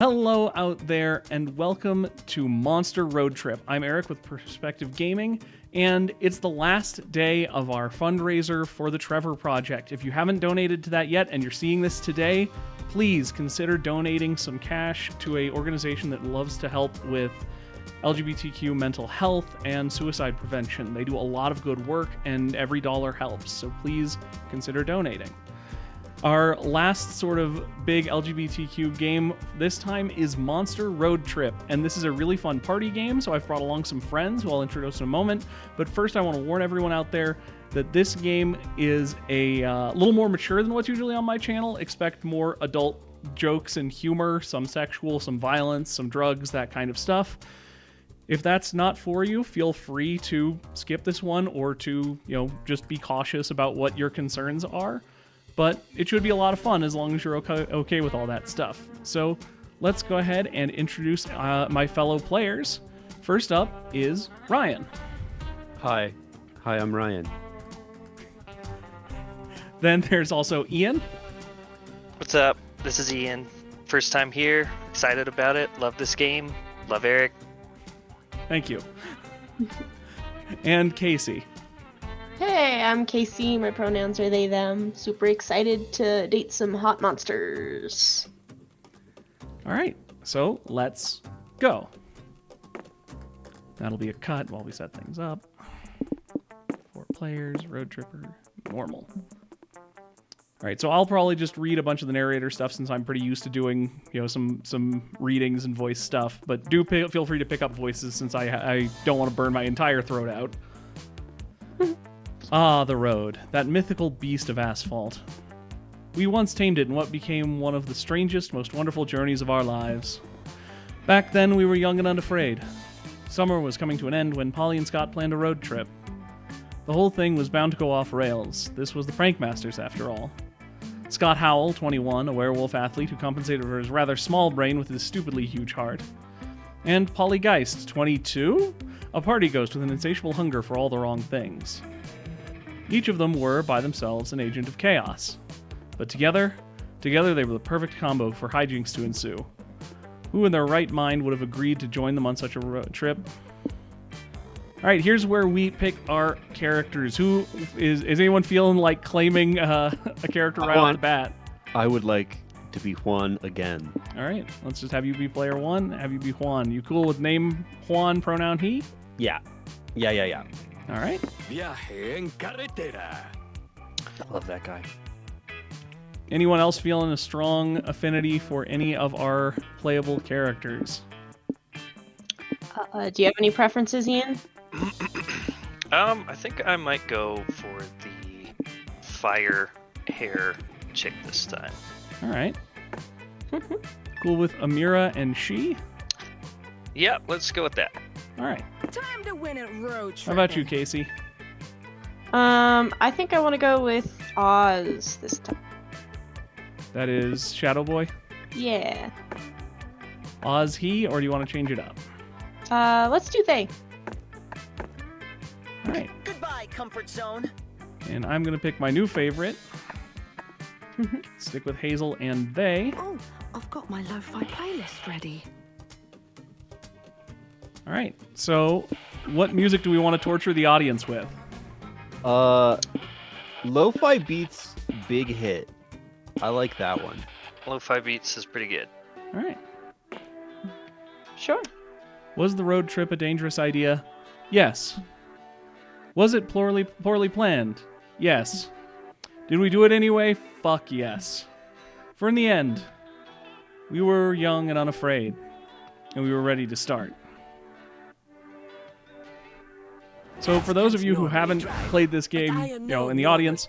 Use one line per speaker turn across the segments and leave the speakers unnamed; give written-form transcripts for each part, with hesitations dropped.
Hello out there, and welcome to Monster Roadtrip. I'm Eric with Perspective Gaming, and it's the last day of our fundraiser for the Trevor Project. If you haven't donated to that yet and you're seeing this today, please consider donating some cash to an organization that loves to help with LGBTQ mental health and suicide prevention. They do a lot of good work, and every dollar helps, so please consider donating. Our last sort of big LGBTQ game this time is Monster Roadtrip, and this is a really fun party game, so I've brought along some friends who I'll introduce in a moment. But first I want to warn everyone out there that this game is a little more mature than what's usually on my channel. Expect more adult jokes and humor, some sexual, some violence, some drugs, that kind of stuff. If that's not for you, feel free to skip this one or to, just be cautious about what your concerns are. But it should be a lot of fun as long as you're okay with all that stuff. So let's go ahead and introduce my fellow players. First up is Ryan.
Hi, I'm Ryan.
Then there's also Ian.
What's up? This is Ian. First time here. Excited about it. Love this game. Love Eric.
Thank you. And Casey.
Hey, I'm Casey. My pronouns are they, them. Super excited to date some hot monsters.
All right, so let's go. That'll be a cut while we set things up. 4 players, road tripper, normal. All right, so I'll probably just read a bunch of the narrator stuff since I'm pretty used to doing, some readings and voice stuff. But do feel free to pick up voices since I don't want to burn my entire throat out. Ah, the road, that mythical beast of asphalt. We once tamed it in what became one of the strangest, most wonderful journeys of our lives. Back then, we were young and unafraid. Summer was coming to an end when Polly and Scott planned a road trip. The whole thing was bound to go off rails. This was the Prankmasters, after all. Scott Howell, 21, a werewolf athlete who compensated for his rather small brain with his stupidly huge heart. And Polly Geist, 22, a party ghost with an insatiable hunger for all the wrong things. Each of them were, by themselves, an agent of chaos. But together they were the perfect combo for hijinks to ensue. Who in their right mind would have agreed to join them on such a road trip? Alright, here's where we pick our characters. Who is anyone feeling like claiming a character right off the bat?
I would like to be Juan again.
Alright, let's just have you be player 1, have you be Juan. You cool with name Juan, pronoun he?
Yeah.
All right.
Viaje en carretera.
I love that guy.
Anyone else feeling a strong affinity for any of our playable characters?
Do you have any preferences, Ian?
I think I might go for the fire hair chick this time.
All right. Cool with Amira and she?
Yeah, let's go with that.
All right.
Time to win at road trip.
How about you, Casey?
I think I want to go with Oz this time.
That is Shadow Boy?
Yeah.
Oz he, or do you want to change it up?
Let's do they.
All right.
Goodbye, comfort zone.
And I'm going to pick my new favorite. Stick with Hazel and they.
Oh, I've got my lo-fi playlist ready.
All right. So, what music do we want to torture the audience with?
Lo-fi beats, big hit. I like that one.
Lo-fi beats is pretty good.
All right.
Sure.
Was the road trip a dangerous idea? Yes. Was it poorly planned? Yes. Did we do it anyway? Fuck yes. For in the end, we were young and unafraid, and we were ready to start. So for those of you who haven't played this game, in the audience,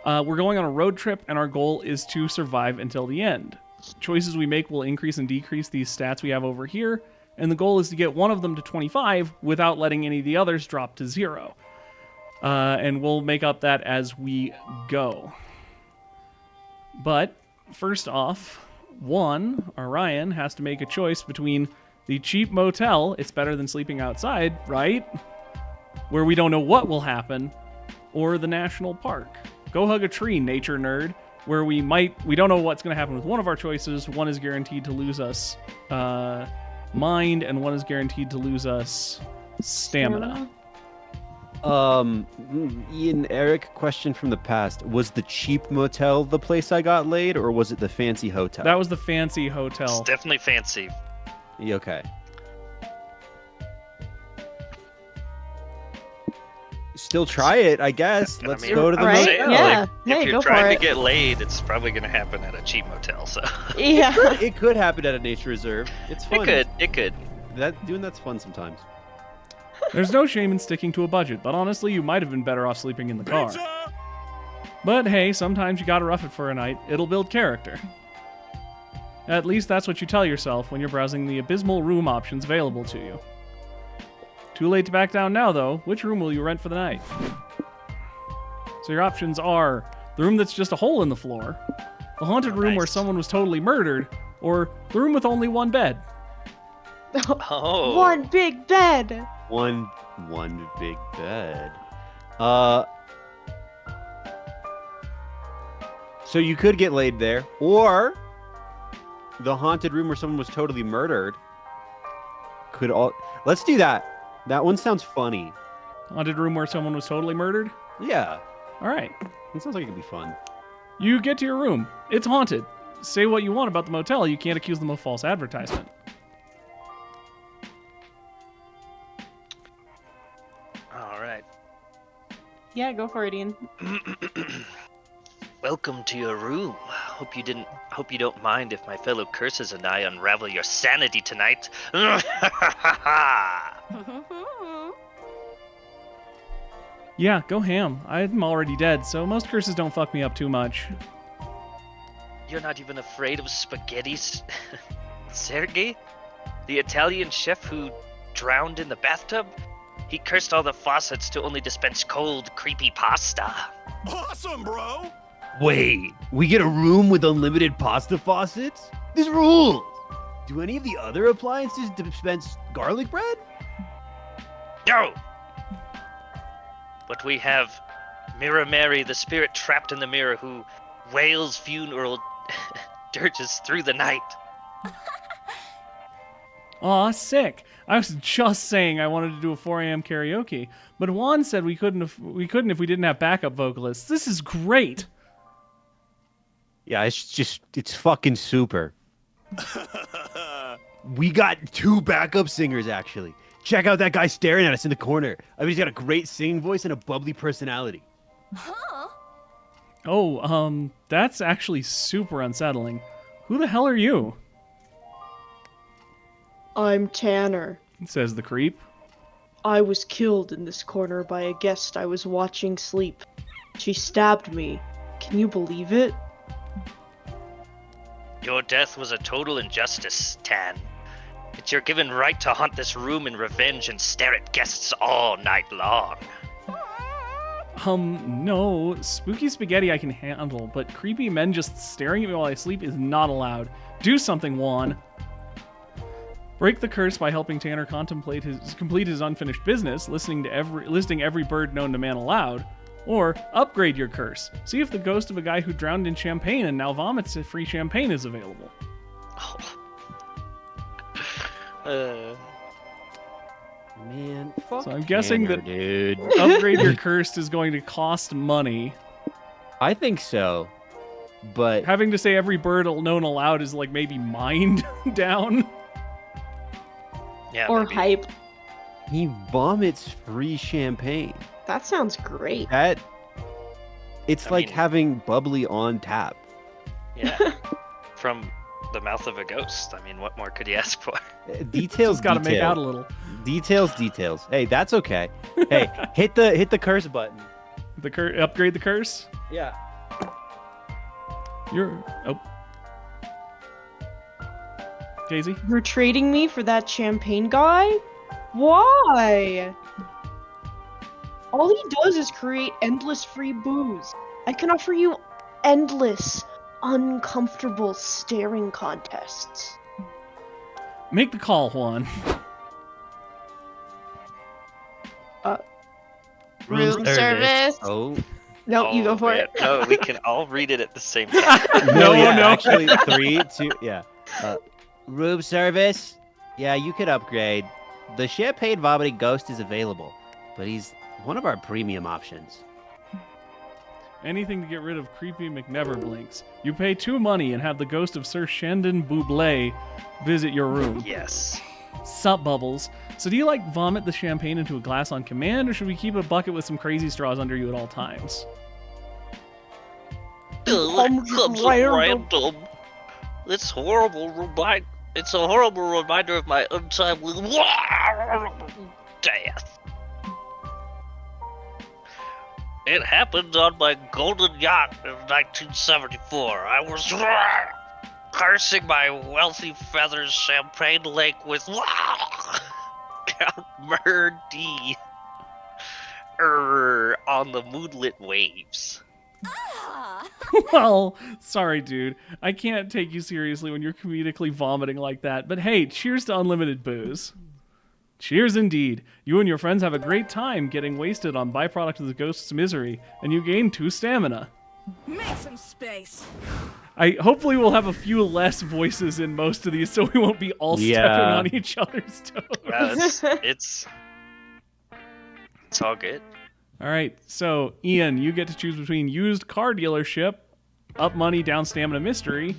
we're going on a road trip, and our goal is to survive until the end. Choices we make will increase and decrease these stats we have over here, and the goal is to get one of them to 25 without letting any of the others drop to 0. And we'll make up that as we go. But first off, Ryan has to make a choice between the cheap motel, it's better than sleeping outside, right? Where we don't know what will happen, or the national park. Go hug a tree, nature nerd. where we don't know what's going to happen with one of our choices. One is guaranteed to lose us mind, and one is guaranteed to lose us stamina.
Ian, Eric, question from the past. Was the cheap motel the place I got laid, or was it the fancy hotel?
That was the fancy
It's
hotel.
definitely fancy.
Okay. Still try it, I guess.
I
Let's
mean,
go to the
Right?
motel.
Yeah.
Like,
Hey,
if
go
you're
for
trying
it.
to get laid, it's probably going to happen at a cheap motel. So
Yeah.
It could happen at a nature reserve. It's fun.
it could.
Doing that's fun sometimes.
There's no shame in sticking to a budget, but honestly, you might have been better off sleeping in the car. But hey, sometimes you gotta rough it for a night. It'll build character. At least that's what you tell yourself when you're browsing the abysmal room options available to you. Too late to back down now, though. Which room will you rent for the night? So your options are the room that's just a hole in the floor, the haunted room where
Nice.
someone was totally murdered, or the room with only one bed.
Oh.
One big bed.
One big bed. So you could get laid there, or the haunted room where someone was totally murdered. Let's do that. That one sounds funny.
Haunted room where someone was totally murdered?
Yeah,
All right.
it sounds like it could be fun.
You get to your room. It's haunted. Say what you want about the motel. You can't accuse them of false advertisement.
All right.
Yeah, go for it, Ian.
Welcome to your room. Hope you don't mind if my fellow curses and I unravel your sanity tonight.
Yeah, go ham. I'm already dead, so most curses don't fuck me up too much.
You're not even afraid of spaghetti, Sergey? The Italian chef who drowned in the bathtub? He cursed all the faucets to only dispense cold, creepy pasta.
Awesome, bro!
Wait, we get a room with unlimited pasta faucets? This rules! Do any of the other appliances dispense garlic bread?
No! But we have Mirror Mary, the spirit trapped in the mirror who wails funeral dirges through the night.
Aw, sick. I was just saying I wanted to do a 4 a.m. karaoke, but Juan said we couldn't if we didn't have backup vocalists. This is great.
Yeah, it's fucking super. We got 2 backup singers, actually. Check out that guy staring at us in the corner. I mean, he's got a great singing voice and a bubbly personality.
Oh, that's actually super unsettling. Who the hell are you?
I'm Tanner.
Says the creep.
I was killed in this corner by a guest I was watching sleep. She stabbed me. Can you believe it?
Your death was a total injustice, Tan. It's your given right to haunt this room in revenge and stare at guests all night long.
No. Spooky spaghetti I can handle, but creepy men just staring at me while I sleep is not allowed. Do something, Juan. Break the curse by helping Tanner complete his unfinished business, listing every bird known to man aloud. Or upgrade your curse. See if the ghost of a guy who drowned in champagne and now vomits free champagne is available.
Man, fuck
So I'm guessing
Tanner,
that-
dude.
Upgrade your curse is going to cost money.
I think so, but
Having to say every bird known aloud is like maybe mined down.
Yeah,
Or
maybe.
hype.
he vomits free champagne.
That sounds great.
It's
I
like
mean-
having bubbly on tap.
Yeah. From the mouth of a ghost. I mean, what more could you ask for?
Details
Just got to make
detail.
out a little.
Details. Hey, that's okay. Hey, hit the curse button.
Upgrade the curse.
Yeah.
Oh. Casey?
You're trading me for that champagne guy? Why? All he does is create endless free booze. I can offer you endless, uncomfortable staring contests.
Make the call, Juan.
Room service.
Oh,
Nope, you go for
man.
it.
No, we can all read it at the same time.
No,
yeah,
no.
Actually, 3, 2, yeah. Room service. Yeah, you could upgrade. The champagne vomiting ghost is available, but he's one of our premium options.
Anything to get rid of creepy McNeverblinks. You pay 2 money and have the ghost of Sir Shandon Buble visit your room.
Yes.
Sup, Bubbles. So do you like vomit the champagne into a glass on command, or should we keep a bucket with some crazy straws under you at all times?
It comes random. It's horrible. It's a horrible reminder of my untimely death. It happened on my golden yacht in 1974. I was cursing my wealthy feathers champagne lake with Count Murdy on the moonlit waves.
Well, sorry, dude. I can't take you seriously when you're comedically vomiting like that. But hey, cheers to unlimited booze. Cheers indeed. You and your friends have a great time getting wasted on byproduct of the ghost's misery, and you gain 2 stamina.
Make some space.
Hopefully we'll have a few less voices in most of these, so we won't be all stepping
Yeah.
on each other's toes.
It's all good.
All right, so Ian, you get to choose between used car dealership, up money, down stamina mystery,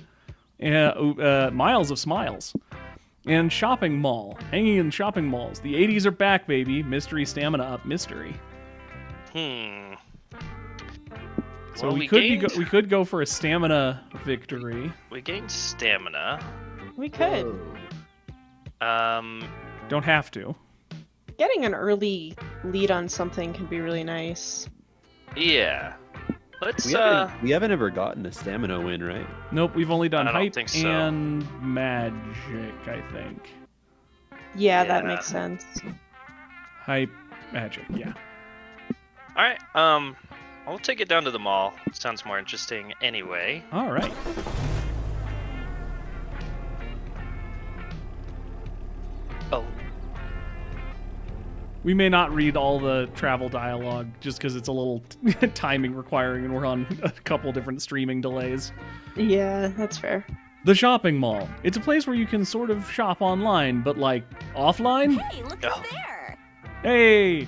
and miles of smiles, and shopping mall. Hanging in shopping malls. The 80s are back, baby. Mystery, stamina up, mystery. So
Well,
we could go for a stamina victory.
We gained stamina.
We could.
Don't have to.
Getting an early lead on something can be really nice.
Yeah. Let's
We haven't ever gotten a stamina win, right?
Nope, we've only done
I don't
hype
think so.
and magic, I think.
Yeah, that
Yeah.
makes sense.
Hype, magic, yeah.
All right. I'll take it down to the mall. Sounds more interesting anyway.
All right.
Oh,
We may not read all the travel dialogue just because it's a little timing requiring and we're on a couple different streaming delays.
Yeah, that's fair.
The shopping mall. It's a place where you can sort of shop online, but like offline?
Hey, look
Oh.
who's there.
Hey!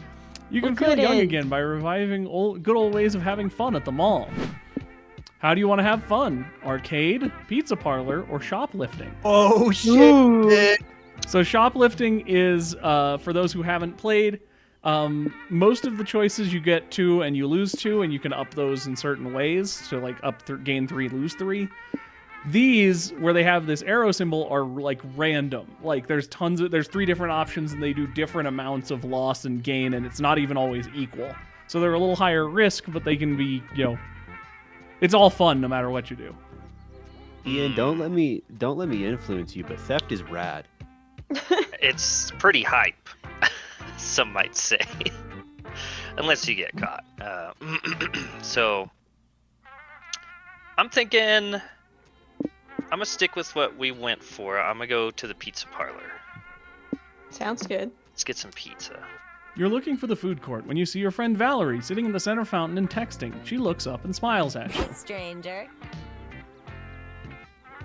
You can
Look
feel
good
young
in.
again by reviving good old ways of having fun at the mall. How do you want to have fun? Arcade, pizza parlor, or shoplifting?
Oh shit!
Ooh.
So shoplifting is, for those who haven't played, most of the choices you get 2 and you lose 2, and you can up those in certain ways. So like gain 3, lose 3. These, where they have this arrow symbol, are like random. Like there's 3 different options and they do different amounts of loss and gain, and it's not even always equal. So they're a little higher risk, but they can be, it's all fun no matter what you do.
Ian, don't let me influence you, but theft is rad.
it's pretty hype, some might say. Unless you get caught. So, I'm thinking I'm going to stick with what we went for. I'm going to go to the pizza parlor.
Sounds good.
Let's get some pizza.
You're looking for the food court when you see your friend Valerie sitting in the center fountain and texting. She looks up and smiles at you.
Hey, stranger.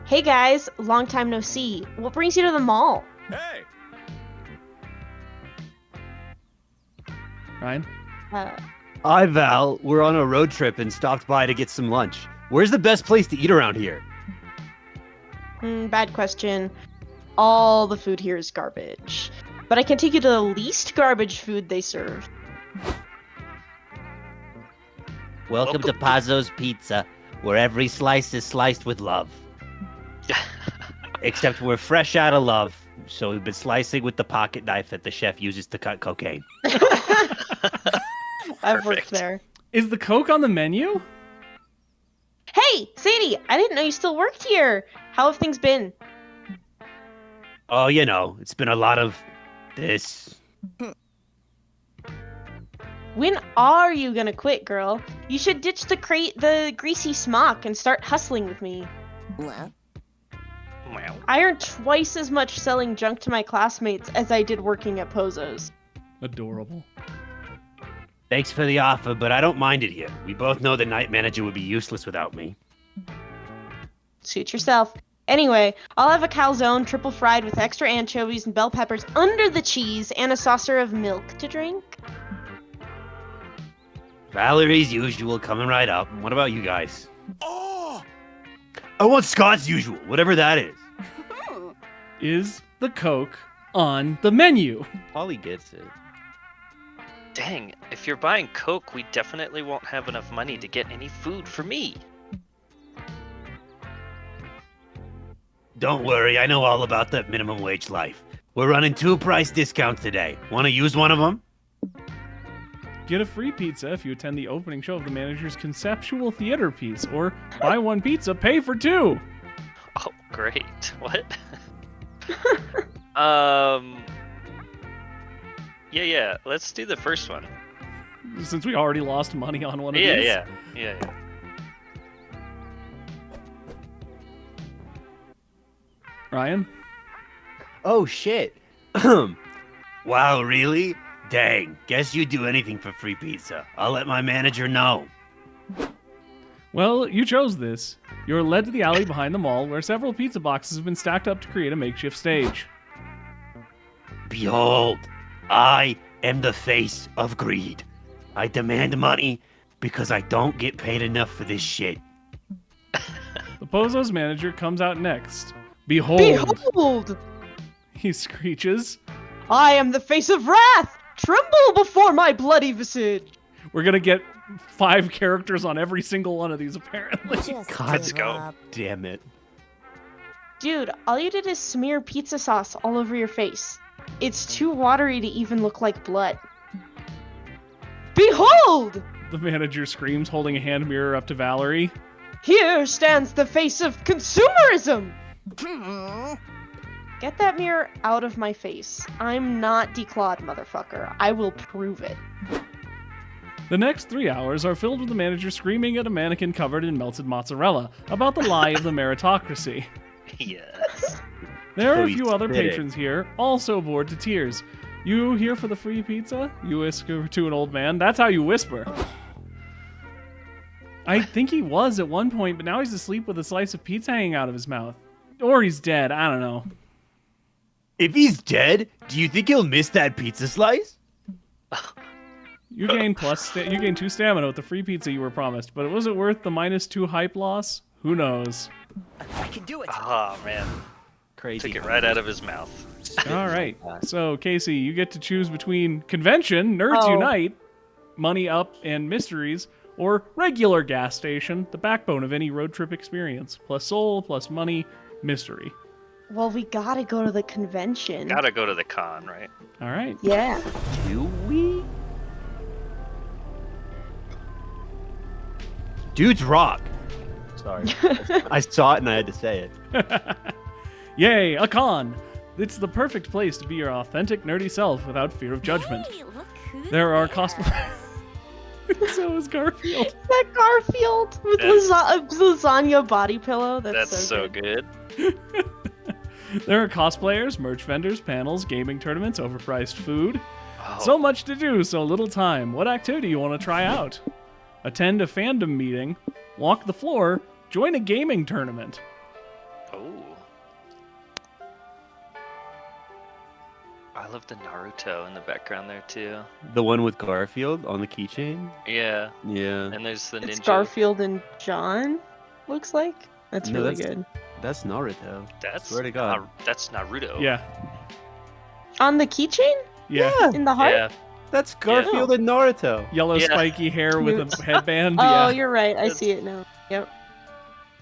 Hey guys, long time no see. What brings you to the mall?
Hey,
Ryan?
Hi, Val. We're on a road trip and stopped by to get some lunch. Where's the best place to eat around here?
Bad question. All the food here is garbage. But I can take you to the least garbage food they serve.
Welcome to Pazzo's Pizza, where every slice is sliced with love. Except we're fresh out of love, so we've been slicing with the pocket knife that the chef uses to cut cocaine.
I've worked
Perfect.
there.
Is the Coke on the menu?
Hey, Sadie, I didn't know you still worked here. How have things been?
Oh, it's been a lot of this.
When are you gonna quit, girl? You should ditch the greasy smock and start hustling with me.
Well,
Well,
I earn twice as much selling junk to my classmates as I did working at Pozo's.
Adorable.
Thanks for the offer, but I don't mind it here. We both know the night manager would be useless without me.
Suit yourself. Anyway, I'll have a calzone triple fried with extra anchovies and bell peppers under the cheese and a saucer of milk to drink.
Valerie's usual, coming right up. What about you guys?
Oh!
I want Scott's usual, whatever that is.
Is the Coke on the menu?
Polly gets it.
Dang, if you're buying Coke, we definitely won't have enough money to get any food for me.
Don't worry, I know all about that minimum wage life. We're running 2 price discounts today. Want to use one of them?
Get a free pizza if you attend the opening show of the manager's conceptual theater piece, or buy 1 pizza, pay for 2.
Oh, great. What? Yeah, let's do the first one.
Since we already lost money on one of
Yeah,
these.
yeah.
Ryan?
Oh, shit. Wow, really? Dang, guess you'd do anything for free pizza. I'll let my manager know.
Well, you chose this. You're led to the alley behind the mall, where several pizza boxes have been stacked up to create a makeshift stage.
Behold, I am the face of greed. I demand money because I don't get paid enough for this shit.
The Pozo's manager comes out next. Behold,
Behold!
he screeches.
I am the face of wrath! Tremble before my bloody visage!
We're gonna get 5 characters on every single one of these, apparently.
Just
Let's
give
go.
up.
Damn it.
Dude, all you did is smear pizza sauce all over your face. It's too watery to even look like blood. Behold!
The manager screams, holding a hand mirror up to Valerie.
Here stands the face of consumerism! Get that mirror out of my face. I'm not declawed, motherfucker. I will prove it.
The next 3 hours are filled with the manager screaming at a mannequin covered in melted mozzarella about the lie of the meritocracy.
Yes.
There are a
Oh,
few
you
other
spit it.
patrons here, also bored to tears. You here for the free pizza? You whisper to an old man. That's how you whisper. I think he was at one point, but now he's asleep with a slice of pizza hanging out of his mouth. Or he's dead. I don't know.
If he's dead, do you think he'll miss that pizza slice?
You gain you gain 2 stamina with the free pizza you were promised, but was it worth the -2 hype loss? Who knows?
I can do it.
Oh man,
Crazy.
took it right out of his mouth.
All right. So, Casey, you get to choose between Convention, Nerds
Oh.
Unite, Money Up, and Mysteries, or regular gas station, the backbone of any road trip experience. Plus soul, plus money, mystery.
Well, we gotta go to the convention.
Gotta go to the con, right?
All right.
Yeah.
Do we? Dudes rock. Sorry. I saw it and I had to say it.
Yay, a con! It's the perfect place to be your authentic nerdy self without fear of judgment.
Hey, look who's
There are cosplay. So is Garfield.
That Garfield with lasagna body pillow.
That's so good.
There are cosplayers, merch vendors, panels, gaming tournaments, overpriced food.
Oh,
So much to do, so little time. What activity you want to try out? Attend a fandom meeting, walk the floor, join a gaming tournament.
oh. I love the Naruto in the background there too.
The one with Garfield on the keychain?
Yeah,
Yeah.
and there's the
It's
ninja.
Garfield and John. Looks like that's
No,
really
that's-
good.
That's Naruto.
That's
Swear to God.
That's Naruto.
Yeah,
On the keychain
yeah.
in the heart.
Yeah.
That's Garfield and Naruto.
Yellow
Yeah.
spiky hair with a headband.
Oh,
Yeah.
you're right. I
That's-
see it now. Yep.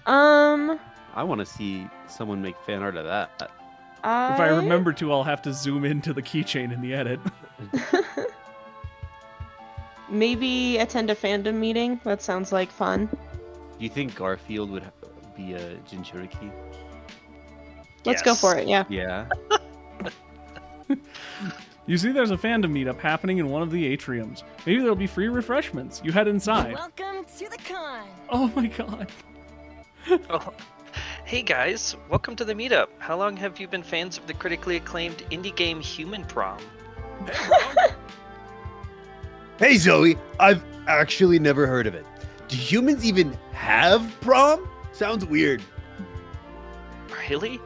I want to see someone make fan art of that.
If I remember to, I'll have to zoom into the keychain in the edit.
Maybe attend a fandom meeting. That sounds like fun.
Do you think Garfield would be a Jinchuriki?
Let's go
Yes.
for it. Yeah.
Yeah.
You see, there's a fandom meetup happening in one of the atriums. Maybe there'll be free refreshments. You head inside.
Welcome to the con.
Oh my god.
Oh. Hey guys, welcome to the meetup. How long have you been fans of the critically acclaimed indie game Human Prom?
Hey, bro.
Hey, Zoe, I've actually never heard of it. Do humans even have prom? Sounds weird.
Really?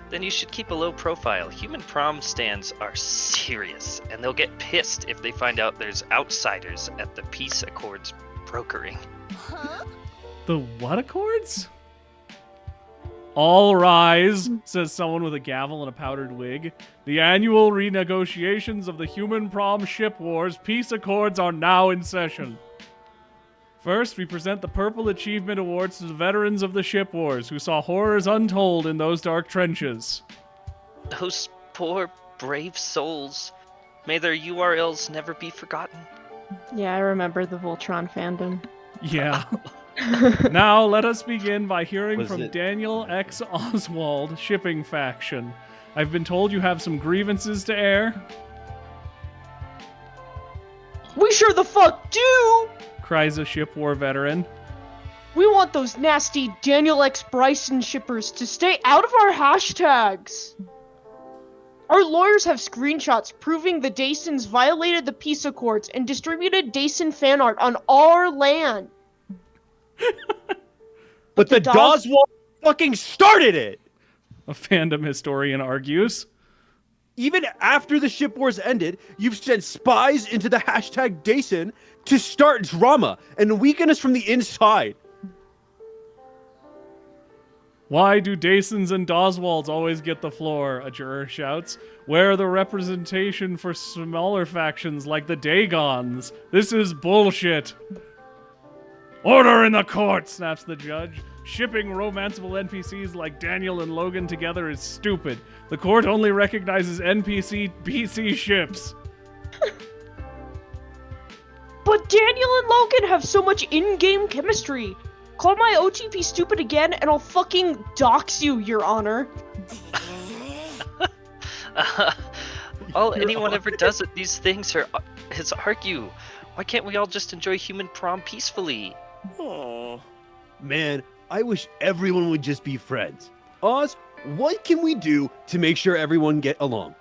Then you should keep a low profile. Human prom stands are serious, and they'll get pissed if they find out there's outsiders at the peace accords brokering.
Huh?
The what accords? All rise, says someone with a gavel and a powdered wig. The annual renegotiations of the human prom ship wars peace accords are now in session. First, we present the Purple Achievement Awards to the veterans of the ship wars who saw horrors untold in those dark trenches.
Those poor, brave souls. May their URLs never be forgotten.
Yeah, I remember the Voltron fandom.
Yeah. Now, let us begin by hearing
Was
from
it-
Daniel X. Oswald, shipping faction. I've been told you have some grievances to air,
We sure the fuck do!
cries a ship war veteran.
We want those nasty Daniel X. Bryson shippers to stay out of our hashtags. Our lawyers have screenshots proving the Dasons violated the peace accords and distributed Dason fan art on our land.
But the
the Dawes-
Doswald fucking started it!
A fandom historian argues.
Even after the ship wars ended, you've sent spies into the hashtag Dason to start drama and weaken us from the inside.
Why do Dasons and Doswalds always get the floor? A juror shouts. Where are the representation for smaller factions like the Dagons? This is bullshit. Order in the court, snaps the judge. Shipping romanceable NPCs like Daniel and Logan together is stupid. The court only recognizes NPC PC ships.
But Daniel and Logan have so much in-game chemistry. Call my OTP stupid again and I'll fucking dox you, Your Honor.
All anyone ever does at these things is argue. Why can't we all just enjoy human prom peacefully?
Aw.
Man, I wish everyone would just be friends. Oz, what can we do to make sure everyone get along?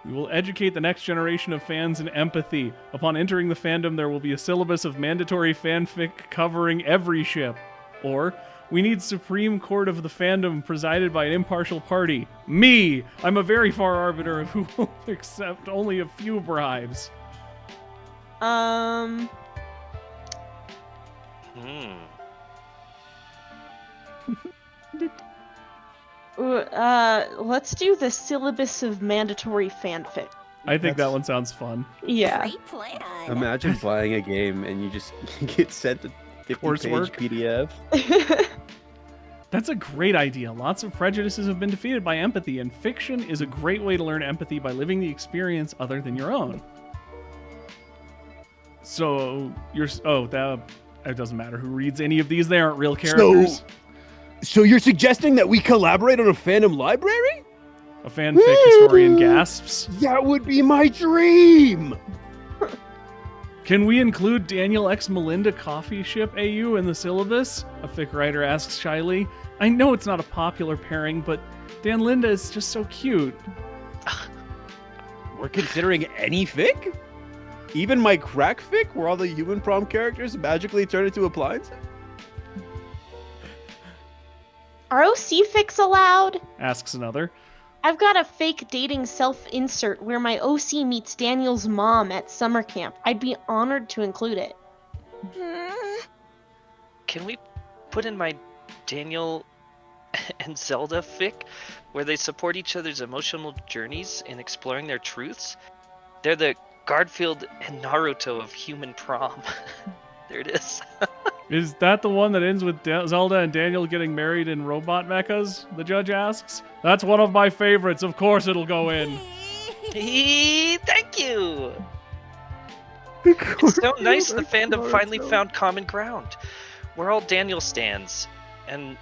We will educate the next generation of fans in empathy. Upon entering the fandom, there will be a syllabus of mandatory fanfic covering every ship. Or, we need Supreme Court of the fandom presided by an impartial party. Me! I'm a very far arbiter of who will accept only a few bribes.
Hmm.
Let's do the syllabus of mandatory fanfic.
I think that
That's-
one sounds fun.
Yeah.
Great plan.
Imagine buying a game and you just get sent the 50-page
Coursework.
PDF.
That's a great idea. Lots of prejudices have been defeated by empathy, and fiction is a great way to learn empathy by living the experience other than your own. So, it doesn't matter who reads any of these, they aren't real characters.
So you're suggesting that we collaborate on a fandom library?
A fanfic historian gasps.
That would be my dream!
Can we include Daniel X Melinda coffee ship AU in the syllabus? A fic writer asks shyly. I know it's not a popular pairing, but Dan Linda is just so cute.
We're considering any fic? Even my crack fic, where all the human prom characters magically turn into appliances?
Are OC fics allowed?
Asks another.
I've got a fake dating self-insert where my OC meets Daniel's mom at summer camp. I'd be honored to include it.
Can we put in my Daniel and Zelda fic where they support each other's emotional journeys in exploring their truths? They're the Garfield and Naruto of human prom. There it is.
Is that the one that ends with Zelda and Daniel getting married in robot mechas? The judge asks. That's one of my favorites. Of course it'll go in.
Thank you. It's so nice the fandom finally found common ground. We're all Daniel stans, and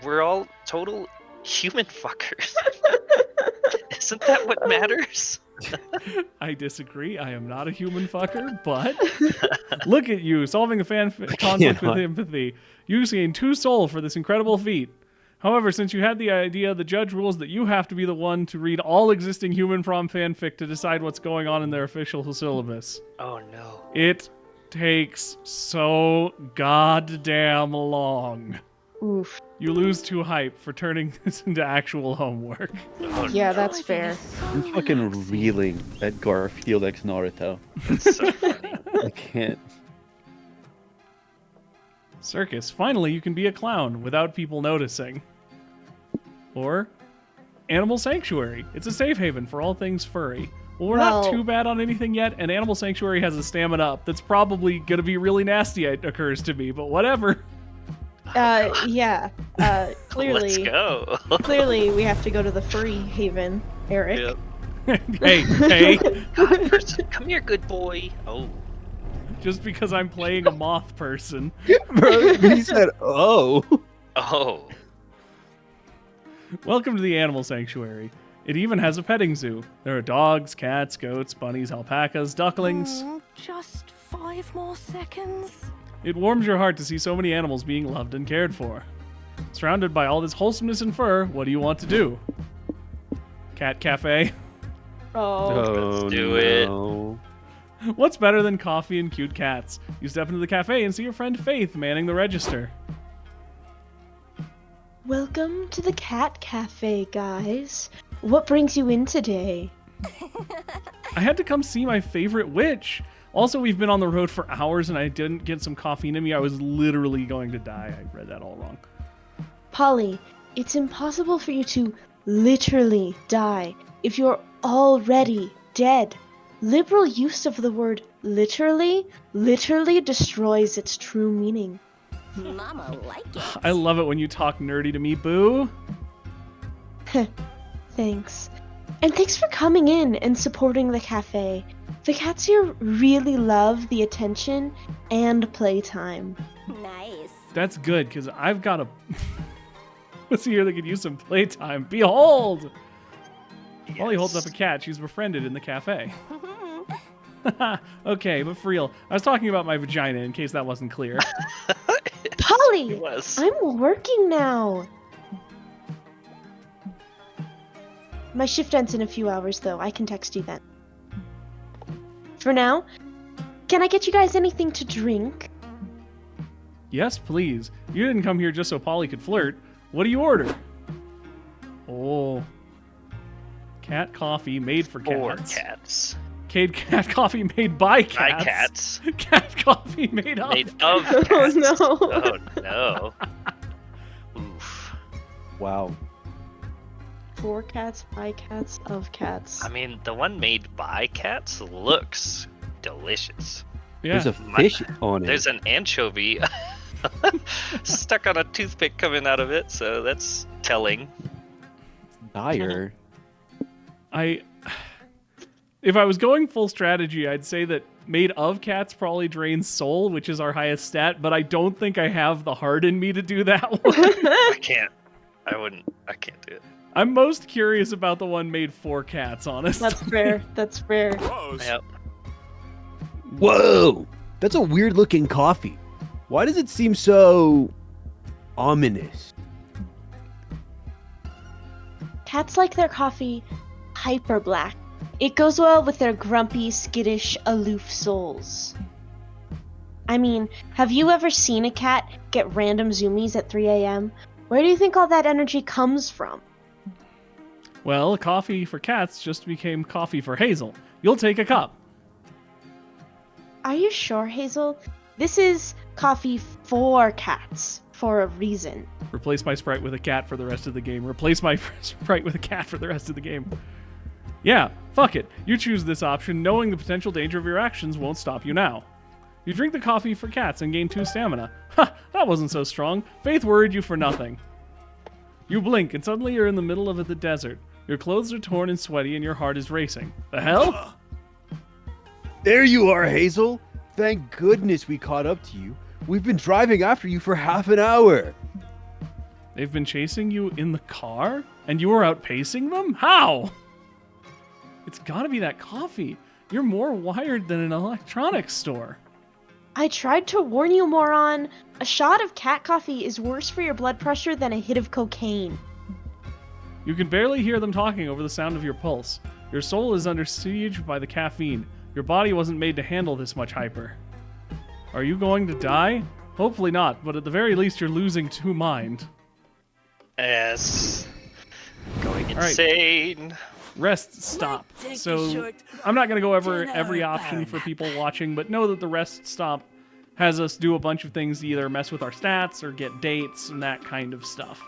we're all total human fuckers. Isn't that what matters?
I disagree. I am not a human fucker, but look at you solving a fan conflict with
cannot.
empathy. You gain 2 soul for this incredible feat. However, since you had the idea, the judge rules that you have to be the one to read all existing human prom fanfic to decide what's going on in their official syllabus.
Oh no.
It takes so goddamn long.
Oof.
You lose 2 hype for turning this into actual homework.
Oh,
Yeah, that's fair.
I'm fucking reeling at Garfield X Naruto.
That's so funny.
I can't.
Circus. Finally, you can be a clown without people noticing. Or Animal Sanctuary. It's a safe haven for all things furry. Well, we're not
Well-
too bad on anything yet, and Animal Sanctuary has a stamina up that's probably going to be really nasty, it occurs to me, but whatever.
Yeah. Clearly.
Let's go.
Clearly, we have to go to the furry haven, Eric.
Yep.
hey,
God person, come here, good boy. Oh.
just because I'm playing a moth person.
Bro, he said, oh.
Oh.
Welcome to the Animal Sanctuary. It even has a petting zoo. There are dogs, cats, goats, bunnies, alpacas, ducklings.
Just 5 more seconds.
It warms your heart to see so many animals being loved and cared for. Surrounded by all this wholesomeness and fur, what do you want to do? Cat cafe?
Oh.
Let's do it.
no.
What's better than coffee and cute cats? You step into the cafe and see your friend Faith manning the register.
Welcome to the Cat Cafe, guys. What brings you in today?
I had to come see my favorite witch. Also, we've been on the road for hours and I didn't get some coffee into me. I was literally going to die. I read that all wrong.
Polly, it's impossible for you to literally die if you're already dead. Liberal use of the word literally destroys its true meaning.
Mama like it.
I love it when you talk nerdy to me, boo.
Thanks. And thanks for coming in and supporting the cafe. The cats here really love the attention and playtime.
Nice.
That's good, because I've got a... What's here that could use some playtime? Behold! Polly holds up a cat she's befriended in the cafe. Okay, but for real, I was talking about my vagina in case that wasn't clear.
Polly!
It was.
I'm working now. My shift ends in a few hours, though. I can text you then. For now, can I get you guys anything to drink?
Yes, please. You didn't come here just so Polly could flirt. What do you order? Oh. Cat coffee made for
Four
cats.
cats.
Cat coffee made by cats.
By cats.
Cat coffee made of
Made
cats.
of cats.
no.
Oh no. Oof.
Wow.
4 cats, by cats, of cats.
I mean, the one made by cats looks delicious.
Yeah.
There's a fish on it.
There's an anchovy stuck on a toothpick coming out of it, so that's telling.
dire.
If I was going full strategy, I'd say that made of cats probably drains soul, which is our highest stat, but I don't think I have the heart in me to do that one.
I can't. I can't do it.
I'm most curious about the one made for cats, honestly.
That's fair. That's fair.
Gross.
Yep.
Whoa! That's a weird looking coffee. Why does it seem so ominous?
Cats like their coffee hyper black. It goes well with their grumpy, skittish, aloof souls. I mean, have you ever seen a cat get random zoomies at 3 a.m.? Where do you think all that energy comes from?
Well, coffee for cats just became coffee for Hazel. You'll take a cup.
Are you sure, Hazel? This is coffee for cats, for a reason.
Replace my sprite with a cat for the rest of the game. Replace my sprite with a cat for the rest of the game. Yeah, fuck it. You choose this option, knowing the potential danger of your actions won't stop you now. You drink the coffee for cats and gain 2 stamina. Ha! That wasn't so strong. Faith worried you for nothing. You blink, and suddenly you're in the middle of the desert. Your clothes are torn and sweaty, and your heart is racing. The hell?
There you are, Hazel. Thank goodness we caught up to you. We've been driving after you for half an hour.
They've been chasing you in the car? And you were outpacing them? How? It's gotta be that coffee. You're more wired than an electronics store.
I tried to warn you, moron. A shot of cat coffee is worse for your blood pressure than a hit of cocaine.
You can barely hear them talking over the sound of your pulse. Your soul is under siege by the caffeine. Your body wasn't made to handle this much hyper. Are you going to die? Hopefully not, but at the very least you're losing to mind.
Yes. Going
right.
insane.
Rest stop. So I'm not going to go over every option for people watching, but know that the rest stop has us do a bunch of things to either mess with our stats or get dates and that kind of stuff.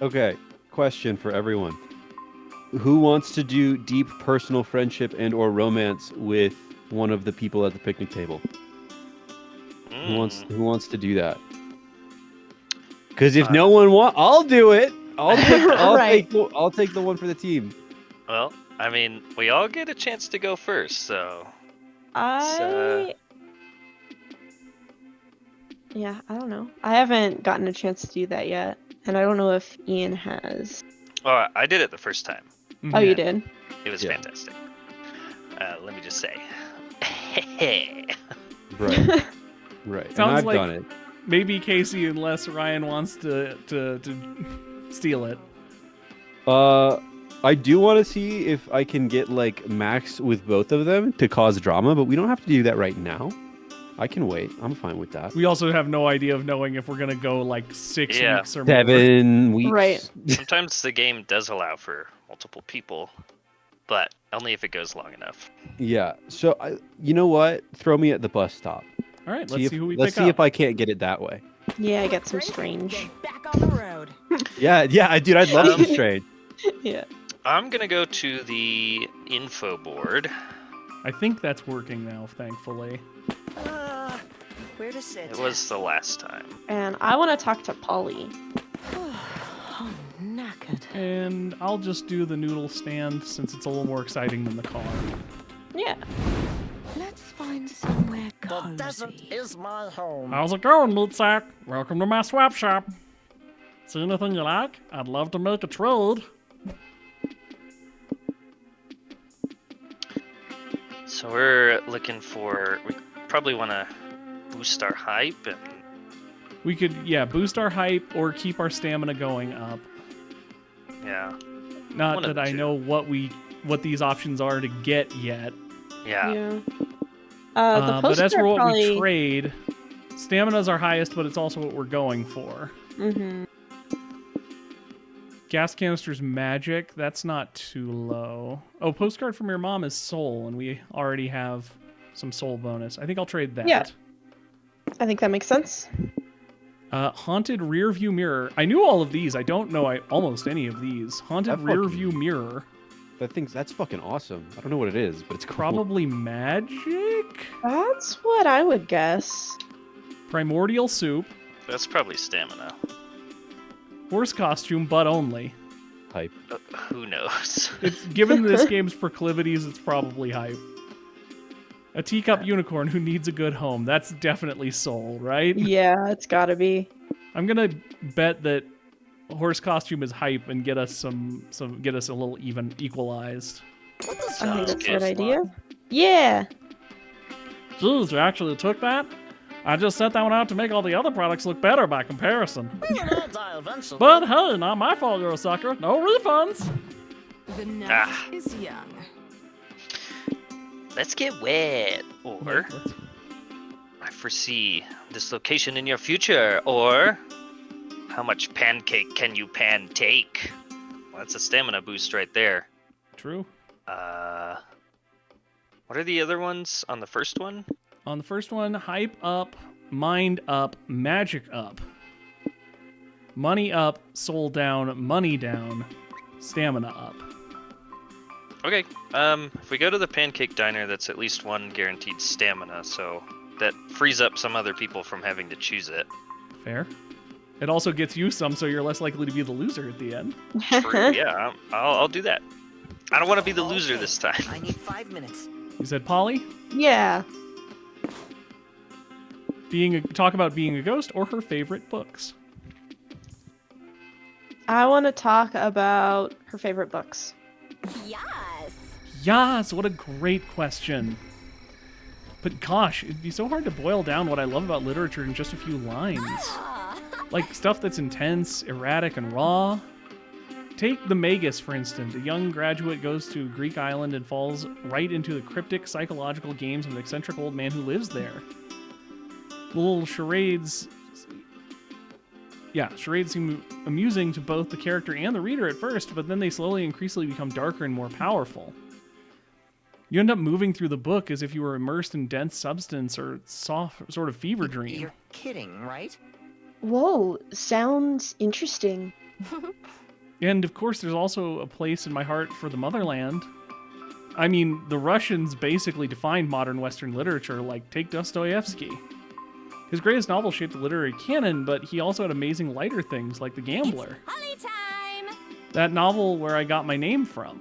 Okay, question for everyone. Who wants to do deep personal friendship and or romance with one of the people at the picnic table? Who wants to do that? Because if no one wants, I'll do it. I'll take the one for the team.
Well, I mean, we all get a chance to go first, so.
Yeah, I don't know. I haven't gotten a chance to do that yet, and I don't know if Ian has.
Oh, I did it the first time.
Oh, you did?
It was fantastic. Let me just say.
Right. Right.
Sounds
and I've
like
done it.
maybe Casey, unless Ryan wants to steal it.
I do want to see if I can get like max with both of them to cause drama, but we don't have to do that right now. I can wait. I'm fine with that.
We also have no idea of knowing if we're going to go like 6 weeks or more.
7 weeks.
Right.
Sometimes the game does allow for multiple people, but only if it goes long enough.
Yeah. So, you know what? Throw me at the bus stop.
All right, let's see who we
Let's
pick
see
up.
if I can't get it that way.
Yeah, I get some strange.
Back on the road.
Yeah, dude, I'd love some strange.
Yeah.
I'm gonna go to the info board.
I think that's working now, thankfully.
Where to sit?
It was the last time.
And I want to talk to Polly.
Oh, knackered.
And I'll just do the noodle stand since it's a little more exciting than the car.
Yeah.
Let's find somewhere
The desert
cozy.
is my home.
How's it going, meat sack? Welcome to my swap shop. See anything you like? I'd love to make a trade.
So we're looking for. We probably want to boost our hype and.
We could, boost our hype or keep our stamina going up.
Yeah.
Not
One of
that
the
I
two.
know what these options are to get yet.
Yeah.
The
But as for what
probably...
we trade, stamina's our highest, but it's also what we're going for.
Mm-hmm.
Gas canister's magic, that's not too low. Oh, postcard from your mom is soul, and we already have some soul bonus. I think I'll trade that.
Yeah. I think that makes sense.
Haunted rear view mirror. I knew all of these. I don't know almost any of these. Haunted
That
rear
fucking-
view mirror.
That's fucking awesome. I don't know what it is, but it's cool.
Probably magic?
That's what I would guess.
Primordial soup.
That's probably stamina.
Horse costume, but only.
hype.
Who knows?
It's given this game's proclivities, it's probably hype. A teacup unicorn who needs a good home. That's definitely soul, right?
Yeah, it's gotta be.
I'm gonna bet that horse costume is hype and get us get us a little equalized.
I think
Sounds
that's a
good.
good idea. Yeah.
Jeez, you actually took that? I just set that one out to make all the other products look better by comparison.
We will all die eventually.
But hey, not my fault you're a sucker. No refunds.
The night
Ah.
is young.
Let's get wet. Or I foresee this location in your future. Or how much pancake can you pan take? Well, that's a stamina boost right there.
True.
What are the other ones on the first one?
On the first one, hype up, mind up, magic up. Money up, soul down, money down, stamina up.
Okay, if we go to the Pancake Diner, that's at least one guaranteed stamina, so that frees up some other people from having to choose it.
Fair. It also gets you some, so you're less likely to be the loser at the end.
True, yeah, I'll do that. I don't want to be the loser this time.
I need 5 minutes.
You said Polly?
Yeah.
Talk about being a ghost or her favorite books.
I want to talk about her favorite books.
Yes.
Yes, what a great question. But gosh, it'd be so hard to boil down what I love about literature in just a few lines. Like stuff that's intense, erratic, and raw. Take the Magus, for instance. A young graduate goes to a Greek island and falls right into the cryptic psychological games of an eccentric old man who lives there. The little charades... Yeah, charades seem amusing to both the character and the reader at first, but then they slowly and increasingly become darker and more powerful. You end up moving through the book as if you were immersed in dense substance or soft sort of fever dream.
You're kidding, right?
Whoa, sounds interesting.
And of course, there's also a place in my heart for the motherland. I mean, the Russians basically defined modern Western literature, like take Dostoevsky. His greatest novel shaped the literary canon, but he also had amazing lighter things like The Gambler.
Holly time!
That novel where I got my name from.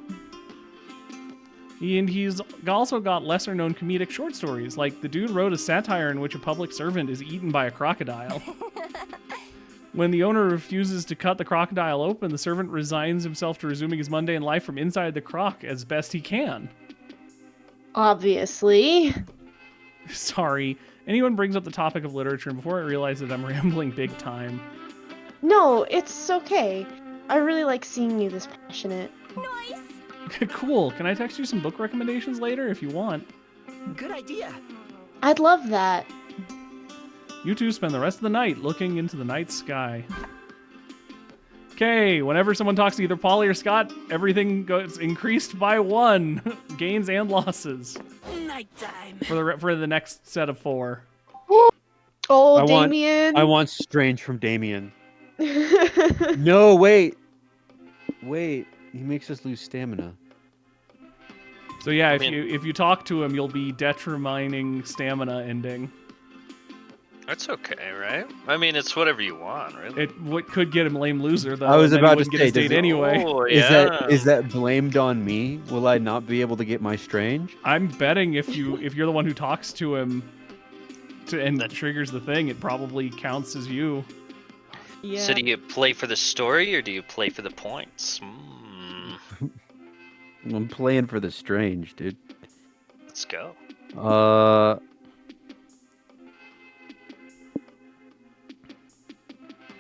And he's also got lesser-known comedic short stories, like the dude wrote a satire in which a public servant is eaten by a crocodile. When the owner refuses to cut the crocodile open, the servant resigns himself to resuming his mundane life from inside the croc as best he can.
Obviously.
Sorry, anyone brings up the topic of literature, and before I realize that I'm rambling big time.
No, it's okay. I really like seeing you this passionate.
Nice!
Cool, can I text you some book recommendations later if you want?
Good idea.
I'd love that.
You two spend the rest of the night looking into the night sky. Okay, whenever someone talks to either Polly or Scott, everything goes increased by 1. Gains and losses.
Nighttime.
For the next set of 4.
Oh,
I want-
Damien.
I want strange from Damien. No, wait. Wait. He makes us lose stamina.
So yeah,
I mean-
if you talk to him, you'll be detrimenting stamina ending.
That's okay, right? I mean, it's whatever you want, really.
What could get him lame loser though.
I was
and then he
about to
wouldn't get
say,
his
does
date
it-
anyway.
Oh,
Is that blamed on me? Will I not be able to get my strange?
I'm betting if you're the one who talks to him and triggers the thing, it probably counts as you.
Yeah.
So do you play for the story or do you play for the points?
I'm playing for the strange, dude.
Let's go.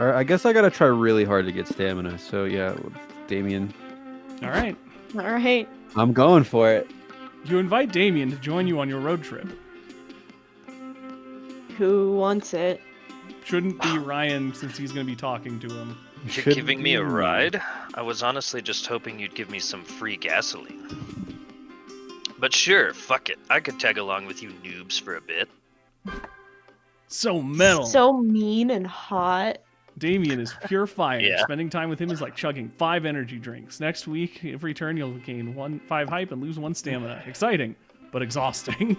I guess I gotta try really hard to get stamina. So yeah, Damien,
All right.
All right.
I'm going for it.
You invite Damien to join you on your road trip.
Who wants it?
Shouldn't be Ryan since he's going to be talking to him.
You're
Should
giving me a
be.
ride? I was honestly just hoping you'd give me some free gasoline. But sure, fuck it. I could tag along with you noobs for a bit.
So metal.
So mean and hot.
Damien is pure fire.
Yeah.
Spending time with him is like chugging 5 energy drinks. Next week, every turn you'll gain 5 hype and lose 1 stamina. Exciting, but exhausting.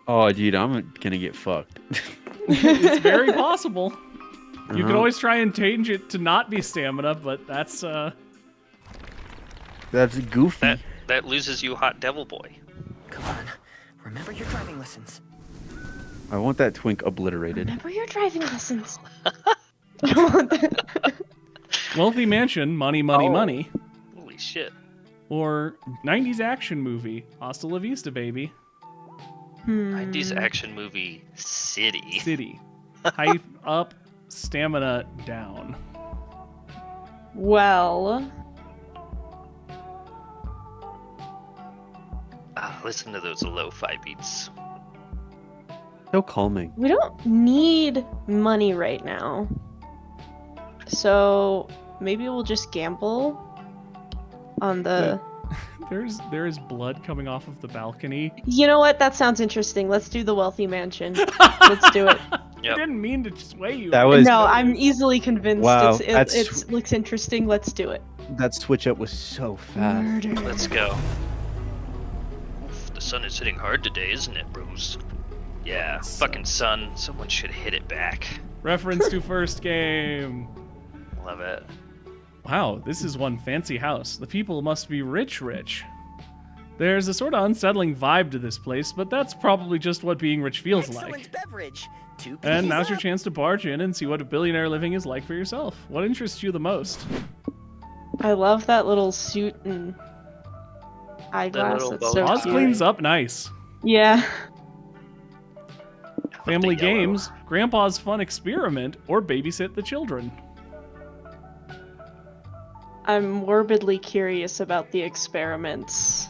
Oh, dude, I'm gonna get fucked.
It's very possible. You could
Uh-huh.
always try and change it to not be stamina, but that's
That's goofy.
That loses you, hot devil boy.
Come on. Remember your driving lessons.
I want that twink obliterated.
Remember your driving lessons. I want that.
wealthy mansion, money, money,
Oh.
money.
Holy shit.
Or 90s action movie, Hasta La Vista, baby.
90s action movie City.
City. Hype up, stamina down.
Well,
Ah, listen to those lo-fi beats.
So calming.
we don't need money right now. So maybe we'll just gamble on the.
There is blood coming off of the balcony.
You know what? That sounds interesting. Let's do the wealthy mansion. Let's do it.
Yep.
I didn't mean to sway you.
That was-
No, I'm easily convinced.
Wow,
It
that's-
looks interesting. Let's do it.
That switch up was so fast.
Murder.
Let's go. Oof, the sun is hitting hard today, isn't it, bros? Yeah, fucking sun. Someone should hit it back.
Reference to first game.
Love it.
Wow, this is one fancy house. The people must be rich. There's a sort of unsettling vibe to this place, but that's probably just what being rich feels
Excellent
like.
beverage. 2
And
pieces
now's your
up.
chance to barge in and see what a billionaire living is like for yourself. What interests you the most?
I love that little suit and eyeglass.
little
That's
bow
so
tie.
Oz
cute.
cleans up nice.
Yeah.
Family
The yellow.
games, Grandpa's fun experiment, or babysit the children.
I'm morbidly curious about the experiments.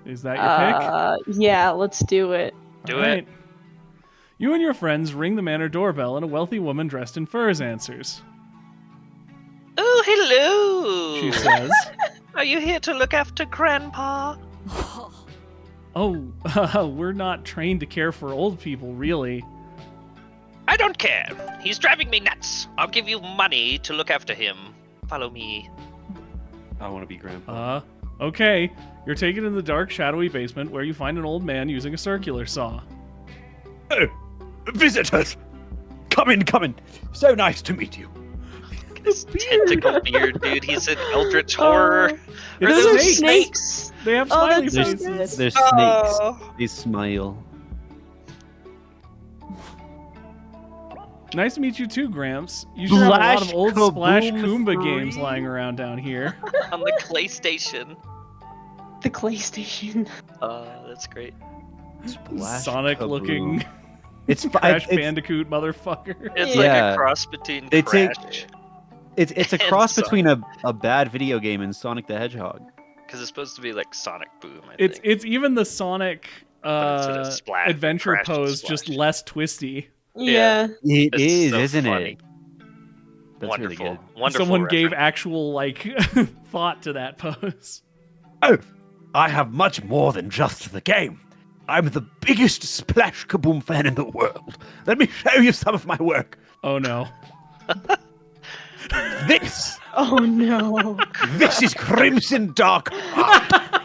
Is that your pick?
Yeah, let's do it.
Do
All
it.
right. You and your friends ring the manor doorbell, and a wealthy woman dressed in furs answers.
Oh, hello.
She says,
Are you here to look after Grandpa?
"Oh, we're not trained to care for old people, really."
I don't care. He's driving me nuts. I'll give you money to look after him. Follow me.
I want to be grandpa.
Okay. You're taken to the dark, shadowy basement where you find an old man using a circular saw.
Oh, visitors! Come in, come in. So nice to meet you.
His tentacle beard, dude. He's an eldritch horror.
It
Or
is
those
a snake.
Snakes.
They have
Oh,
smiley
that's so
faces.
good.
There's snakes.
Oh.
They smile.
Nice to meet you too, Gramps. You sure have a lot of
Splash
old Splash
Kaboom
Goomba
3.
games lying around down here.
On the clay
The clay station.
That's great.
Splash
Sonic-looking
Kaboom. It's
Crash
it's,
Bandicoot motherfucker.
It's like
Yeah.
a cross between
They take-
Crash,
it's a
And
cross
Sonic.
between a bad video game and Sonic the Hedgehog.
because it's supposed to be like Sonic Boom. I
It's
think.
it's even the Sonic
But instead of Splash,
adventure
Crash and
pose, just
Splash.
less twisty.
Yeah.
It
It's
is,
so
isn't
funny.
it? That's
Wonderful.
really good.
Wonderful.
Someone gave
reference.
actual like thought to that pose.
Oh, I have much more than just the game. I'm the biggest Splash Kaboom fan in the world. Let me show you some of my work.
Oh no.
This
Oh no.
This is Crimson Dark Heart.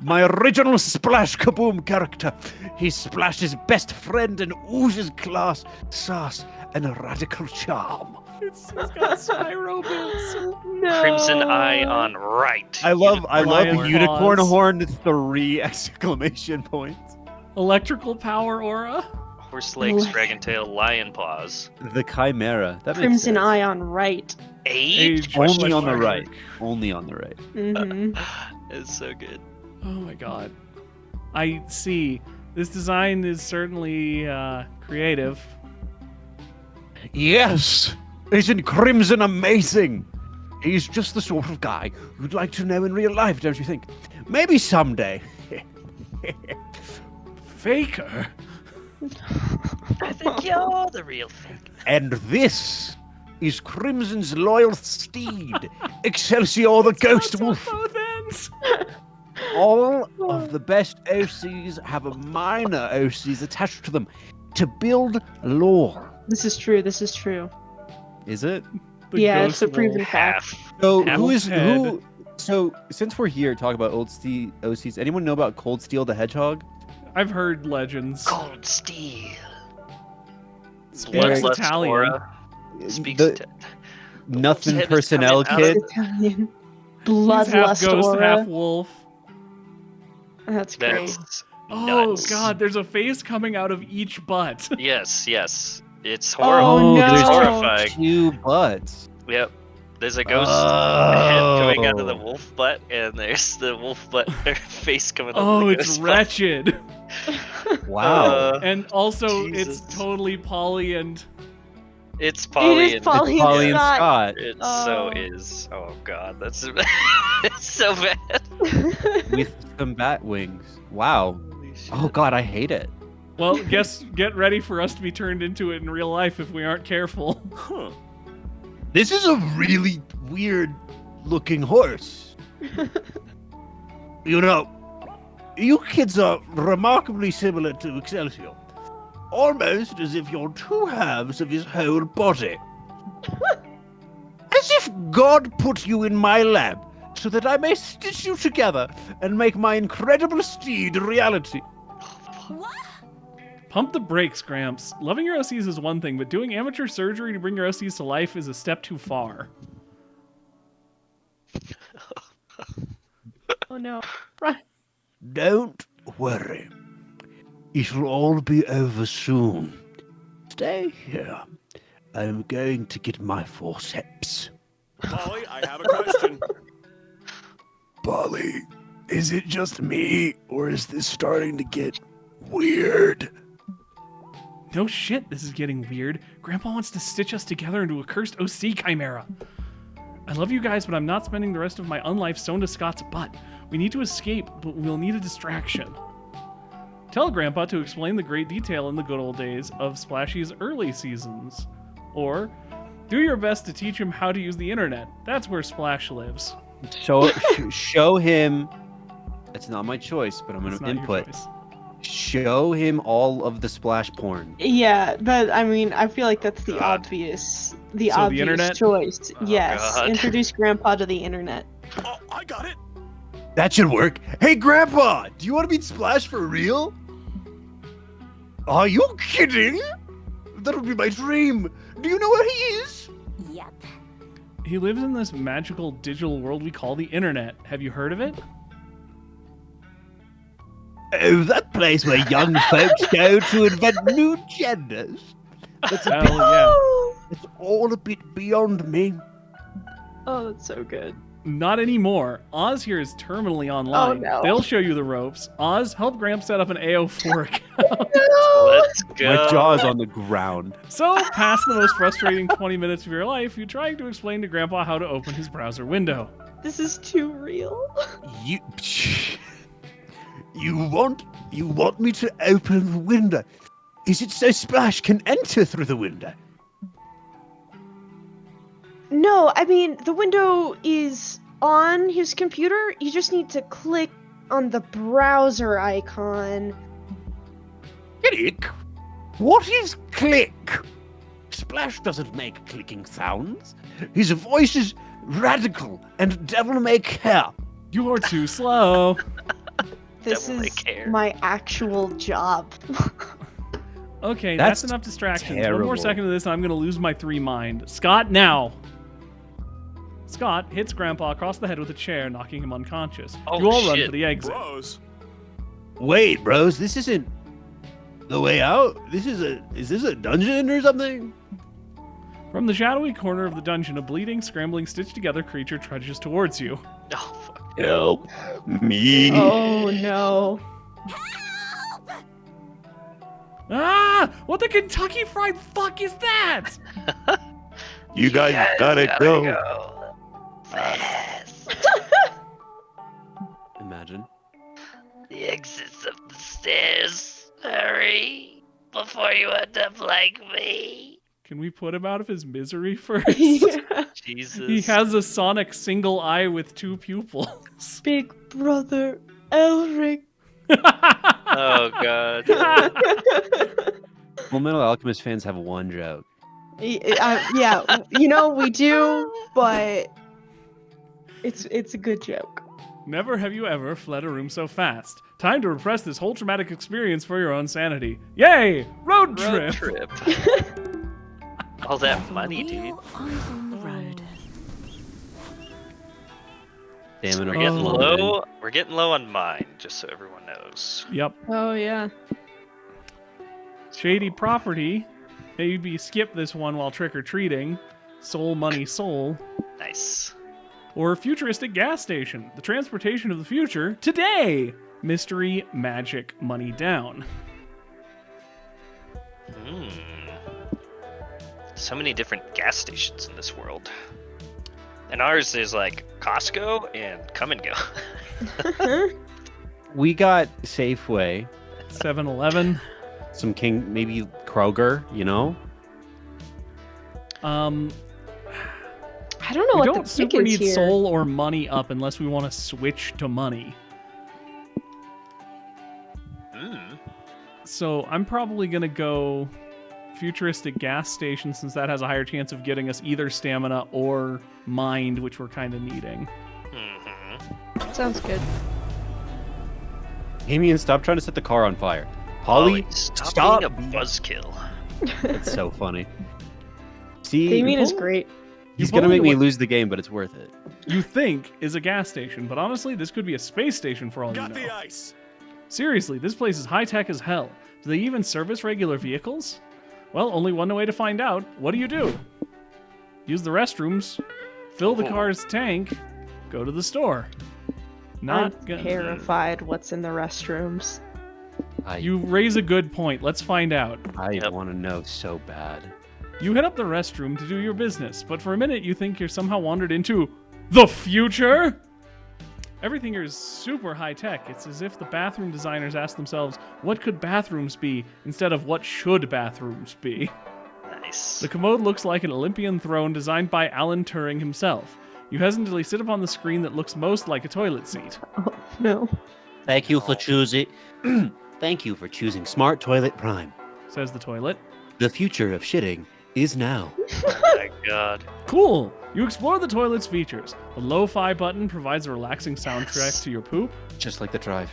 My original Splash Kaboom character. He's Splash's best friend and oozes class, sass, and a radical charm.
It's got Spyro bits.
No.
Crimson Eye on right.
I love the
Lion
unicorn
paws.
horn. 3 exclamation points.
Electrical power aura.
Horse legs, dragon tail, lion paws.
The chimera. That makes
Crimson
sense.
Eye on right.
Age.
Age.
Only
Question
on the
mark.
right. Only on the right.
Mm-hmm.
It's so good.
Oh my god. I see. This design is certainly creative.
Yes, isn't Crimson amazing? He's just the sort of guy you'd like to know in real life, don't you think? Maybe someday.
Faker.
I think you're the real thing.
And this is Crimson's loyal steed, Excelsior the Ghost Wolf.
Both ends.
All of the best OCs have a minor OCs attached to them to build lore.
This is true. This is true.
Is it?
The
Yeah,
ghost
it's a proven
wolf.
fact.
Half.
So
Half
who is
head.
who? So since we're here talking about old OCs, anyone know about Cold Steel the Hedgehog?
I've heard legends.
Cold steel.
Speaks
Bloodlust
Italian.
aura. Speaks
The-
to...
Nothing
head is
personnel
coming out of-
kid.
Italian.
He's half
Bloodlust
ghost,
aura.
half wolf.
That's great.
That's
Oh
nuts.
god, there's a face coming out of each butt.
Yes, yes. It's
Oh,
horrible.
no.
It's
there's
horrifying.
2 butts.
Yep. There's a ghost
Oh.
head coming out of the wolf butt, and there's the wolf butt face coming out
Oh,
of the
it's
ghost butt.
wretched.
Wow.
And also,
Jesus.
it's totally Polly and
It's Polly
is
and
Polly
It's Polly and
Scott.
Scott
It
Oh.
so is. Oh god, that's it's so bad.
with some bat wings. Wow.
Holy shit.
Oh god, I hate it.
well, get ready for us to be turned into it in real life if we aren't careful.
This is a really weird looking horse. You know, you kids are remarkably similar to Excelsior. Almost as if you're 2 halves of his whole body. As if God put you in my lab so that I may stitch you together and make my incredible steed a reality.
Pump the brakes, Gramps. Loving your OCs is one thing, but doing amateur surgery to bring your OCs to life is a step too far.
Oh no.
Don't worry. It'll all be over soon. Stay here. I'm going to get my forceps.
Polly, I have a question.
Polly, Is it just me, or is this starting to get weird?
No shit, this is getting weird. Grandpa wants to stitch us together into a cursed OC chimera. I love you guys, but I'm not spending the rest of my unlife sewn to Scott's butt. We need to escape, but we'll need a distraction. Tell Grandpa to explain the great detail in the good old days of Splashy's early seasons. Or, do your best to teach him how to use the internet. That's where Splash lives.
Show him. That's not my choice, but I'm going
It's
to
not your
input.
choice.
Show him all of the Splash porn.
Yeah, but I mean, I feel like that's the
God.
obvious,
So the internet?
choice.
Oh,
Yes,
God.
introduce Grandpa to the internet.
Oh, I got it. That should work. Hey, Grandpa, do you want to meet Splash for real? Are you kidding? That would be my dream. Do you know where he is?
Yep.
He lives in this magical digital world we call the internet. Have you heard of it?
Oh, that place where young folks go to invent new genders. That's a bit,
Hell yeah.
it's all a bit beyond me.
Oh, that's so good.
Not anymore. Oz here is terminally online.
Oh, no.
They'll show you the ropes. Oz, help Gramps set up an AO4 account.
Let's go.
My jaw's on the ground.
So, past the most frustrating 20 minutes of your life, you're trying to explain to Grandpa how to open his browser window.
This is too real.
You, you want me to open the window? Is it so Splash can enter through the window?
No, I mean, the window is on his computer. You just need to click on the browser icon.
Click? What is click? Splash doesn't make clicking sounds. His voice is radical and devil may care.
You're too slow.
This
Devil may
is
care.
my actual job.
Okay, that's
That's
enough distractions. One
terrible.
more second of this and I'm going to lose my 3 mind. Scott, now! Scott hits Grandpa across the head with a chair, knocking him unconscious.
Oh,
you all run
shit.
for the exit.
Wait, bros, this isn't the way out. Is this a dungeon or something?
From the shadowy corner of the dungeon, a bleeding, scrambling, stitched-together creature trudges towards you.
Oh, fuck.
Help me.
Oh no.
Ah! What the Kentucky Fried Fuck is that?
You guys gotta go.
Fast.
Imagine.
The exits of the stairs. Hurry. Before you end up like me.
Can we put him out of his misery first?
Jesus.
He has a sonic single eye with 2 pupils.
Big brother Elric.
Oh, God.
Full Metal Alchemist fans have one joke.
Yeah, you know we do, but it's a good joke.
Never have you ever fled a room so fast. Time to repress this whole traumatic experience for your own sanity. Yay! Road
Road
trip!
trip. All that money, dude.
Wheel on the road.
Damn it.
We're getting
Oh.
low. We're getting low on mine, just so everyone knows.
Yep.
Oh yeah.
Shady property. Maybe skip this one while trick-or-treating. Soul money soul.
Nice.
Or futuristic gas station. The transportation of the future. Today! Mystery, magic, money down.
Hmm. So many different gas stations in this world. And ours is like Costco and Come and Go.
We got Safeway,
7-Eleven.
some King, maybe Kroger, you know?
I don't know
We
what
don't
the
super
pick
need
is here.
soul or money up unless we want to switch to money.
Hmm.
So I'm probably going to go futuristic gas station since that has a higher chance of getting us either stamina or mind, which we're kind of needing.
Mm-hmm.
Sounds good.
Damien, stop trying to set the car on fire. Polly,
stop being a buzzkill.
That's so funny. See,
Damien is great.
he's
You
gonna make
pulled
me
what
lose the game, but it's worth it.
You think is a gas station, but honestly, this could be a space station for all you know.
ice.
Seriously, this place is high-tech as hell. Do they even service regular vehicles? Well, only one way to find out. What do? Use the restrooms, fill the
Oh.
car's tank, go to the store. Not
I'm
gonna.
terrified what's in the restrooms.
You raise a good point. Let's find out.
I
Yep.
want to know so bad.
You head up the restroom to do your business, but for a minute you think you're somehow wandered into the future? Everything here is super high tech. It's as if the bathroom designers asked themselves, what could bathrooms be, instead of what should bathrooms be?
Nice.
The commode looks like an Olympian throne designed by Alan Turing himself. You hesitantly sit upon the screen that looks most like a toilet seat.
Oh, no.
Thank you for choosing. Thank you for choosing Smart Toilet Prime.
Says the toilet.
The future of shitting is now.
Oh my god.
Cool! You explore the toilet's features. The lo-fi button provides a relaxing soundtrack to your poop.
Just like the drive.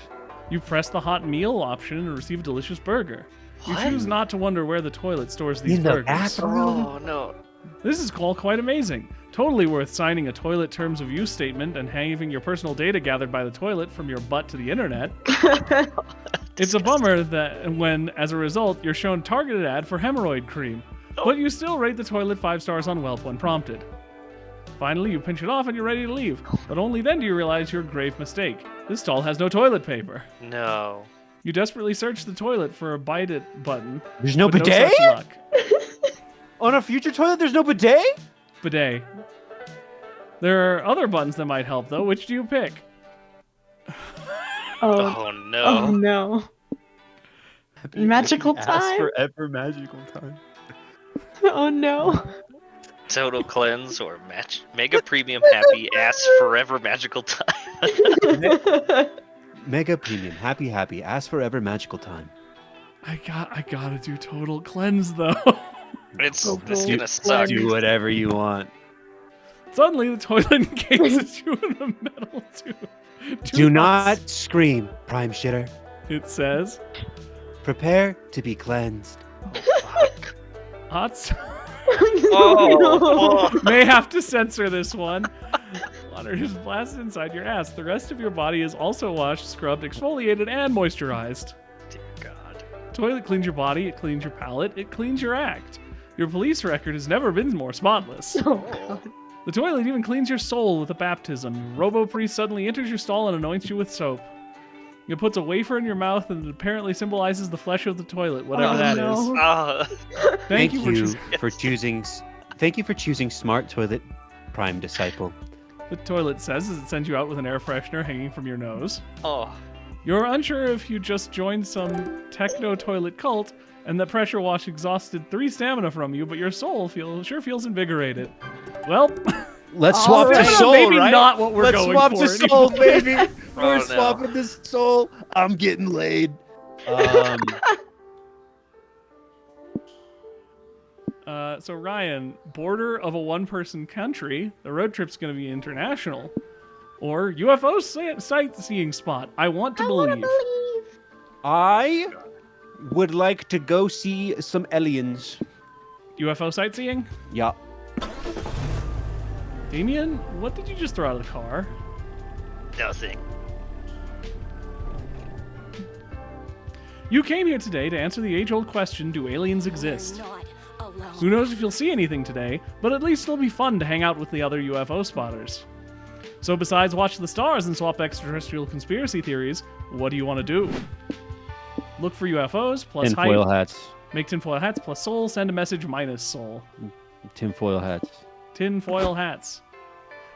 You press the hot meal option and receive a delicious burger. You
What?
choose not to wonder where the toilet stores these
In the
burgers.
bathroom?
Oh no.
This is all quite amazing. Totally worth signing a toilet terms of use statement and having your personal data gathered by the toilet from your butt to the internet. It's a bummer that when, as a result, you're shown targeted ad for hemorrhoid cream. But you still rate the toilet 5 stars on Yelp when prompted. Finally, you pinch it off and you're ready to leave. But only then do you realize your grave mistake. This stall has no toilet paper.
No.
You desperately search the toilet for a bite it button.
There's no
but
bidet?
No such luck.
On a future toilet, there's no bidet?
Bidet. There are other buttons that might help, though. Which do you pick?
Oh,
Oh
oh
no.
no. Magical
Ask
time?
forever magical time.
Oh no.
Total cleanse or match mega premium happy ass forever magical time.
Mega Premium, happy, ask forever magical time.
I gotta do total cleanse, though.
It's
Total
gonna suck.
Do whatever you want.
Suddenly, the toilet encases you in a metal tube.
Do not scream, Prime Shitter.
It says.
Prepare to be cleansed.
Fuck.
Hot s-
Oh, oh.
May have to censor this one. Water is blasted inside your ass. The rest of your body is also washed, scrubbed, exfoliated, and moisturized.
Dear God.
Toilet cleans your body, it cleans your palate, it cleans your act. Your police record has never been more spotless.
Oh god.
The toilet even cleans your soul with a baptism. Robo Priest suddenly enters your stall and anoints you with soap. It puts a wafer in your mouth and it apparently symbolizes the flesh of the toilet, whatever
Oh,
that is.
no.
Oh.
Thank you
for choosing. Thank you for choosing Smart Toilet Prime Disciple.
the toilet says as it sends you out with an air freshener hanging from your nose.
Oh.
You're unsure if you just joined some techno toilet cult and the pressure wash exhausted 3 stamina from you, but your soul sure feels invigorated. Well,
Let's
All
swap
right.
to
stamina
soul,
maybe
right?
not what we're
Let's
going
swap
for
to soul,
anymore.
baby.
Oh,
We're
no.
swapping this soul. I'm getting laid.
So Ryan, border of a one-person country, the road trip's going to be international, or UFO sightseeing spot. I want to believe.
I would like to go see some aliens.
UFO sightseeing?
Yeah.
Damien, what did you just throw out of the car?
Nothing.
You came here today to answer the age-old question, do aliens exist?
Not alone.
Who knows if you'll see anything today, but at least it'll be fun to hang out with the other UFO spotters. So besides watch the stars and swap extraterrestrial conspiracy theories, what do you want to do? Look for UFOs plus height,
Tinfoil hats.
make tinfoil hats plus soul, send a message minus soul.
Tinfoil hats.
Tinfoil hats.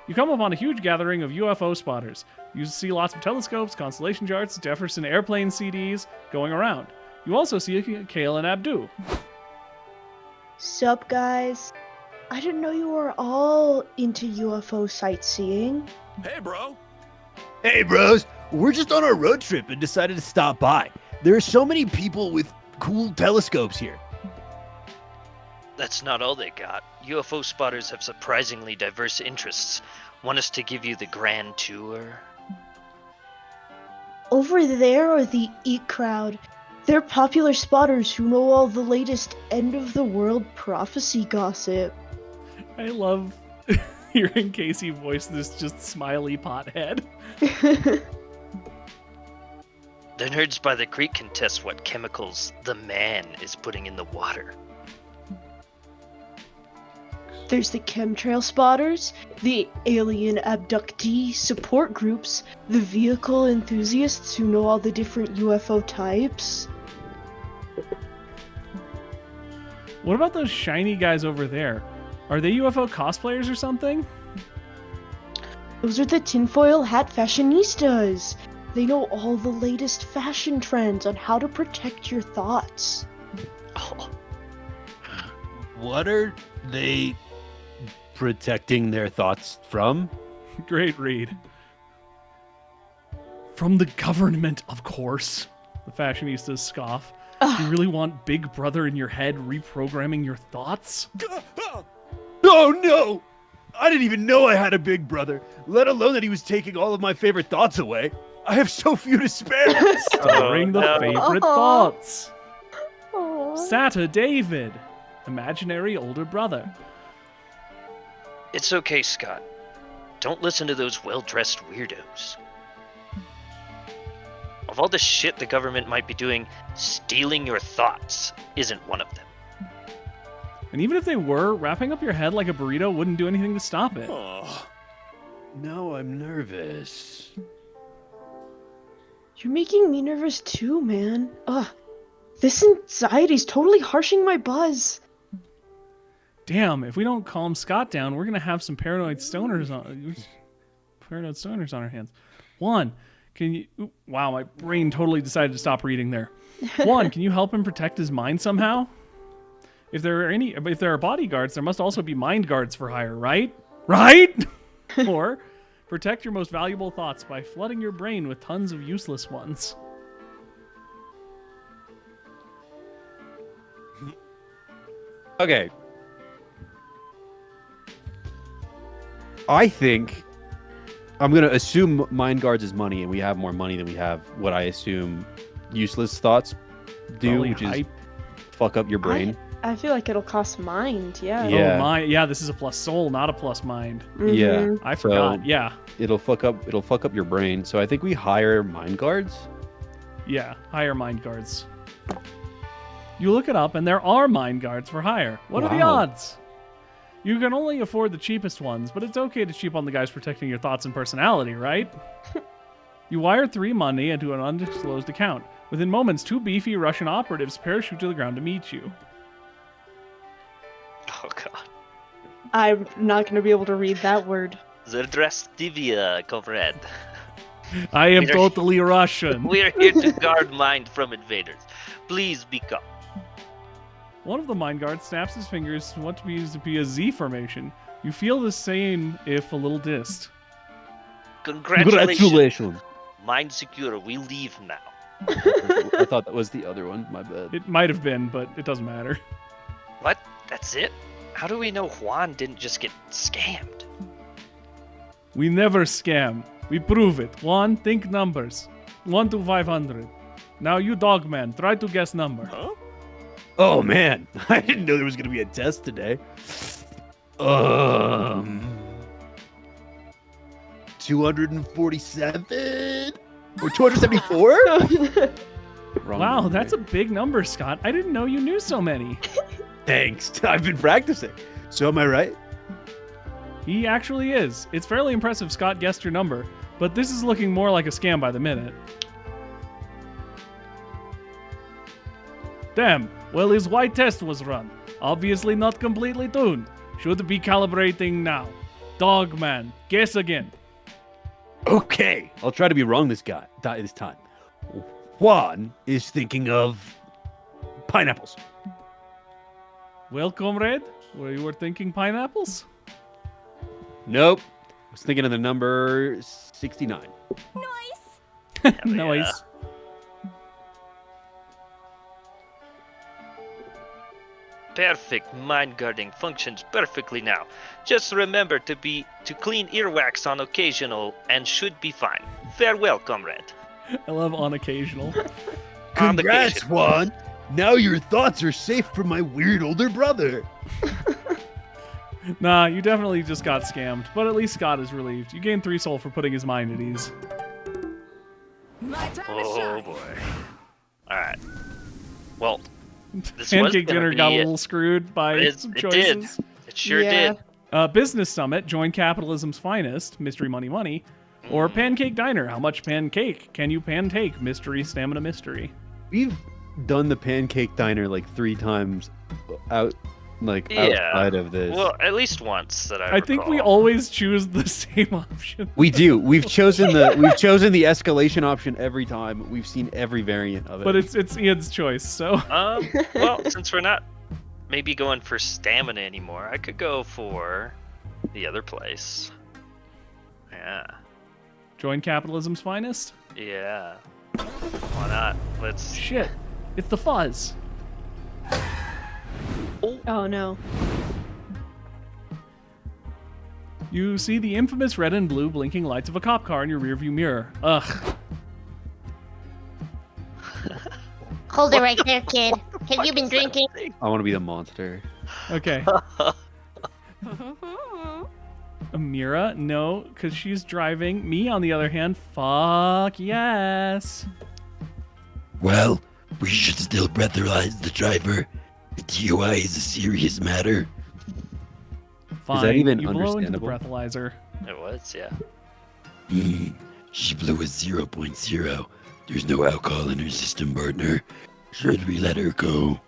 You come upon a huge gathering of UFO spotters. You see lots of telescopes, constellation charts, Jefferson airplane CDs going around. You also see Kale and Abdu.
Sup, guys? I didn't know you were all into UFO sightseeing.
Hey, bro.
Hey, bros. We're just on our road trip and decided to stop by. There are so many people with cool telescopes here.
That's not all they got. UFO spotters have surprisingly diverse interests. Want us to give you the grand tour?
Over there are the Eat Crowd. They're popular spotters who know all the latest end-of-the-world prophecy gossip.
I love hearing Casey voice this just smiley pothead.
The nerds by the creek can test what chemicals the man is putting in the water.
There's the chemtrail spotters, the alien abductee support groups, the vehicle enthusiasts who know all the different UFO types.
What about those shiny guys over there? Are they UFO cosplayers or something?
Those are the tinfoil hat fashionistas. They know all the latest fashion trends on how to protect your thoughts.
Oh,
What are they protecting their thoughts from?
Great read. From the government, of course. The fashionistas scoff. Do you really want Big Brother in your head reprogramming your thoughts?
Oh no! I didn't even know I had a big brother, let alone that he was taking all of my favorite thoughts away. I have so few to spare.
Starring the
no.
favorite
Aw.
thoughts.
Aww.
Sata David, imaginary older brother.
it's okay, Scott. Don't listen to those well-dressed weirdos. Of all the shit the government might be doing, stealing your thoughts isn't one of them.
And even if they were, wrapping up your head like a burrito wouldn't do anything to stop it.
Oh, now I'm nervous.
You're making me nervous too, man. Ugh. This anxiety's totally harshing my buzz.
Damn, if we don't calm Scott down, we're gonna have some paranoid stoners on our hands. One, can you... Wow, my brain totally decided to stop reading there. One, can you help him protect his mind somehow? If there are bodyguards, there must also be mind guards for hire, right? Right? Or protect your most valuable thoughts by flooding your brain with tons of useless ones.
Okay. I think I'm gonna assume mind guards is money, and we have more money than we have what I assume useless thoughts do,
Probably
which
hype.
is fuck up your brain.
I feel like it'll cost mind, yeah.
Yeah.
Oh my, yeah, this is a plus soul, not a plus mind.
Yeah.
Mhm.
I forgot. Yeah.
It'll fuck up your brain. So I think we hire mind guards.
Yeah, hire mind guards. You look it up, and there are mind guards for hire. What are the
Wow.
odds? You can only afford the cheapest ones, but it's okay to cheap on the guys protecting your thoughts and personality, right? You wire 3 money into an undisclosed account. Within moments, 2 beefy Russian operatives parachute to the ground to meet you.
Oh god.
I'm not gonna be able to read that word.
Zdravstvia, comrade.
I am
Peter-
totally Russian.
We're here to guard mind from invaders. Please be calm.
One of the mind guards snaps his fingers to what appears to be a Z formation. You feel the same, if a little dissed.
Congratulations. Mind secure. We leave now.
I thought that was the other one. My bad.
It might have been, but it doesn't matter.
What? That's it? How do we know Juan didn't just get scammed?
We never scam. We prove it. One, think numbers. 1 to 500. Now you, Dogman, try to guess number.
Oh man, I didn't know there was gonna be a test today. 247 or 274?
Wow, that's a big number, Scott. I didn't know you knew so many.
Thanks. I've been practicing. So am I right?
He actually is. It's fairly impressive Scott guessed your number, but this is looking more like a scam by the minute. Damn. Well, his white test was run. Obviously not completely tuned. Should be calibrating now. Dogman, guess again.
Okay, I'll try to be wrong this time. Juan is thinking of pineapples.
Well, comrade, you were thinking pineapples?
Nope. I was thinking of the number 69.
Nice.
Perfect. Mind guarding functions perfectly now. Just remember to clean earwax on occasional and should be fine. Farewell, comrade.
I love on occasional.
On the
Congrats,
occasion.
Juan. Now your thoughts are safe from my weird older brother.
Nah, you definitely just got scammed, but at least Scott is relieved. You gained 3 soul for putting his mind at ease.
My time to
Oh
shine.
boy. Alright. Well, this was
Pancake
gonna
dinner
be
got a
it.
little screwed by
It
some
did.
choices.
It sure
Yeah.
did.
Business Summit, join capitalism's finest, mystery money money. Or Pancake Diner, how much pancake can you take? Mystery stamina mystery.
We've done the Pancake Diner like 3 times
Yeah.
outside of this.
Well, at least once that I
I think we
recall.
always choose the same option.
We do. We've chosen the escalation option every time. We've seen every variant of it.
But it's Ian's choice, so
Well, since we're not maybe going for stamina anymore, I could go for the other place. Yeah.
join capitalism's finest.
Yeah. Why not? Let's.
Shit, it's the fuzz.
Oh no.
You see the infamous red and blue blinking lights of a cop car in your rearview mirror. Ugh.
Hold it right there, kid. Have you been drinking?
I want to be the monster.
Okay. Amira, no, because she's driving. Me, on the other hand, fuck yes.
Well, we should still breathalyze the driver. The DUI is a serious matter.
Fine.
even
you blow into the
understandable?
breathalyzer.
It was, yeah.
She blew a 0.0. There's no alcohol in her system, partner. Should we let her go?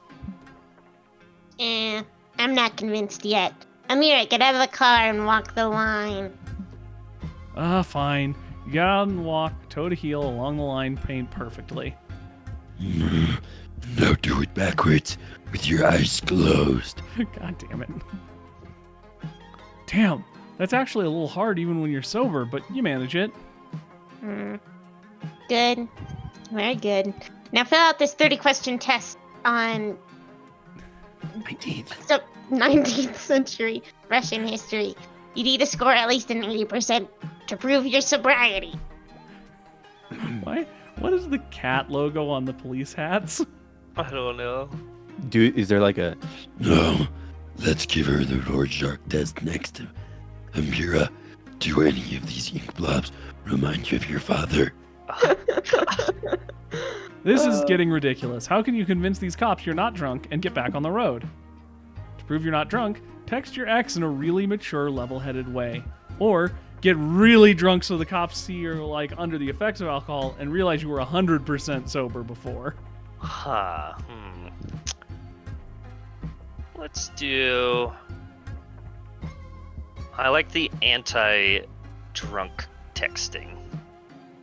I'm not convinced yet. Amira, get out of the car and walk the line.
Fine. You get out and walk toe to heel along the line paint perfectly.
Now do it backwards with your eyes closed.
God damn it. Damn, that's actually a little hard even when you're sober, but you manage it.
Good. Very good. Now fill out this 30-question test on 19th century Russian history. You need to score at least an 80% to prove your sobriety.
Why? What is the cat logo on the police hats?
I don't know.
Is there like a...
No, let's give her the Rorschach test next. Amira, do any of these ink blobs remind you of your father?
This is getting ridiculous. How can you convince these cops you're not drunk and get back on the road? To prove you're not drunk, text your ex in a really mature, level-headed way. Or get really drunk so the cops see you're like under the effects of alcohol and realize you were 100% sober before.
Huh. Let's do. I like the anti-drunk texting.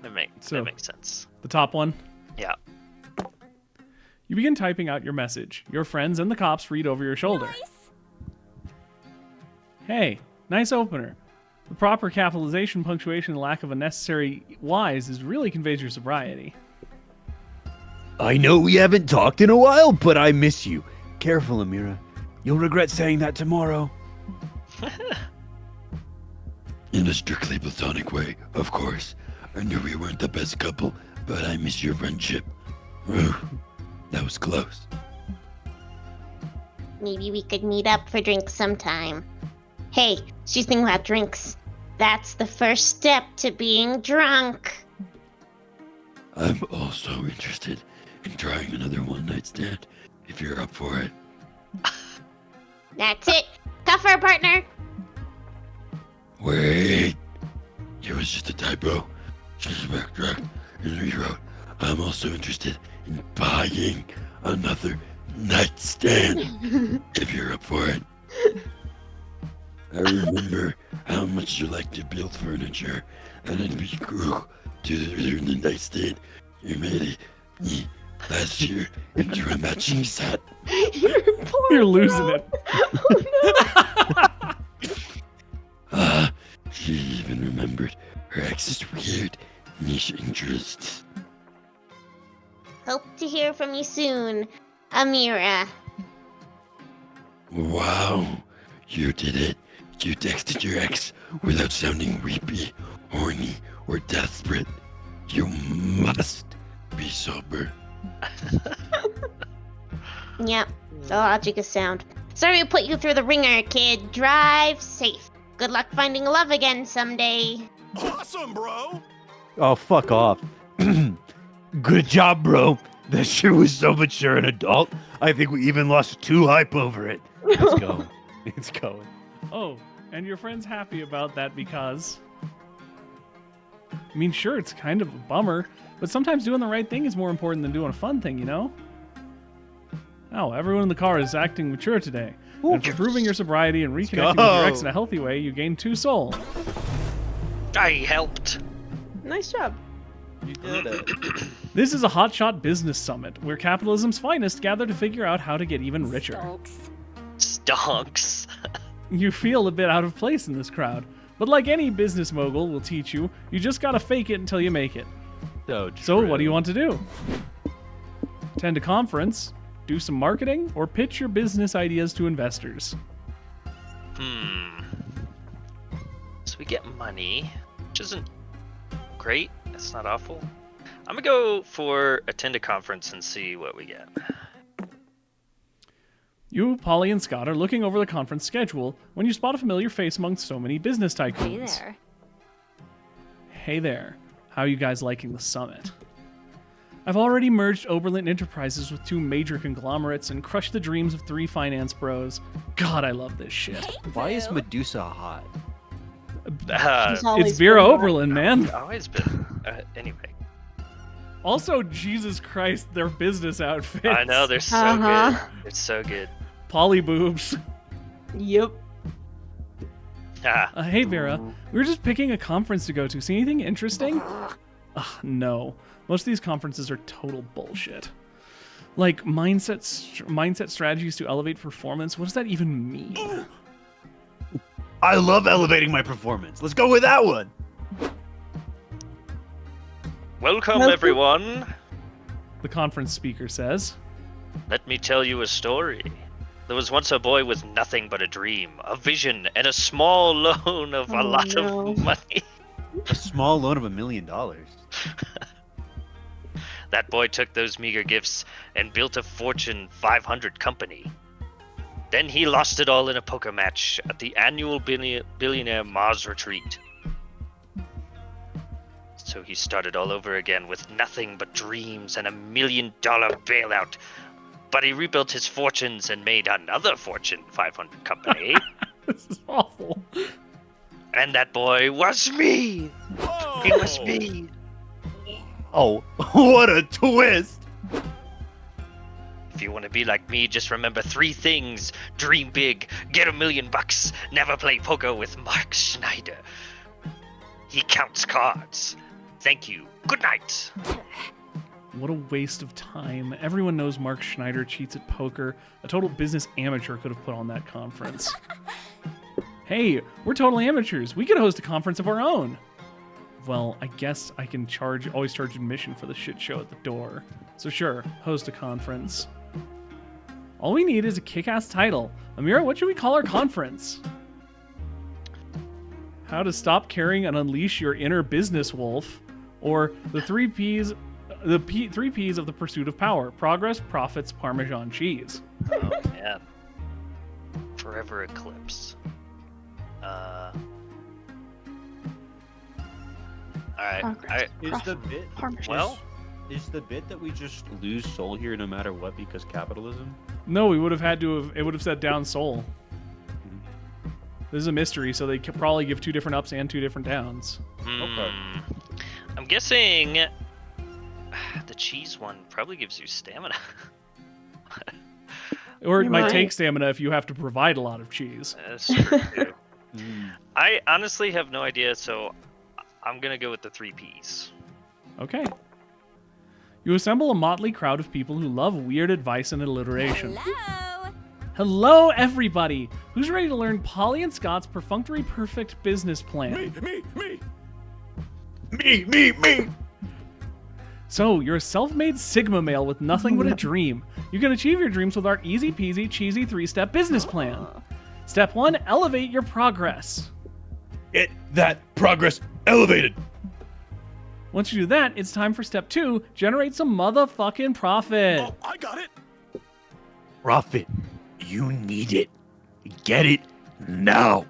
That makes sense.
The top one.
Yeah.
You begin typing out your message. Your friends and the cops read over your shoulder. Hey, nice opener. The proper capitalization, punctuation, and lack of unnecessary Y's really conveys your sobriety.
I know we haven't talked in a while, but I miss you. Careful, Amira. You'll regret saying that tomorrow.
In a strictly platonic way, of course. I knew we weren't the best couple, but I miss your friendship. Whew, that was close.
Maybe we could meet up for drinks sometime. Hey, she's thinking about drinks. That's the first step to being drunk.
I'm also interested in trying another one-night stand, if you're up for it.
That's it. Cuff her, partner.
Wait! It was just a typo. She's backtracked and rewrote. I'm also interested in buying another nightstand, if you're up for it. I remember how much you like to build furniture, and it'd be cool to learn the nightstand you made it last year into a matching set.
You're losing it.
She even remembered her ex's weird niche interests.
Hope to hear from you soon, Amira.
Wow, you did it. You texted your ex without sounding weepy, horny, or desperate. You must be sober.
Yep, the logic is sound. Sorry to put you through the ringer, kid. Drive safe. Good luck finding love again someday.
Awesome, bro! Oh, fuck off. Good job, bro. That shit was so mature and adult. I think we even lost 2 hype over it. Let's go.
It's going.
Oh, and your friend's happy about that because... I mean, sure, it's kind of a bummer, but sometimes doing the right thing is more important than doing a fun thing, you know? Oh, everyone in the car is acting mature today. And for proving your sobriety and reconnecting with your ex in a healthy way, you gain 2 soul.
I helped.
Nice job.
You did it.
This is a hotshot business summit where capitalism's finest gather to figure out how to get even richer.
Stonks.
You feel a bit out of place in this crowd, but like any business mogul will teach you, you just gotta fake it until you make it. So what do you want to do? Attend a conference, do some marketing, or pitch your business ideas to investors?
So we get money, which isn't great. It's not awful. I'm gonna go for attend a conference and see what we get.
You, Polly, and Scott are looking over the conference schedule when you spot a familiar face amongst so many business tycoons.
Hey there.
Hey there. How are you guys liking the summit? I've already merged Oberlin Enterprises with 2 major conglomerates and crushed the dreams of 3 finance bros. God, I love this shit.
Why is Medusa hot?
It's Vera Oberlin, man.
Always been. Anyway.
Also, Jesus Christ, their business outfits.
I know, they're so good. It's so good.
Poly boobs.
Yep.
Hey, Vera. We were just picking a conference to go to. See anything interesting? No. Most of these conferences are total bullshit. Like, mindset strategies to elevate performance. What does that even mean?
I love elevating my performance. Let's go with that one.
Welcome, everyone.
The conference speaker says.
Let me tell you a story. There was once a boy with nothing but a dream, a vision, and a small loan of a lot of money.
A small loan of $1 million.
That boy took those meager gifts and built a Fortune 500 company. Then he lost it all in a poker match at the annual billionaire Mars retreat. So he started all over again with nothing but dreams and $1 million bailout. But he rebuilt his fortunes and made another Fortune 500 company.
This is awful.
And that boy was me. Whoa. He was me.
Oh, what a twist.
If you want to be like me, just remember 3 things. Dream big, get $1 million, never play poker with Mark Schneider. He counts cards. Thank you. Good night.
What a waste of time. Everyone knows Mark Schneider cheats at poker. A total business amateur could have put on that conference. Hey, we're total amateurs. We could host a conference of our own. Well, I guess I can always charge admission for the shit show at the door. So sure, host a conference. All we need is a kick-ass title. Amira, what should we call our conference? How to stop caring and unleash your inner business wolf, or the 3 Ps, the 3 Ps of the pursuit of power: progress, profits, Parmesan cheese.
Oh man, forever eclipse. All right.
Is the bit
Well,
is the bit that we just lose soul here no matter what because capitalism?
No, we would have had to have. It would have said down soul. This is a mystery, so they could probably give 2 different ups and 2 different downs.
Okay.
I'm guessing the cheese one probably gives you stamina.
Or it might take stamina if you have to provide a lot of cheese.
That's true too. I honestly have no idea, so I'm gonna go with the 3 Ps.
Okay. You assemble a motley crowd of people who love weird advice and alliteration.
Hello.
Hello, everybody! Who's ready to learn Polly and Scott's perfunctory perfect business plan?
Me.
So, you're a self-made Sigma male with nothing but a dream. You can achieve your dreams with our easy peasy, cheesy 3-step business plan. Step 1, elevate your progress.
Get that progress elevated.
Once you do that, it's time for step 2, generate some motherfucking profit.
Oh, I got it. Profit. You need it. Get it now.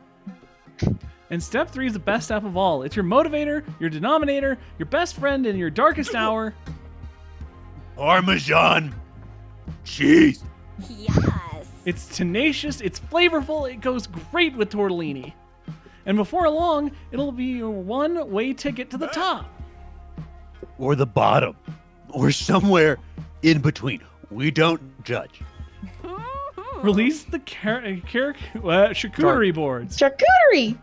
And step 3 is the best step of all. It's your motivator, your denominator, your best friend in your darkest hour.
Parmesan cheese.
Yes.
It's tenacious, it's flavorful, it goes great with tortellini. And before long, it'll be your one-way ticket to the top.
Or the bottom. Or somewhere in between. We don't judge.
Release the charcuterie boards.
Charcuterie!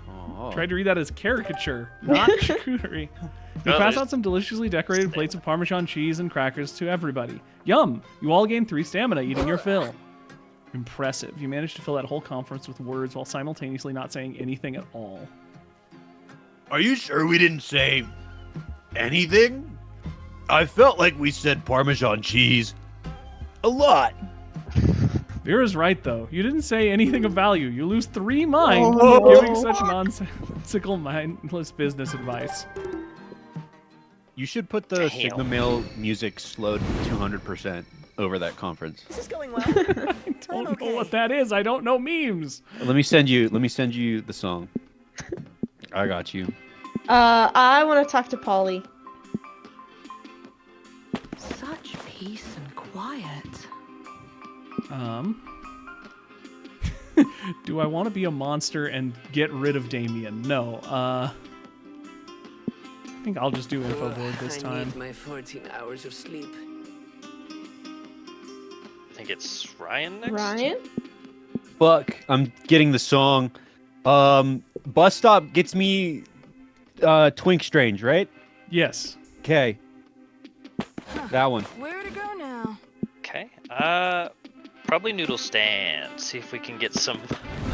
Oh.
Tried to read that as caricature, not charcuterie. We
Oh,
pass
there's-
out some deliciously decorated plates of Parmesan cheese and crackers to everybody. Yum! You all gain 3 stamina eating your fill. Impressive. You managed to fill that whole conference with words while simultaneously not saying anything at all.
Are you sure we didn't say anything? I felt like we said Parmesan cheese a lot.
Vera's right, though. You didn't say anything of value. You lose 3 mind
Oh, no.
giving such nonsensical, mindless business advice.
You should put the
Damn.
Sigma Mail music slowed 200% over that conference.
This is going well.
I don't know what that is. I don't know memes.
Let me send you the song. I got you.
I want to talk to Polly.
Such peace and quiet.
Do I want to be a monster and get rid of Damien? No. I think I'll just do info board this
I
time.
need my 14 hours of sleep.
I think it's Ryan next.
Ryan?
Fuck, I'm getting the song. Bus stop gets me Twink Strange, right?
Yes.
Okay. That one.
Where to go now?
Okay. Probably Noodle Stand. See if we can get some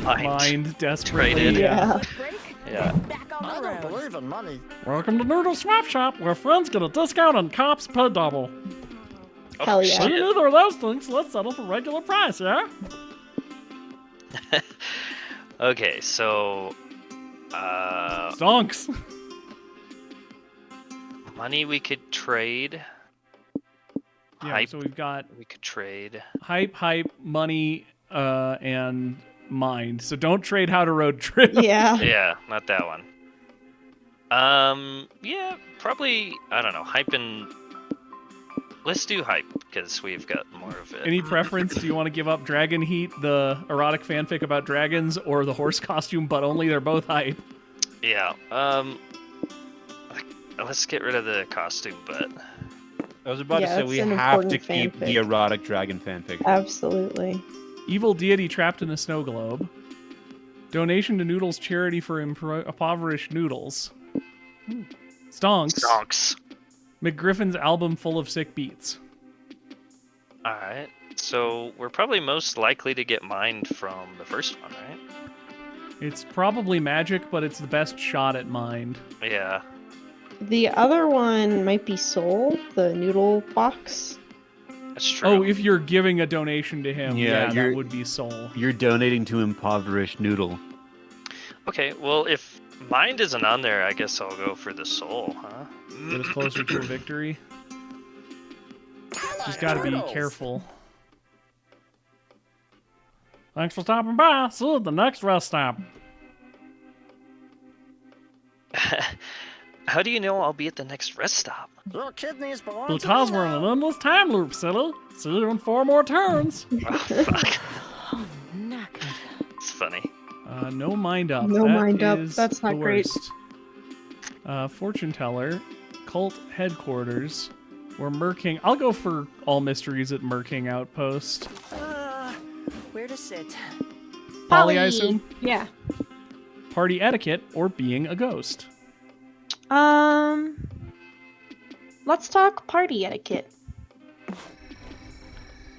Mind desperately.
Traded.
Yeah.
Quick break.
Yeah.
Back on the road.
in money.
Welcome to Noodle Swap Shop, where friends get a discount and cops pay double.
Oh,
Hell yeah.
So you
shit.
neither of those things, let's settle for regular price, yeah?
Okay, so
Stonks.
money we could trade.
Yeah,
Hype.
so we've got
We could trade.
hype, money, and mind. So don't trade how to road trip.
Yeah.
Yeah, not that one. Yeah, probably. I don't know. Hype and. Let's do hype because we've got more of it.
Any preference? Do you want to give up Dragon Heat, the erotic fanfic about dragons, or the horse costume, but only they're both hype?
Yeah. Let's get rid of the costume, but
I was about
Yeah,
to say
that's
we
an
have to
important
keep the
fanfic.
erotic dragon fanfic.
Absolutely.
Evil deity trapped in a snow globe. Donation to Noodles charity for impoverished noodles. Stonks.
stonks.
McGriffin's album full of sick beats.
All right. So we're probably most likely to get mined from the first one, right?
It's probably magic, but it's the best shot at mind.
Yeah.
The other one might be Soul, the noodle box.
That's true.
Oh, if you're giving a donation to him,
Yeah,
that
you're-
would be soul.
You're donating to impoverished noodle.
Okay. Well, if mind isn't on there, I guess I'll go for the soul, huh?
Get us closer to a victory. Just gotta be careful. Thanks for stopping by. See you at the next rest stop.
How do you know I'll be at the next rest stop?
Your kidneys belong
Because
to me
we're in
now.
an endless time loop, silly. See you in 4 more turns.
Oh, fuck.
Oh, knackered.
It's funny.
No mind up.
No
That
mind up.
is
That's not
the
great.
worst. Fortune teller, cult headquarters. We're murking. I'll go for all mysteries at Murking Outpost.
Where to sit?
Polly, I assume.
Yeah.
Party etiquette or being a ghost.
Let's talk party etiquette.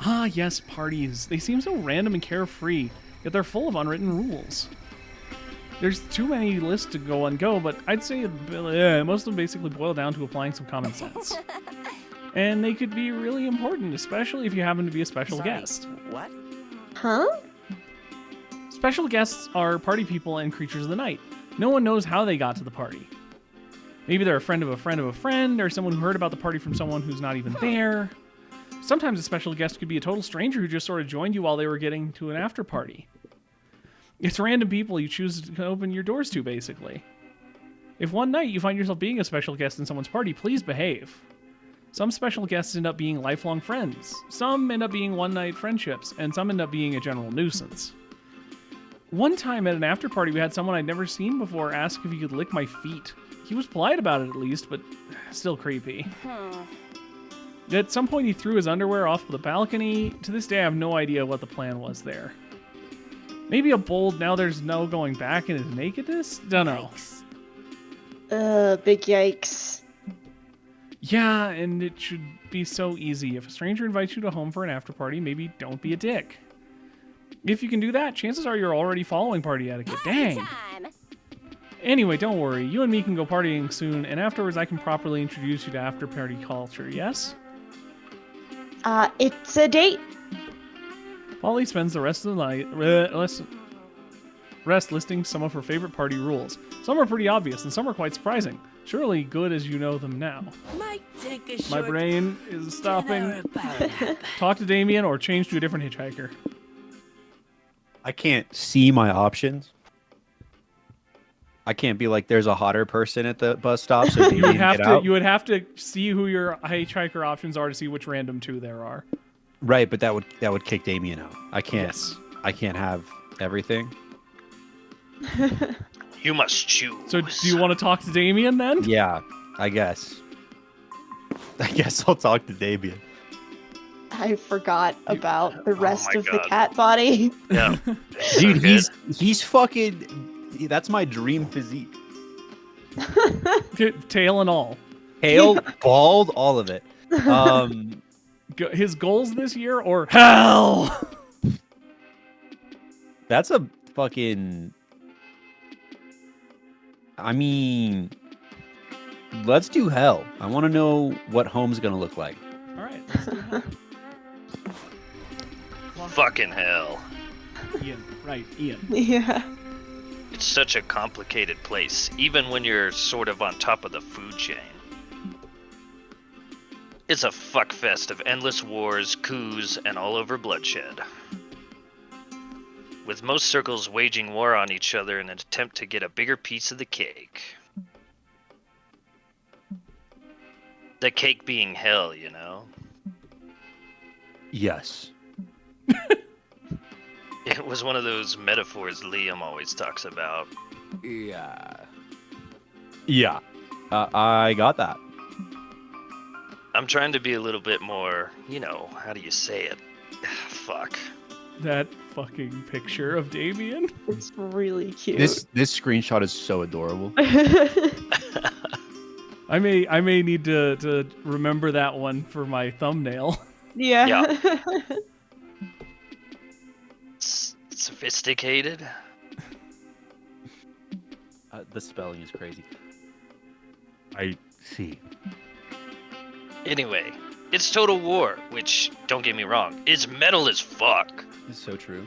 Ah, yes, parties. They seem so random and carefree, yet they're full of unwritten rules. There's too many lists to go and go, but I'd say most of them basically boil down to applying some common sense. And they could be really important, especially if you happen to be a special guest.
What?
Huh?
Special guests are party people and creatures of the night. No one knows how they got to the party. Maybe they're a friend of a friend of a friend, or someone who heard about the party from someone who's not even there. Sometimes a special guest could be a total stranger who just sort of joined you while they were getting to an after party. It's random people you choose to open your doors to, basically. If one night you find yourself being a special guest in someone's party, please behave. Some special guests end up being lifelong friends, some end up being one-night friendships, and some end up being a general nuisance. One time at an after party, we had someone I'd never seen before ask if he could lick my feet. He was polite about it at least, but still creepy. At some point, he threw his underwear off the balcony. To this day, I have no idea what the plan was there. Maybe a bold, now there's no going back in his nakedness? Don't know.
Big yikes.
Yeah, and it should be so easy. If a stranger invites you to home for an after party, maybe don't be a dick. If you can do that, chances are you're already following party etiquette. Dang. Anyway, don't worry. You and me can go partying soon, and afterwards I can properly introduce you to after party culture, yes?
It's a date.
Polly spends the rest of the night listing some of her favorite party rules. Some are pretty obvious, and some are quite surprising. Surely good as you know them now.
Might take a
My
short
brain is stopping.
10-hour power nap.
Talk to Damien or change to a different hitchhiker.
I can't see my options. I can't be like, there's a hotter person at the bus stop, so
You would have
get
to.
out.
You would have to see who your hitchhiker options are to see which random two there are.
Right, but that would kick Damien out. I can't.
Yes.
I can't have everything.
You must choose.
So do you want to talk to Damien then?
Yeah, I guess. I guess I'll talk to Damien.
I forgot about the rest
my
of the
God.
cat body.
Yeah.
Dude,
So
he's fucking. That's my dream physique.
Tail and all.
Hail, bald, all of it.
His goals this year or hell?
That's a fucking. I mean, let's do hell. I want to know what home's gonna look like.
All right. Let's do hell.
Fucking hell.
Ian. Right, Ian.
Yeah.
It's such a complicated place, even when you're sort of on top of the food chain. It's a fuckfest of endless wars, coups, and all over bloodshed. With most circles waging war on each other in an attempt to get a bigger piece of the cake. The cake being hell, you know?
Yes.
It was one of those metaphors Liam always talks about.
Yeah.
Yeah. I got that.
I'm trying to be a little bit more, you know, how do you say it? Fuck.
That fucking picture of Damien.
It's really cute.
This screenshot is so adorable.
I may need to remember that one for my thumbnail.
yeah.
Sophisticated?
The spelling is crazy. I see.
Anyway, it's Total War, which, don't get me wrong, is metal as fuck.
It's so true.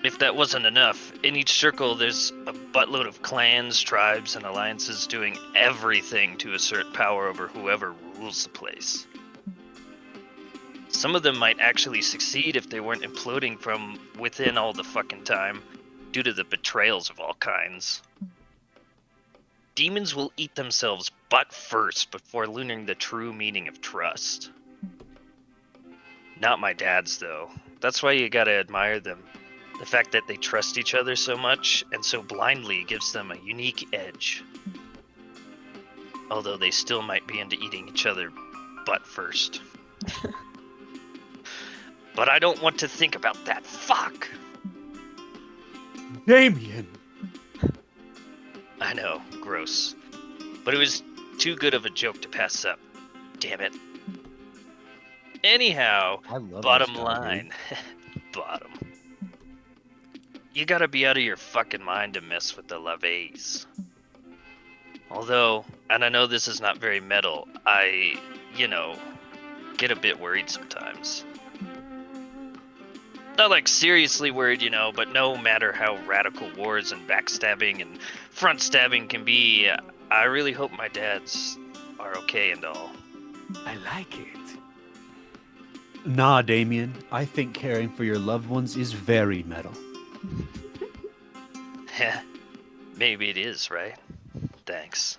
If that wasn't enough, in each circle there's a buttload of clans, tribes, and alliances doing everything to assert power over whoever rules the place. Some of them might actually succeed if they weren't imploding from within all the fucking time, due to the betrayals of all kinds. Demons will eat themselves butt first before learning the true meaning of trust. Not my dad's, though. That's why you gotta admire them. The fact that they trust each other so much and so blindly gives them a unique edge. Although they still might be into eating each other butt first. But I don't want to think about that. Fuck!
Damien!
I know, gross. But it was too good of a joke to pass up. Damn it. Anyhow,
I love
bottom
this guy, dude.
line. Bottom. You gotta be out of your fucking mind to mess with the Laves. Although, and I know this is not very metal, I, get a bit worried sometimes. Not like seriously worried, but no matter how radical wars and backstabbing and front stabbing can be, I really hope my dads are okay and all.
I like it.
Nah, Damien. I think caring for your loved ones is very metal.
Maybe it is, right? Thanks.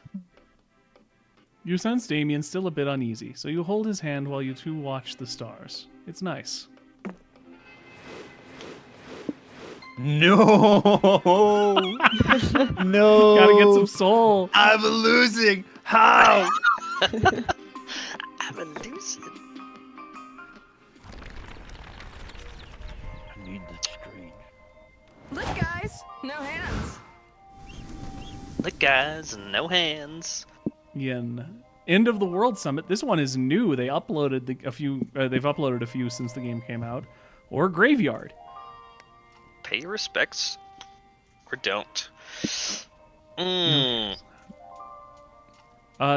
You sense Damien's still a bit uneasy, so you hold his hand while you two watch the stars. It's nice.
No. No.
Gotta get some soul.
I'm losing. How?
I'm a lucid.
I need the screen.
Look, guys, no hands.
Look, guys, no hands.
Yin. End of the World Summit. This one is new. They uploaded a few. They've uploaded a few since the game came out. Or Graveyard.
Pay your respects, or don't. Mm.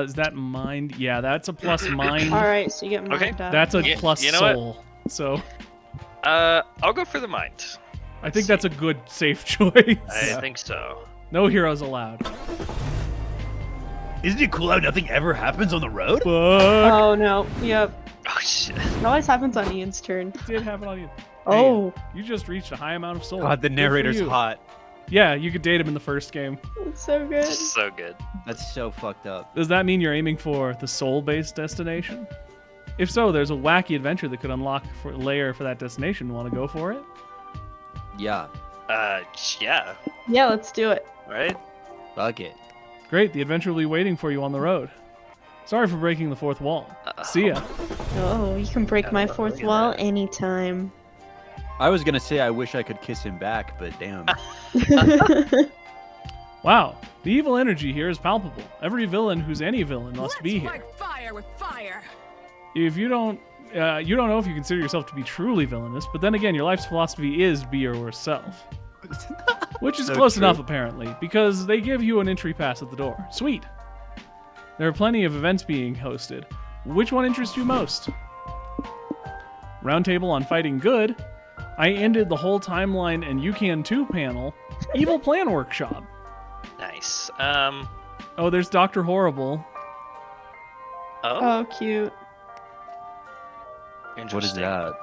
Is that mind? Yeah, that's a plus mind.
All right, so you get
Okay.
mind up.
That's a
Yeah,
plus
you know what?
soul. So
I'll go for the mind.
I think that's a good safe choice.
I think so.
No heroes allowed.
Isn't it cool how nothing ever happens on the road?
Fuck.
Oh no. Yep.
Oh shit.
It always happens on Ian's turn.
Did happen on you.
Oh,
Man, you just reached a high amount of soul.
God, the
Good for
narrator's
you.
hot.
Yeah, you could date him in the first game.
it's so good.
So good.
That's so fucked up.
Does that mean you're aiming for the soul-based destination? If so, there's a wacky adventure that could unlock for layer for that destination. Want to go for it?
Yeah.
Yeah.
Yeah, let's do it.
Right?
Fuck it.
Great, the adventure will be waiting for you on the road. Sorry for breaking the fourth wall. See ya.
Oh, you can break my
look
fourth
at
wall
that.
anytime.
I was gonna say I wish I could kiss him back, but damn.
Wow, the evil energy here is palpable. Every villain who's any villain must
Let's
be here.
fight fire with fire.
If you don't know if you consider yourself to be truly villainous, but then again, your life's philosophy is be your worst self. Which is
So
close
true.
enough, apparently, because they give you an entry pass at the door. Sweet. There are plenty of events being hosted. Which one interests you most? Roundtable on Fighting Good. I ended the whole timeline and you can too panel. Evil Plan Workshop.
Nice.
Oh, there's Dr. Horrible.
Oh,
Oh, cute.
What is
interesting.
that?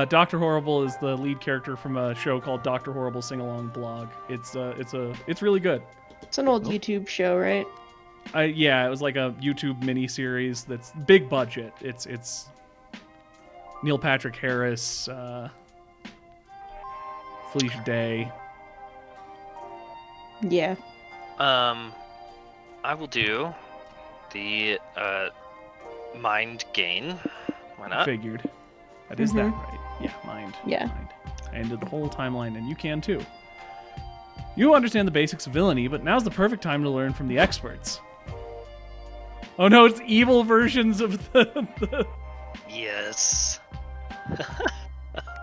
Dr. Horrible is the lead character from a show called Dr. Horrible Sing Along Blog. It's really good.
It's an old YouTube show, right?
Yeah, it was like a YouTube mini series that's big budget. It's Neil Patrick Harris, Felicia Day.
Yeah.
I will do the mind gain. Why not?
Figured. That is that right? Yeah, mind.
Yeah.
Mind. I ended the whole timeline, and you can too. You understand the basics of villainy, but now's the perfect time to learn from the experts. Oh no, it's evil versions of the
Yes.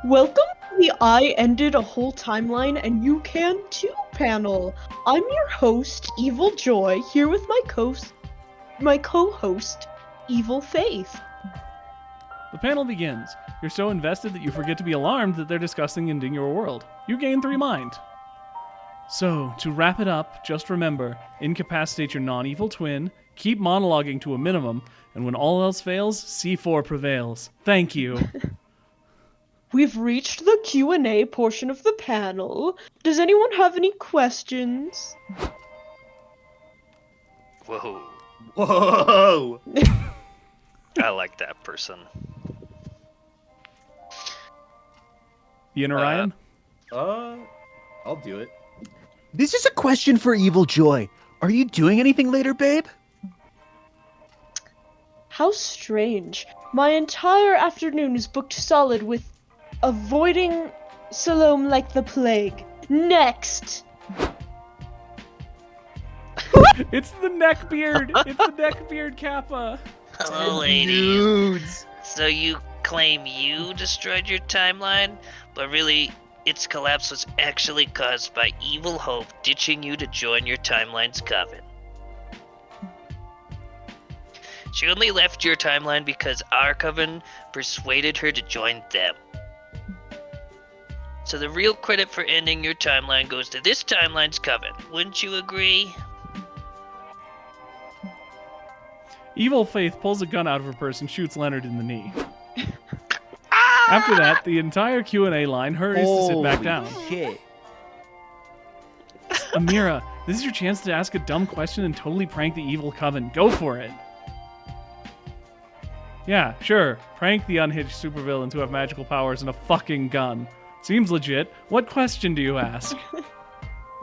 Welcome to the I Ended a Whole Timeline and You Can Too panel. I'm your host, Evil Joy, here with my co-host, Evil Faith.
The panel begins. You're so invested that you forget to be alarmed that they're discussing ending your world. You gain 3 mind. So, to wrap it up, just remember, incapacitate your non-evil twin, keep monologuing to a minimum, and when all else fails, C4 prevails. Thank you.
We've reached the Q&A portion of the panel. Does anyone have any questions?
Whoa.
Whoa!
I like that person.
Ian Orion?
I'll do it.
This is a question for Evil Joy. Are you doing anything later, babe?
How strange. My entire afternoon is booked solid with avoiding Salome like the plague. Next!
It's the neckbeard! It's the neckbeard Kappa!
Hello, lady.
Dudes.
So you claim you destroyed your timeline, but really, its collapse was actually caused by Evil Hope ditching you to join your timeline's coven. She only left your timeline because our coven persuaded her to join them. So the real credit for ending your timeline goes to this timeline's coven. Wouldn't you agree?
Evil Faith pulls a gun out of her purse and shoots Leonard in the knee. After that, the entire Q&A line hurries to sit back down.
Shit.
Amira, This is your chance to ask a dumb question and totally prank the evil coven. Go for it. Yeah, sure. Prank the unhinged supervillains who have magical powers and a fucking gun. Seems legit. What question do you ask?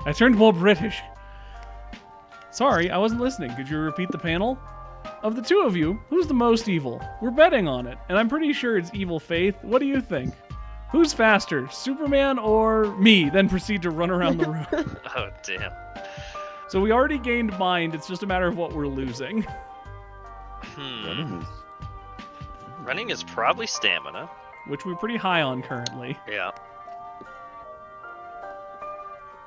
I turned more British. Sorry, I wasn't listening. Could you repeat the panel? Of the two of you, who's the most evil? We're betting on it, and I'm pretty sure it's Evil Faith. What do you think? Who's faster, Superman or me? Then proceed to run around the room.
Oh, damn.
So we already gained mind. It's just a matter of what we're losing.
Running is probably stamina.
Which we're pretty high on currently.
Yeah.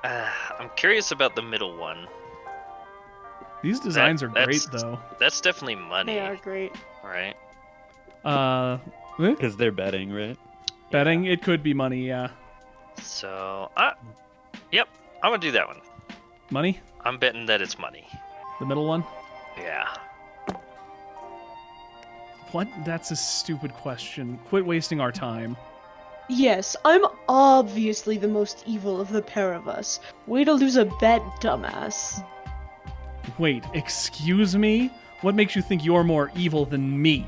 I'm curious about the middle one.
These designs are great, though.
That's definitely money.
They are great.
Right?
Because they're betting, right?
Betting? It could be money, yeah.
So, yep, I'm gonna do that one.
Money?
I'm betting that it's money.
The middle one?
Yeah.
What? That's a stupid question. Quit wasting our time.
Yes, I'm obviously the most evil of the pair of us. Way to lose a bet, dumbass.
Wait, excuse me? What makes you think you're more evil than me?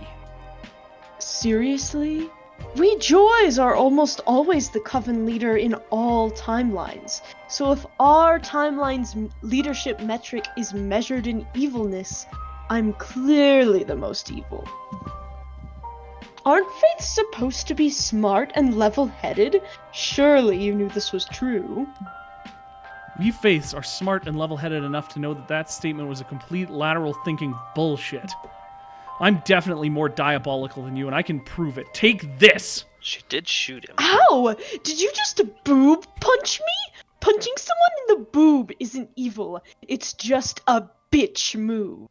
Seriously? We Joys are almost always the Coven leader in all timelines. So if our timeline's leadership metric is measured in evilness, I'm clearly the most evil. Aren't Faiths supposed to be smart and level-headed? Surely you knew this was true.
We Faiths are smart and level-headed enough to know that that statement was a complete lateral thinking bullshit. I'm definitely more diabolical than you, and I can prove it. Take this!
She did shoot him.
Ow! Did you just boob punch me? Punching someone in the boob isn't evil. It's just a bitch move.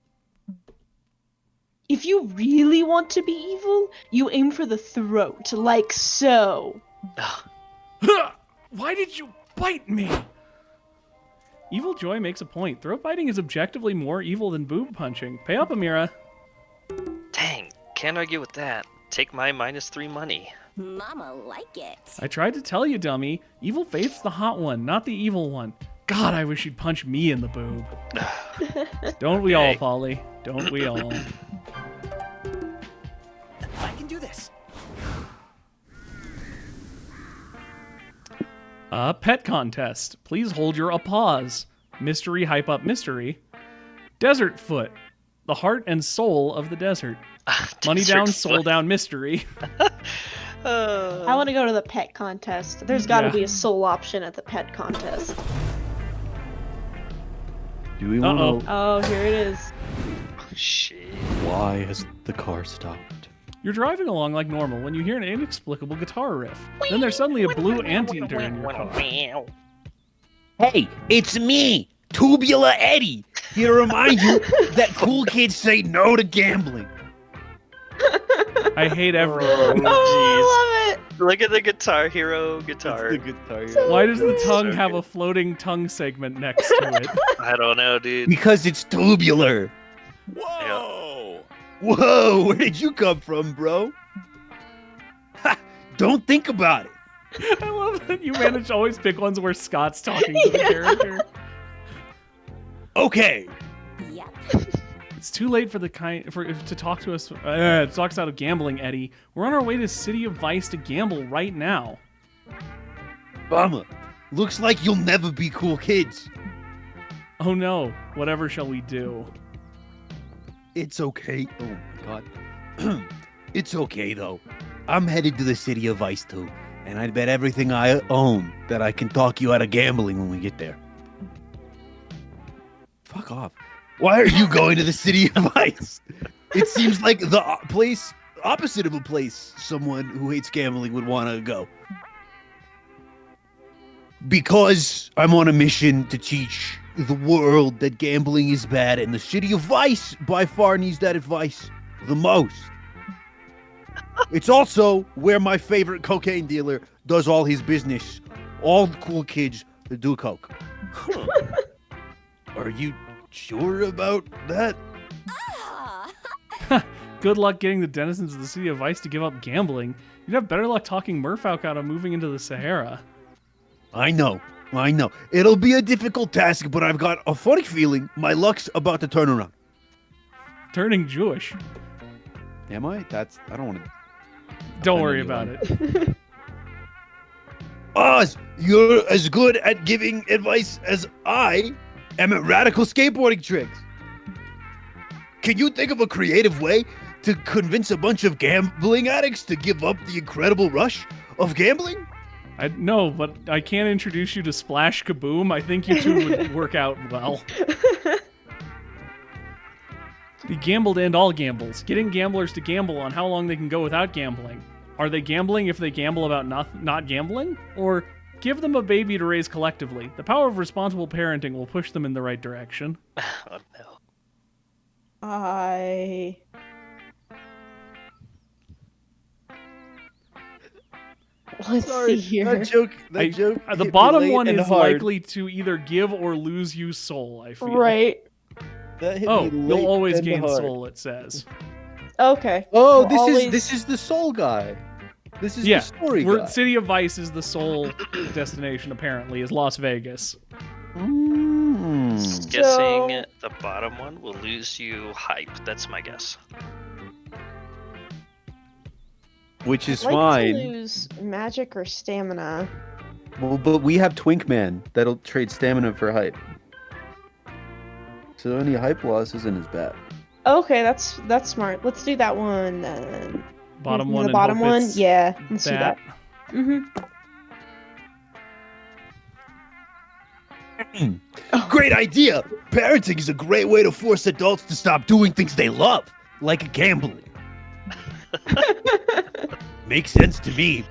If you really want to be evil, you aim for the throat, like so.
Why did you bite me? Evil Joy makes a point. Throat biting is objectively more evil than boob punching. Pay up, Amira.
Dang, can't argue with that. Take my -3 money.
Mama like it.
I tried to tell you, dummy. Evil Faith's the hot one, not the evil one. God, I wish you'd punch me in the boob. Don't we all, Polly? Don't we all?
I can do this.
Pet contest. Please hold your applause. Mystery hype up mystery. Desert Foot. The heart and soul of the desert. Money down, soul down mystery.
I want to go to the pet contest. There's got to be a soul option at the pet contest.
Do we want to...
Oh, here it is.
Shit.
Why has the car stopped?
You're driving along like normal when you hear an inexplicable guitar riff. Then there's suddenly a blue anteater in your car.
Hey, it's me, Tubular Eddie, here to remind you that cool kids say no to gambling.
I hate everyone.
Oh, I love it.
Look at the Guitar Hero guitar.
That's the guitar hero.
Why does the tongue
So
have
good.
a floating tongue segment next to it?
I don't know, dude.
Because it's tubular.
Whoa!
Whoa, where did you come from, bro? Ha, don't think about it.
I love that you manage to always pick ones where Scott's talking to the character.
Okay.
Yep.
It's too late for to talk to us. To talk us out of gambling, Eddie. We're on our way to City of Vice to gamble right now.
Bummer. Looks like you'll never be cool kids.
Oh no! Whatever shall we do?
It's okay. Oh my god. It's okay though. I'm headed to the City of Vice too, and I'd bet everything I own that I can talk you out of gambling when we get there. Fuck off. Why are you going to the City of Vice? It seems like the place opposite of a place someone who hates gambling would want to go. Because I'm on a mission to teach the world that gambling is bad, and the City of Vice by far needs that advice the most. It's also where my favorite cocaine dealer does all his business. All the cool kids that do coke. Are you sure about that?
Good luck getting the denizens of the City of Vice to give up gambling. You'd have better luck talking Murfolk out of moving into the Sahara.
I know. I know. It'll be a difficult task, but I've got a funny feeling my luck's about to turn around.
Turning Jewish.
Am I? I don't want to.
Don't worry about it.
Oz, you're as good at giving advice as I am at radical skateboarding tricks. Can you think of a creative way to convince a bunch of gambling addicts to give up the incredible rush of gambling?
No, but I can't introduce you to Splash Kaboom. I think you two would work out well. The gambled and all gambles. Getting gamblers to gamble on how long they can go without gambling. Are they gambling if they gamble about not gambling? Or give them a baby to raise collectively. The power of responsible parenting will push them in the right direction.
Oh no.
Let's see here.
That joke.
The
hit me
bottom
late
one
and
is
hard.
likely to either give or lose you soul, I feel.
Right.
That hit
Oh,
me
you'll
late
always
and
gain
hard.
soul, it says.
Okay.
Oh,
We'll
this is the soul guy. This is
Yeah,
the story
we're,
guy.
City of Vice is the soul destination, apparently, is Las Vegas.
Mm.
Guessing the bottom one will lose you hype. That's my guess.
Which is
I'd like
fine.
to lose magic or stamina.
Well, but we have Twink Man that'll trade stamina for hype. So any hype loss isn't as bad.
Okay, that's smart. Let's do that one then.
Bottom one.
The
and
bottom
hope
one?
it's
Yeah, let's do
that.
that. Mm-hmm.
Great idea! Parenting is a great way to force adults to stop doing things they love, like gambling. Makes sense to me.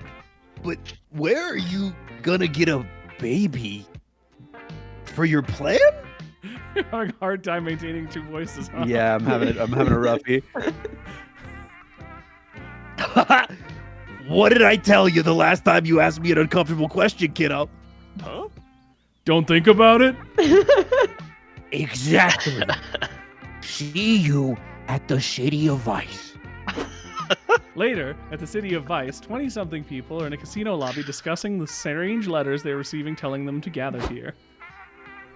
But where are you gonna get a baby? For your plan?
You're having a hard time maintaining two voices, huh?
Yeah, I'm having a roughie.
What did I tell you the last time you asked me an uncomfortable question, kiddo?
Huh?
Don't think about it.
Exactly. See you at the City of Vice.
Later, at the City of Vice, 20-something people are in a casino lobby discussing the strange letters they're receiving telling them to gather here.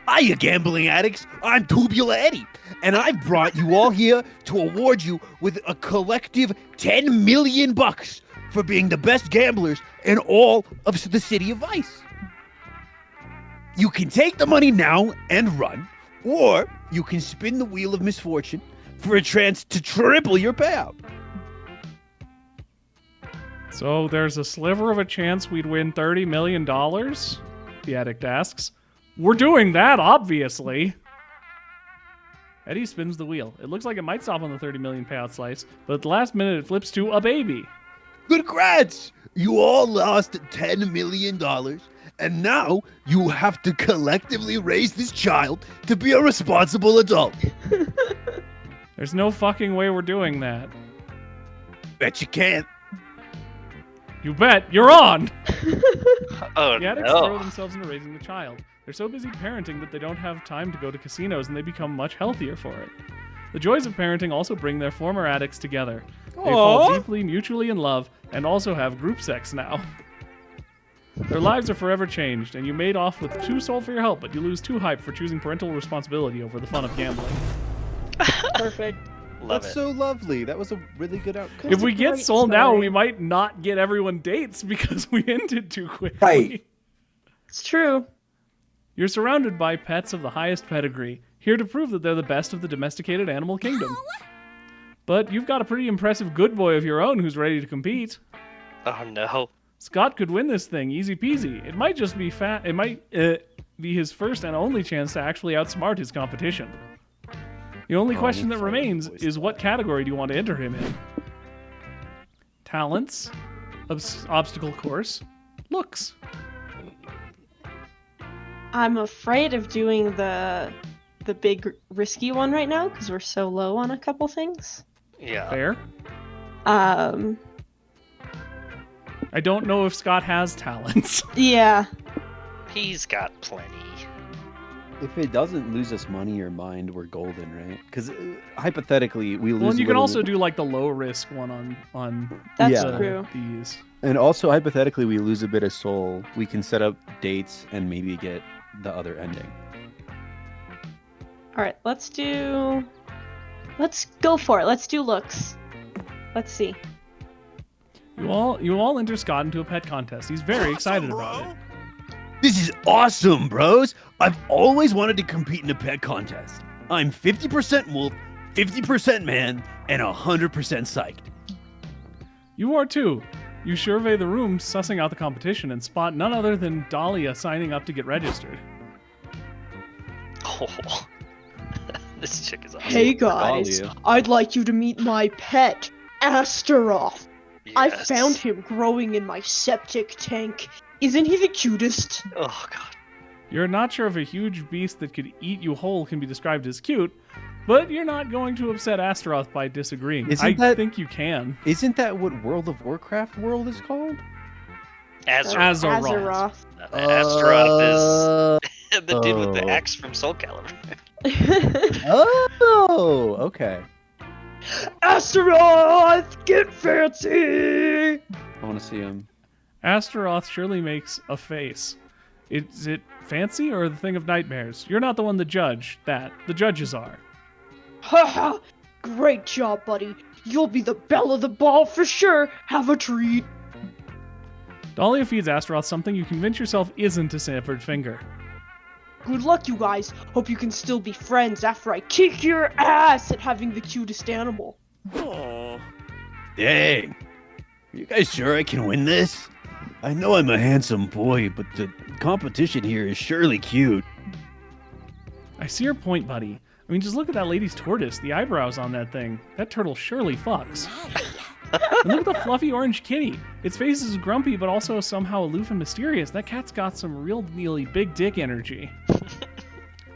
Hiya, gambling addicts. I'm Tubular Eddie, and I've brought you all here to award you with a collective 10 million bucks for being the best gamblers in all of the City of Vice. You can take the money now and run, or you can spin the wheel of misfortune for a chance to triple your payout.
So there's a sliver of a chance we'd win $30 million? The addict asks. We're doing that, obviously. Eddie spins the wheel. It looks like it might stop on the 30 million payout slice, but at the last minute it flips to a baby.
Congrats! You all lost $10 million, and now you have to collectively raise this child to be a responsible adult.
There's no fucking way we're doing that.
Bet you can't.
You bet. You're on!
Oh
The addicts throw
no.
themselves into raising the child. They're so busy parenting that they don't have time to go to casinos, and they become much healthier for it. The joys of parenting also bring their former addicts together. They fall deeply, mutually in love, and also have group sex now. Their lives are forever changed, and you made off with 2 soul for your help, but you lose 2 hype for choosing parental responsibility over the fun of gambling.
Perfect.
Love
That's
it.
so lovely. That was a really good outcome.
If we get
great
soul now,
story.
we might not get everyone dates because we ended too quickly.
Right.
It's true.
You're surrounded by pets of the highest pedigree, here to prove that they're the best of the domesticated animal kingdom. But you've got a pretty impressive good boy of your own who's ready to compete.
Oh no.
Scott could win this thing, easy peasy. It might just be It might be his first and only chance to actually outsmart his competition. The only question that remains is what category do you want to enter him in? Talents, obstacle course, looks.
I'm afraid of doing the big risky one right now because we're so low on a couple things.
Yeah.
Fair.
Um,
I don't know if Scott has talents.
yeah.
He's got plenty.
If it doesn't lose us money or mind, we're golden, right? Because hypothetically, we lose.
Well, and you can
little-
also do like the low risk one on
That's
Yeah.
true.
these.
And also, hypothetically, we lose a bit of soul. We can set up dates and maybe get the other ending.
All right, let's go for it. Let's do looks. Let's see.
You all enter Scott into a pet contest. He's very excited about it.
This is awesome, bros. I've always wanted to compete in a pet contest. I'm 50% wolf, 50% man, and 100% psyched.
You are too. You survey the room, sussing out the competition, and spot none other than Dahlia signing up to get registered.
Oh, this chick is awesome.
Hey guys,
Dahlia.
I'd like you to meet my pet, Astaroth. I
Yes.
found him growing in my septic tank. Isn't he the cutest?
Oh god.
You're not sure if a huge beast that could eat you whole can be described as cute, but you're not going to upset Astaroth by disagreeing.
Isn't that-
think you can.
Isn't that what World of Warcraft world is called?
Azeroth.
Azeroth.
Azeroth is the dude with the
Oh.
axe from Soul Calibur.
Oh, okay.
Astaroth, get fancy!
I want to see him.
Astaroth surely makes a face. Is it fancy or the thing of nightmares? You're not the one to judge that. The judges are.
Haha! Great job, buddy. You'll be the belle of the ball for sure. Have a treat.
Dahlia feeds Astaroth something you convince yourself isn't a Sanford finger.
Good luck, you guys. Hope you can still be friends after I kick your ass at having the cutest animal.
Aw.
Dang. Are you guys sure I can win this? I know I'm a handsome boy, but the competition here is surely cute.
I see your point, buddy. I mean, just look at that lady's tortoise, the eyebrows on that thing. That turtle surely fucks. And look at the fluffy orange kitty. Its face is grumpy, but also somehow aloof and mysterious. That cat's got some real nearly big dick energy.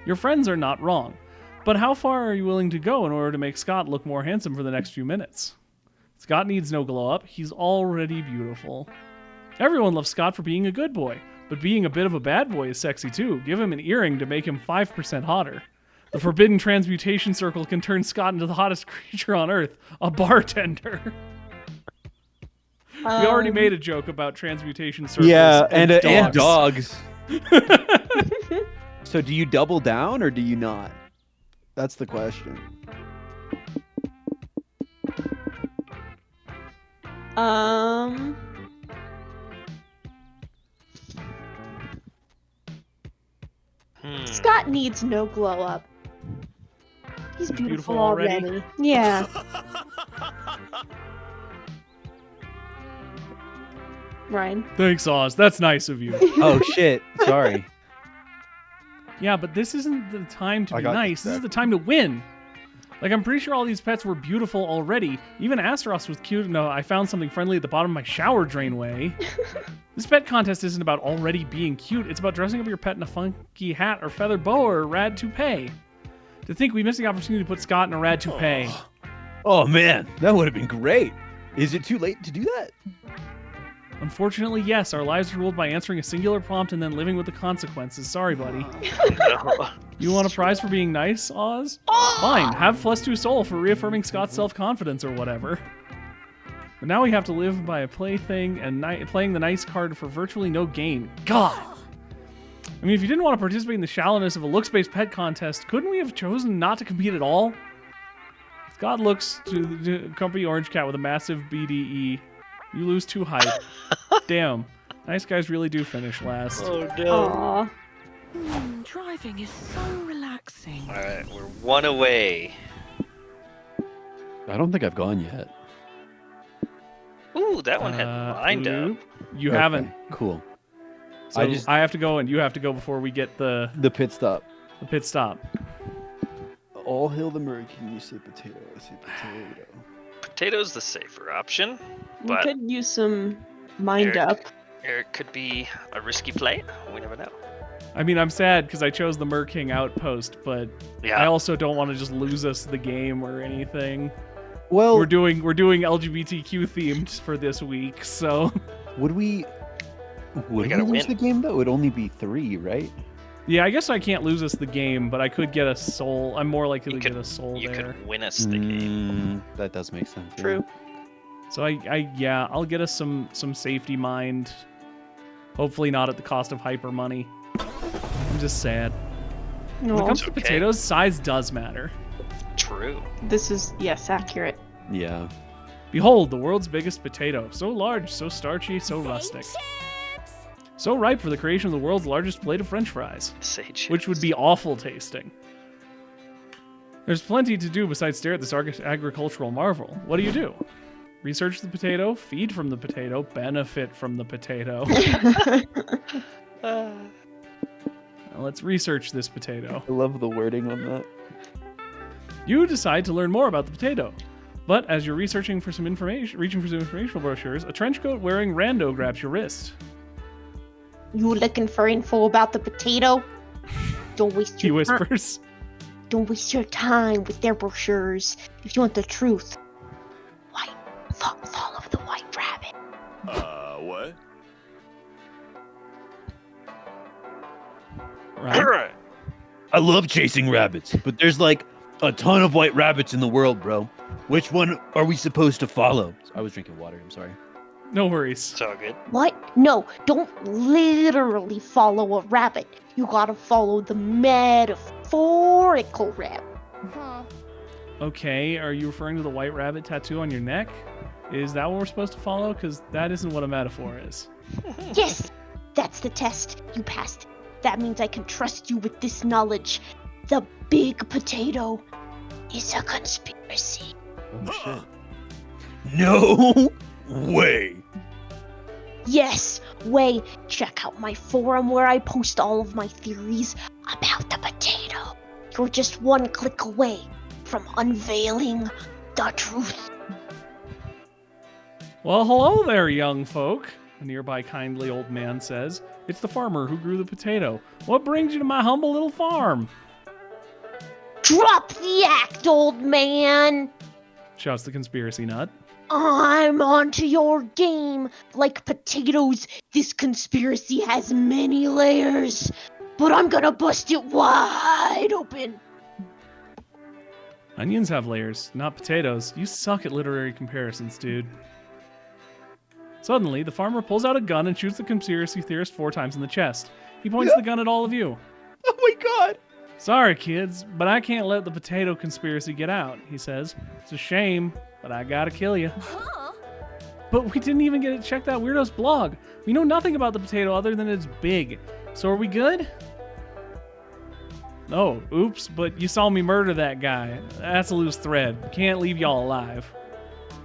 Your friends are not wrong. But how far are you willing to go in order to make Scott look more handsome for the next few minutes? Scott needs no glow up. He's already beautiful. Everyone loves Scott for being a good boy, but being a bit of a bad boy is sexy too. Give him an earring to make him 5% hotter. The forbidden transmutation circle can turn Scott into the hottest creature on Earth, a bartender. We already made a joke about transmutation circles.
Yeah, and
dogs.
dogs. So do you double down or do you not? That's the question.
Scott needs no glow up. He's
He's
beautiful
beautiful already?
already. Yeah. Ryan.
Thanks, Oz. That's nice of you.
Oh shit! Sorry.
Yeah, but this isn't the time to
I
be
got you,
nice. This is
Zach.
the time to win. Like, I'm pretty sure all these pets were beautiful already. Even Astaroth was cute. No, I found something friendly at the bottom of my shower drainway. This pet contest isn't about already being cute. It's about dressing up your pet in a funky hat or feather boa or a rad toupee. To think we missed the opportunity to put Scott in a rad toupee.
Oh man, that would have been great. Is it too late to do that?
Unfortunately, yes. Our lives are ruled by answering a singular prompt and then living with the consequences. Sorry, buddy.
No.
You want a prize for being nice, Oz? Fine, have +2 soul for reaffirming Scott's self-confidence or whatever. But now we have to live by a plaything and playing the nice card for virtually no gain. God! I mean, if you didn't want to participate in the shallowness of a looks-based pet contest, couldn't we have chosen not to compete at all? Scott looks to the grumpy orange cat with a massive BDE. You lose 2 height. Damn. Nice guys really do finish last.
Oh no.
Aww.
Driving is so relaxing.
Alright, we're 1 away.
I don't think I've gone yet.
Ooh, that one had lined up.
Oop. You
Okay,
haven't.
Cool.
So
I just-
I have to go and you have to go before we get the
The pit stop.
pit stop.
All hail the Merkin. You say potato. I say potato.
Potato's the safer option,
We
but
could use some mind
Eric.
up.
it could be a risky play. We never know.
I mean, I'm sad because I chose the Mer King outpost, but
Yeah.
I also don't want to just lose us the game or anything.
Well,
We're doing LGBTQ themed for this week, so
would we
gotta
lose
win.
the game though? It would only be 3, right?
Yeah, I guess I can't lose us the game, but I could get a soul. I'm more likely to get a soul
You
there.
could win us the game.
That does make sense. yeah.
True.
So I'll get us some safety mind. Hopefully not at the cost of hyper money. I'm just sad. When it
No,
comes to
okay.
potatoes, size does matter.
True.
this is, yes, accurate.
Yeah.
Behold, the world's biggest potato. So large, so starchy, so rustic. So ripe for the creation of the world's largest plate of french fries,
Sage.
which would be awful tasting. There's plenty to do besides stare at this agricultural marvel. What do? Research the potato, feed from the potato, benefit from the potato. Now let's research this potato.
I love the wording on that.
You decide to learn more about the potato. But as you're reaching for some informational brochures, a trench coat wearing rando grabs your wrist.
You looking for info about the potato? Don't waste
He
your time.
whispers.
Don't waste your time with their brochures. If you want the truth, follow the white rabbit.
What?
Right?
I love chasing rabbits, but there's like a ton of white rabbits in the world, bro. Which one are we supposed to follow?
I was drinking water. I'm sorry.
No worries.
It's all good.
What? No, don't literally follow a rabbit. You gotta follow the metaphorical rabbit.
Okay, are you referring to the white rabbit tattoo on your neck? Is that what we're supposed to follow? Because that isn't what a metaphor is.
Yes, that's the test. You passed. That means I can trust you with this knowledge. The big potato is a conspiracy.
Oh shit.
No way.
Yes, way. Check out my forum where I post all of my theories about the potato. You're just one click away from unveiling the truth.
Well, hello there, young folk. A nearby kindly old man says. It's the farmer who grew the potato. What brings you to my humble little farm?
Drop the act, old man.
Shouts the conspiracy nut.
I'm onto your game. Like potatoes, this conspiracy has many layers, but I'm gonna bust it wide open.
Onions have layers, not potatoes. You suck at literary comparisons, dude. Suddenly, the farmer pulls out a gun and shoots the conspiracy theorist 4 times in the chest. He points the gun at all of you.
Oh my god.
Sorry, kids, but I can't let the potato conspiracy get out, he says. It's a shame, but I gotta kill you. But we didn't even get to check that weirdo's blog. We know nothing about the potato other than it's big. So are we good? Oh, oops, but you saw me murder that guy. That's a loose thread. Can't leave y'all alive.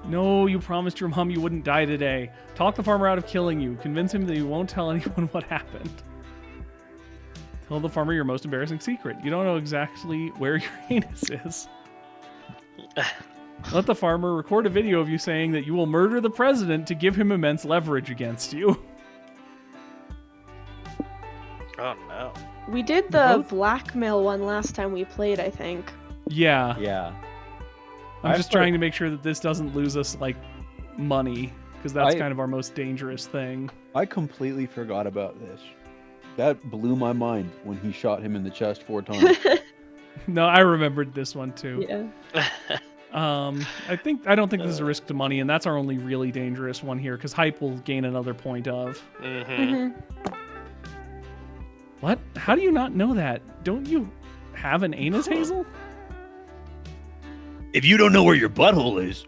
No, you promised your mom you wouldn't die today. Talk the farmer out of killing you. Convince him that you won't tell anyone what happened. Tell the farmer your most embarrassing secret. You don't know exactly where your anus is. Let the farmer record a video of you saying that you will murder the president to give him immense leverage against you.
Oh no.
We did the
Both?
blackmail one last time we played, I think.
Yeah.
Yeah.
I'm
I
just
thought-
trying to make sure that this doesn't lose us, like, money. Because that's
I-
kind of our most dangerous thing.
I completely forgot about this. That blew my mind when he shot him in the chest 4 times.
No, I remembered this one too.
Yeah.
I don't think this is a risk to money, and that's our only really dangerous one here, because hype will gain another point of.
Mm-hmm.
What? How do you not know that? Don't you have an anus, Hazel?
If you don't know where your butthole is,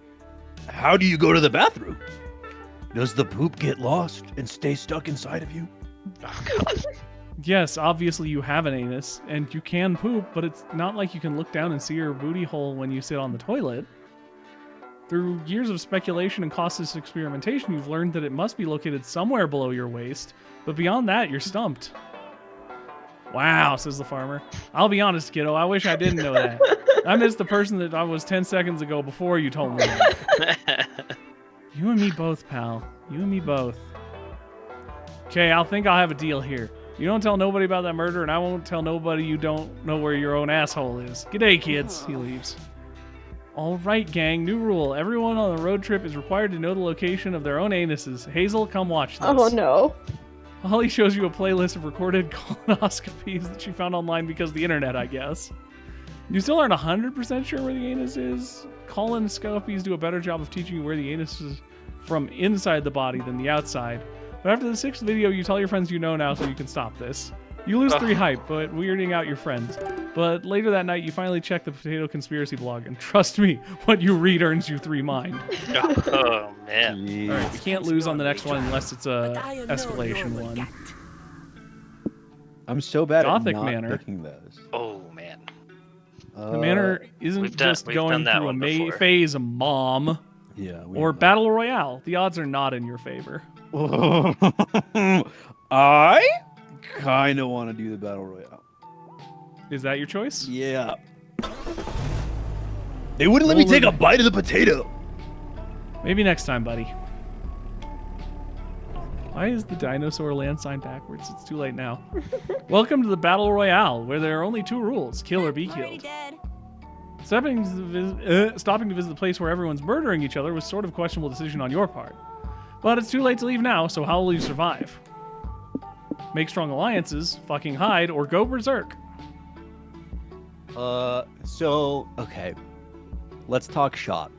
how do you go to the bathroom? Does the poop get lost and stay stuck inside of you?
Oh god.
Yes, obviously you have an anus, and you can poop, but it's not like you can look down and see your booty hole when you sit on the toilet. Through years of speculation and costless experimentation, you've learned that it must be located somewhere below your waist, but beyond that, you're stumped. Wow, says the farmer. I'll be honest, kiddo, I wish I didn't know that. I missed the person that I was 10 seconds ago before you told me that. You and me both, pal. You and me both. Okay, I'll have a deal here. You don't tell nobody about that murder, and I won't tell nobody you don't know where your own asshole is. G'day, kids. He leaves. All right, gang. New rule. Everyone on the road trip is required to know the location of their own anuses. Hazel, come watch this.
Oh no.
Holly shows you a playlist of recorded colonoscopies that she found online because of the internet, I guess. You still aren't 100% sure where the anus is. Colonoscopies do a better job of teaching you where the anus is from inside the body than the outside. But after the 6th video, you tell your friends you know now so you can stop this. You lose 3 hype, but weirding out your friends. But later that night, you finally check the Potato Conspiracy blog, and trust me, what you read earns you 3 mind.
Oh, man.
Jeez.
All right, we can't lose on the next one unless it's a escalation one.
I'm so bad
Gothic
at not
Manor.
picking those.
Oh, man.
The manor isn't
we've
just
done
going
that
through a
one before.
phase of mom
Yeah.
or battle royale. The odds are not in your favor.
I kind of want to do the battle royale.
Is that your choice?
Yeah. They wouldn't let me take a bite of the potato.
Maybe next time, buddy. Why is the dinosaur land sign backwards? It's too late now. Welcome to the Battle Royale, where there are only 2 rules, kill or be killed. Stopping to visit the place where everyone's murdering each other was sort of a questionable decision on your part. But it's too late to leave now, so how will you survive? Make strong alliances, fucking hide, or go berserk.
Okay. Let's talk shop.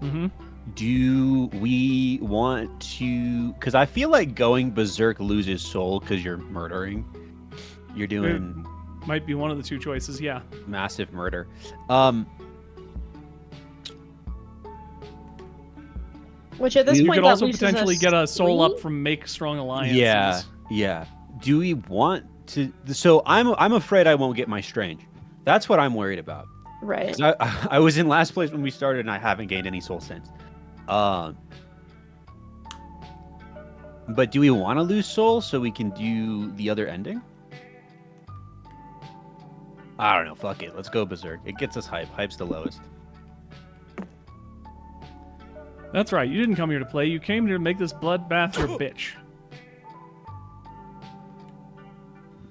Mm-hmm.
Do we want to... Because I feel like going berserk loses soul because you're murdering. You're doing
Might be one of the 2 choices, yeah.
massive murder.
Which at this
You
point
could
that
also
loses
potentially
us
get a soul
3?
up from make strong alliances.
Yeah. Do we want to... So I'm afraid I won't get my strange. That's what I'm worried about.
Right.
'Cause I was in last place when we started, and I haven't gained any soul since. But do we want to lose soul so we can do the other ending? I don't know. Fuck it. Let's go berserk. It gets us hype. Hype's the lowest.
That's right, you didn't come here to play, you came here to make this bloodbath your bitch.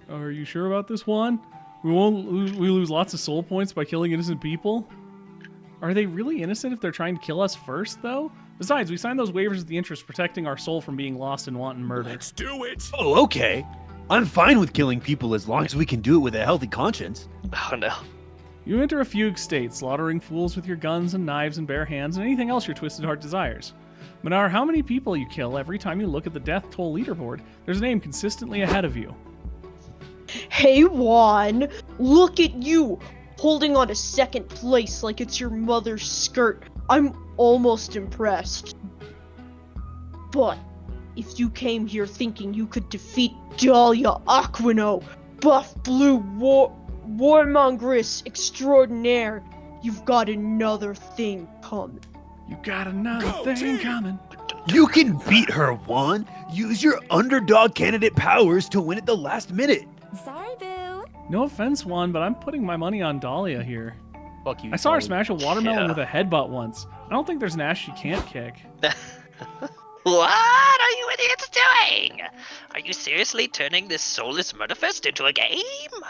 Are you sure about this one? We lose lots of soul points by killing innocent people? Are they really innocent if they're trying to kill us first, though? Besides, we signed those waivers with the interest protecting our soul from being lost in wanton murder.
Let's do it.
Oh, okay. I'm fine with killing people as long as we can do it with a healthy conscience.
Oh, no.
You enter a fugue state, slaughtering fools with your guns and knives and bare hands and anything else your twisted heart desires. No matter how many people you kill, every time you look at the death toll leaderboard, there's a name consistently ahead of you.
Hey Juan, look at you, holding on to 2nd place like it's your mother's skirt. I'm almost impressed. But if you came here thinking you could defeat Dahlia Aquino, buff blue warmongeress extraordinaire, you've got another thing coming.
You got another thing coming.
You can beat her, Juan. Use your underdog candidate powers to win at the last minute.
Sorry, boo.
No offense, Juan, but I'm putting my money on Dahlia here.
Fuck you.
I saw her
Tully.
smash a watermelon
Yeah.
with a headbutt once. I don't think there's an ass she can't kick.
What are you idiots doing? Are you seriously turning this soulless murderfest into a game?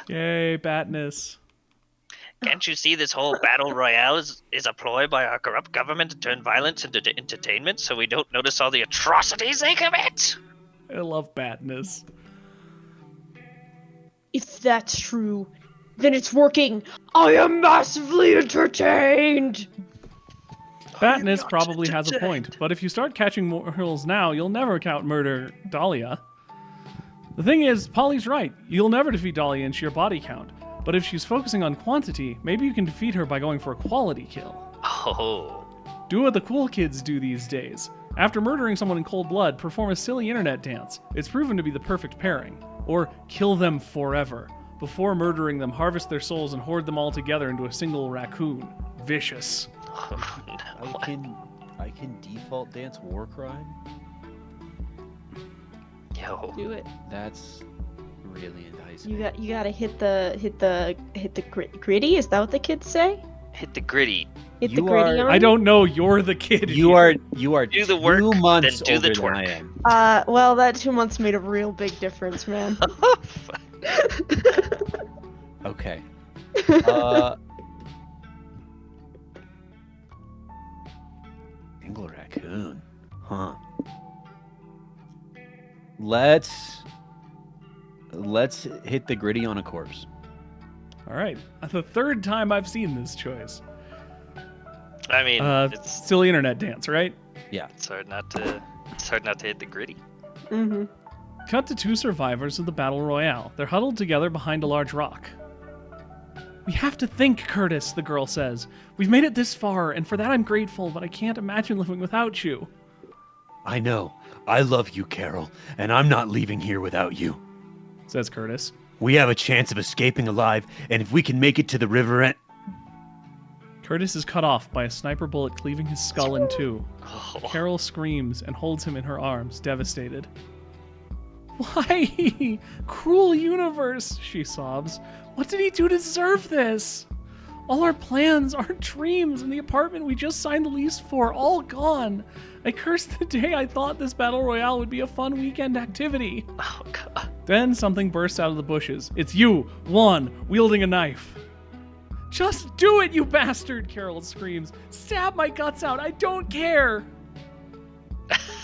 Yay, Batness.
Can't you see this whole battle royale is a ploy by our corrupt government to turn violence into entertainment so we don't notice all the atrocities they commit?
I love Batness.
If that's true, then it's working. I am massively entertained.
Batness
not
probably has a
entertained.
point, but if you start catching mortals now, you'll never murder Dahlia. The thing is, Polly's right. You'll never defeat Dahlia in sheer body count. But if she's focusing on quantity, maybe you can defeat her by going for a quality kill.
Oh.
Do what the cool kids do these days. After murdering someone in cold blood, perform a silly internet dance. It's proven to be the perfect pairing. Or kill them forever. Before murdering them, harvest their souls and hoard them all together into a single raccoon. Vicious.
I can default dance war crime.
Yo.
Do it.
That's really enticing.
You gotta hit the gritty. Is that what the kids say?
Hit the gritty.
Hit the
You
gritty
are-
on.
I don't know, you're the kid.
You
here.
are
Do the work,
2 months
then do the
older than I
twerk.
am.
Well, that 2 months made a real big difference, man.
Okay. Single raccoon. Huh.
Let's hit the gritty on a corpse.
All right. The third time I've seen this choice.
I mean, it's
Silly internet dance, right?
Yeah.
it's hard not to hit the gritty.
Mm-hmm.
Cut to 2 survivors of the Battle Royale. They're huddled together behind a large rock. We have to think, Curtis, the girl says. We've made it this far, and for that I'm grateful, but I can't imagine living without you.
I know. I love you, Carol, and I'm not leaving here without you.
Says Curtis.
We have a chance of escaping alive, and if we can make it to the river end...
Curtis is cut off by a sniper bullet cleaving his skull in 2.
Oh.
Carol screams and holds him in her arms, devastated. Why? Cruel universe, she sobs. What did he do to deserve this? All our plans, our dreams, and the apartment we just signed the lease for, all gone. I curse the day I thought this battle royale would be a fun weekend activity.
Oh, God.
Then something bursts out of the bushes. It's you, Juan, wielding a knife. Just do it, you bastard, Carol screams. Stab my guts out, I don't care.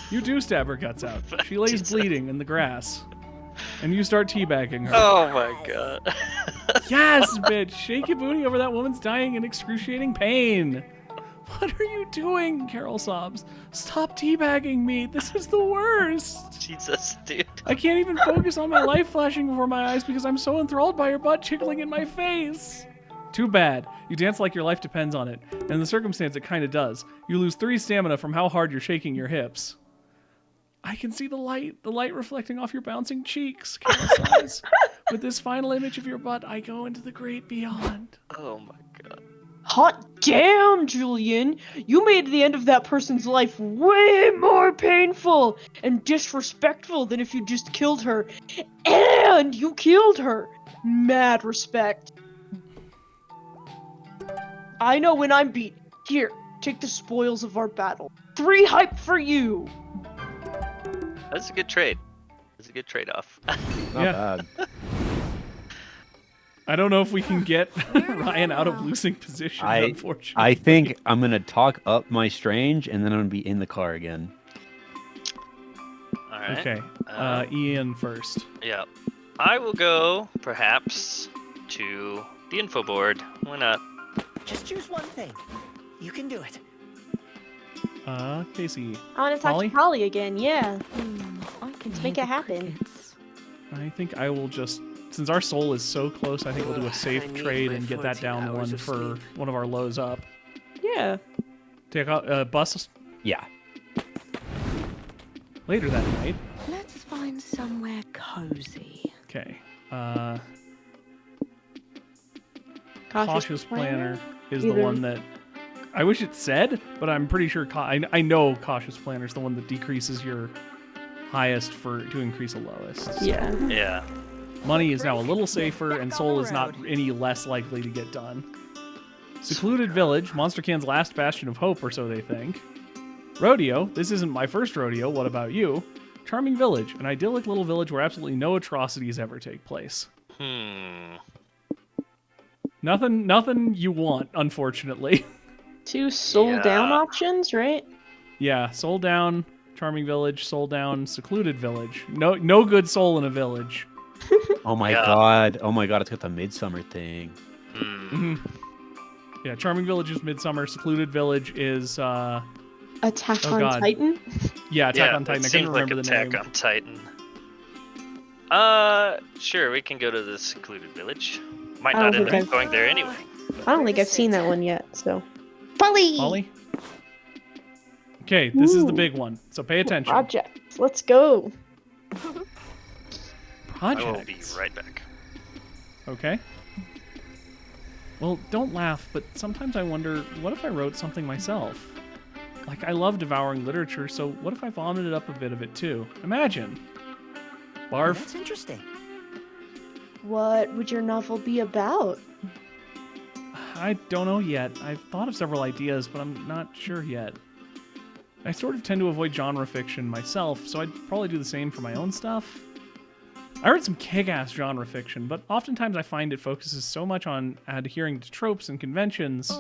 You do stab her guts out. She lays
Jesus.
bleeding in the grass. And you start teabagging her.
Oh, my God.
Yes, bitch! Shake your booty over that woman's dying in excruciating pain. What are you doing? Carol sobs. Stop teabagging me. This is the worst.
Jesus, dude.
I can't even focus on my life flashing before my eyes because I'm so enthralled by your butt tickling in my face. Too bad. You dance like your life depends on it. And in the circumstance, it kind of does. You lose 3 stamina from how hard you're shaking your hips. I can see the light reflecting off your bouncing cheeks, Carol sighs. With this final image of your butt, I go into the great beyond.
Oh, my God.
Hot damn, Julian! You made the end of that person's life way more painful and disrespectful than if you just killed her. And you killed her! Mad respect. I know when I'm beat. Here, take the spoils of our battle. 3 hype for you!
That's a good trade. That's a good trade-off.
Not bad.
I don't know if we can get Ryan out of losing position, unfortunately.
I think I'm going to talk up my strange, and then I'm going to be in the car again.
All right.
Okay. Ian first.
Yeah. I will go, perhaps, to the info board. Why not?
Just choose one thing. You can do it.
Casey.
I want to talk
Polly?
to Polly again, yeah.
I can
Let's make
hear
it
the
happen.
crickets.
I think I will just, since our soul is so close, I think we'll do a safe
I need
trade
my
and get that
14
down
hours
one
of
for
sleep.
one of our lows up.
Yeah.
Take out bus
Yeah.
later that night.
Let's find somewhere cozy.
Okay.
Cautious
Cautious Planner is the
Either-
one that I wish it said, but I'm pretty sure I know Cautious Planner is the one that decreases your highest to increase a lowest.
Yeah.
Yeah.
Money is now a little safer, and Soul is not any less likely to get done. Secluded Village, Monster Can's last bastion of hope, or so they think. Rodeo, this isn't my first rodeo, what about you? Charming Village, an idyllic little village where absolutely no atrocities ever take place. Nothing you want, unfortunately.
2 soul down options, right?
Yeah, Soul Down, Charming Village, Soul Down, Secluded Village. No good soul in a village.
Oh my
Yeah.
god. Oh my god, it's got the midsummer thing.
Yeah, Charming Village is Midsummer, Secluded Village is
Attack
Oh,
on
God.
Titan?
yeah, Attack on Titan. I
It
couldn't
seems like
remember the
Attack
name.
on Titan. Sure, we can go to the secluded village. Might
I
not
don't
end
think
up going there anyway.
I don't think I've seen that one yet, so. Polly!
Ollie? Okay, this is the
Ooh.
big one, so pay attention.
Project. Let's go.
I will be
Projects.
right back.
Okay. Well, don't laugh, but sometimes I wonder, what if I wrote something myself? Like, I love devouring literature, so what if I vomited up a bit of it too? Imagine. Barf.
That's interesting.
What would your novel be about?
I don't know yet. I've thought of several ideas, but I'm not sure yet. I sort of tend to avoid genre fiction myself, so I'd probably do the same for my own stuff. I read some kick-ass genre fiction, but oftentimes I find it focuses so much on adhering to tropes and conventions.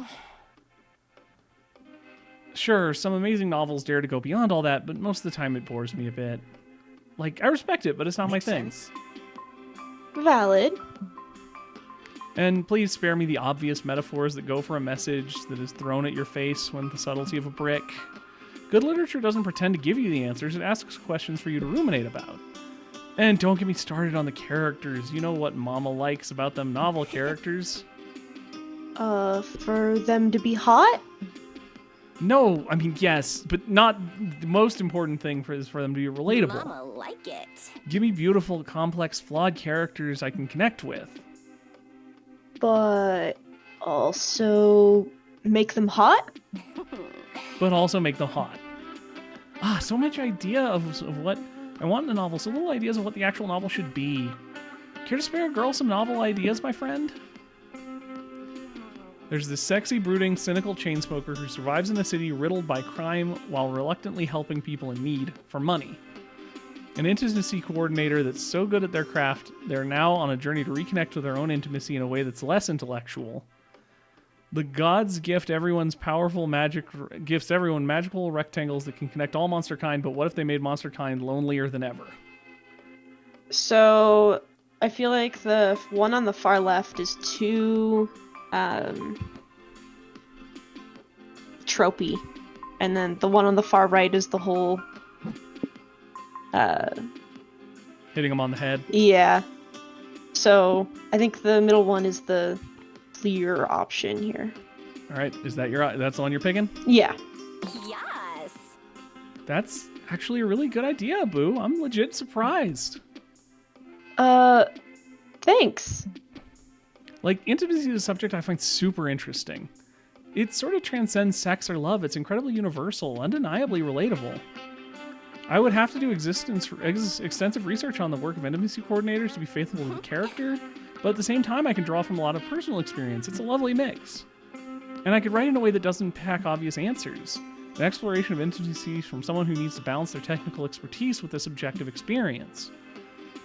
Sure, some amazing novels dare to go beyond all that, but most of the time it bores me a bit. Like, I respect it, but it's not
Makes
my thing.
sense.
Valid.
And please spare me the obvious metaphors that go for a message that is thrown at your face when the subtlety of a brick. Good literature doesn't pretend to give you the answers, it asks questions for you to ruminate about. And don't get me started on the characters. You know what Mama likes about them novel characters.
For them to be hot?
No, I mean, yes, but not the most important thing is for them to be relatable.
Mama like it.
Give me beautiful, complex, flawed characters I can connect with.
But also make them hot?
But also make them hot. So much idea of what I want in a novel, so little ideas of what the actual novel should be. Care to spare a girl some novel ideas, my friend? There's this sexy, brooding, cynical chain smoker who survives in a city riddled by crime while reluctantly helping people in need for money. An intimacy coordinator that's so good at their craft, they're now on a journey to reconnect with their own intimacy in a way that's less intellectual. The gods gift everyone magical rectangles that can connect all monster kind, but what if they made monster kind lonelier than ever?
So I feel like the one on the far left is too tropey, and then the one on the far right is the whole
Hitting them on the head.
yeah. So I think the middle one is the clear option here.
All right, that's the one you're picking?
Yeah.
Yes.
That's actually a really good idea, Boo. I'm legit surprised.
Thanks.
Like, intimacy is a subject I find super interesting. It sort of transcends sex or love. It's incredibly universal, undeniably relatable. I would have to do extensive research on the work of intimacy coordinators to be faithful to the character, but at the same time, I can draw from a lot of personal experience. It's a lovely mix. And I could write in a way that doesn't pack obvious answers. An exploration of intimacy from someone who needs to balance their technical expertise with a subjective experience.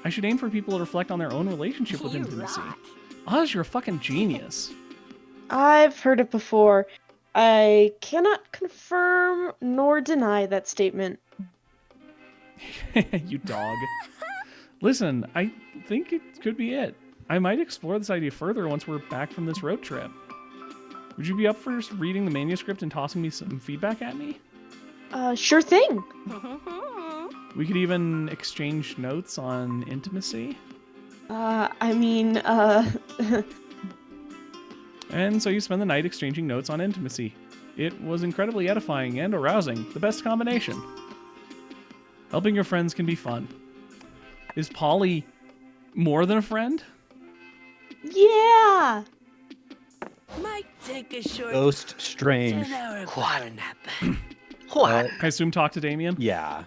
I should aim for people to reflect on their own relationship with
You
intimacy.
rock.
Oz, you're a fucking genius.
I've heard it before. I cannot confirm nor deny that statement.
You dog. Listen, I think it could be it. I might explore this idea further once we're back from this road trip. Would you be up for reading the manuscript and tossing me some feedback at me?
Sure thing.
We could even exchange notes on intimacy.
I mean,
And so you spend the night exchanging notes on intimacy. It was incredibly edifying and arousing. The best combination. Helping your friends can be fun. Is Polly more than a friend?
yeah.
Might take a short
Ghost strange.
10-hour power nap.
What?
I assume talk to Damien?
Yeah.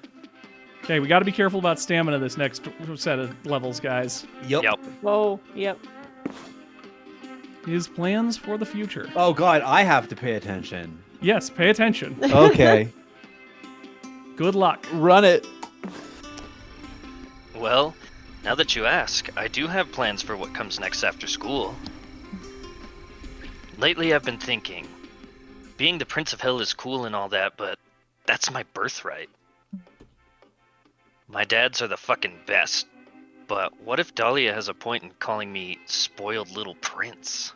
Okay, we got to be careful about stamina this next set of levels, guys.
Yep.
Yep.
Whoa. Yep.
His plans for the future.
Oh god, I have to pay attention.
Yes, pay attention.
Okay.
Good luck.
Run it.
Well, now that you ask, I do have plans for what comes next after school. Lately I've been thinking, being the Prince of Hell is cool and all that, but that's my birthright. My dads are the fucking best, but what if Dahlia has a point in calling me spoiled little prince?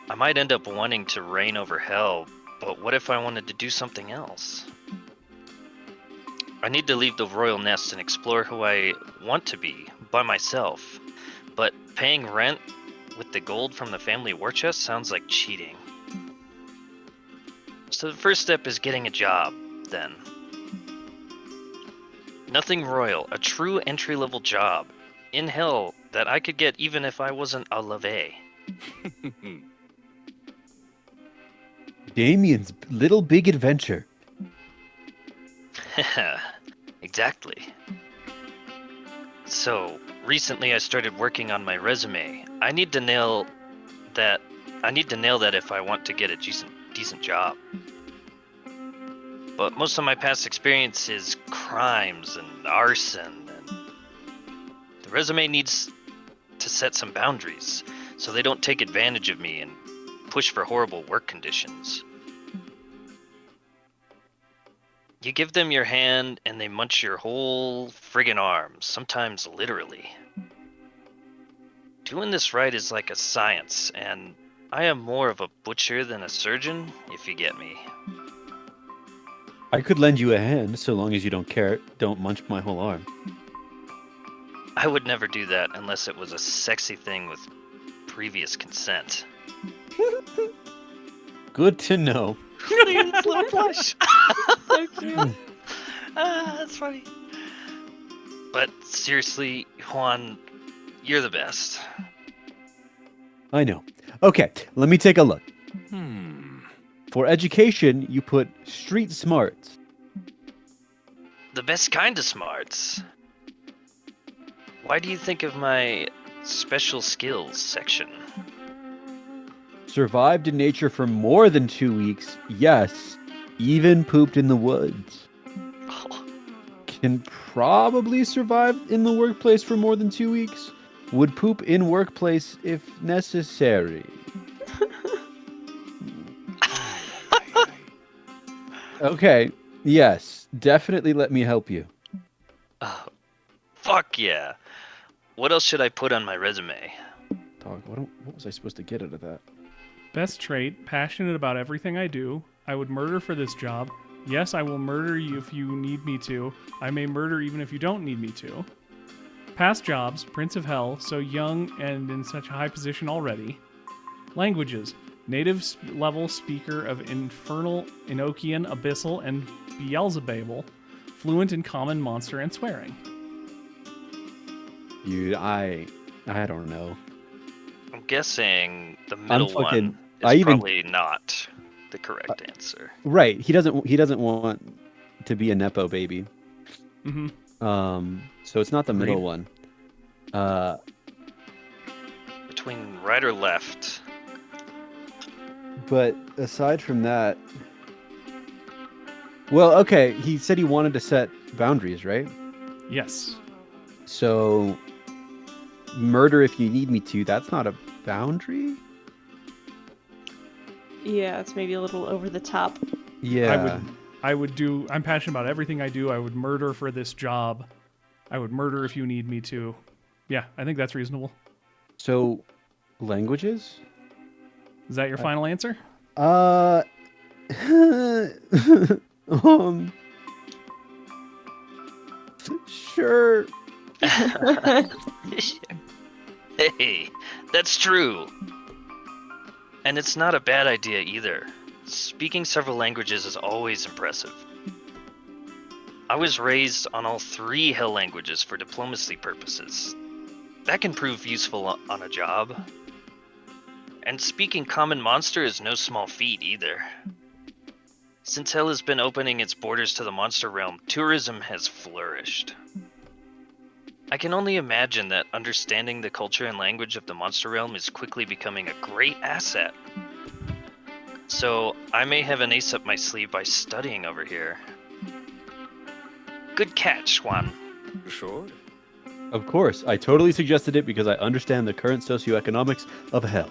I might end up wanting to reign over hell, but what if I wanted to do something else? I need to leave the royal nest and explore who I want to be by myself, but paying rent with the gold from the family war chest sounds like cheating. So the first step is getting a job, then. Nothing royal, a true entry-level job in hell that I could get even if I wasn't a levee.
Damien's little big adventure.
Exactly. So, recently I started working on my resume. I need to nail that if I want to get a decent job. But most of my past experience is crimes and arson, and the resume needs to set some boundaries so they don't take advantage of me and push for horrible work conditions. You give them your hand and they munch your whole friggin' arm, sometimes literally. Doing this right is like a science, and I am more of a butcher than a surgeon, if you get me.
I could lend you a hand so long as you don't munch my whole arm.
I would never do that unless it was a sexy thing with previous consent.
Good to know.
Please, little blush.
So cute.
That's funny. But seriously, Juan, you're the best.
I know. Okay, let me take a look.
Hmm.
For education, you put street smarts.
The best kind of smarts. Why do you think of my special skills section?
Survived in nature for more than 2 weeks. Yes, even pooped in the woods.
Oh,
Can probably survive in the workplace for more than 2 weeks. Would poop in workplace if necessary. Okay, yes, definitely let me help you.
oh, fuck yeah. What else should I put on my resume?
Dog, what was I supposed to get out of that?
Best trait, passionate about everything I do. I would murder for this job. Yes, I will murder you if you need me to. I may murder even if you don't need me to. Past jobs, Prince of Hell, so young and in such a high position already. Languages, native level speaker of Infernal, Enochian, Abyssal, and Beelzebubel. Fluent in Common, Monster, and Swearing.
Dude, I don't know.
I'm guessing the middle
fucking-
one is probably not the correct answer.
Right, he doesn't want to be a nepo baby.
Mm-hmm.
So it's not the middle
Agreed.
one.
Between right or left?
But aside from that, well, okay, he said he wanted to set boundaries, right?
Yes.
So murder if you need me to, that's not a boundary?
Yeah, it's maybe a little over the top.
Yeah.
I'm passionate about everything I do. I would murder for this job. I would murder if you need me to. Yeah, I think that's reasonable.
So languages?
Is that your final answer?
Sure.
Hey, that's true. And it's not a bad idea either. Speaking several languages is always impressive. I was raised on all 3 Hell languages for diplomacy purposes. That can prove useful on a job. And speaking Common Monster is no small feat either. Since Hell has been opening its borders to the monster realm, tourism has flourished. I can only imagine that understanding the culture and language of the monster realm is quickly becoming a great asset. So I may have an ace up my sleeve by studying over here. Good catch, Juan.
Sure.
Of course, I totally suggested it because I understand the current socioeconomics of hell.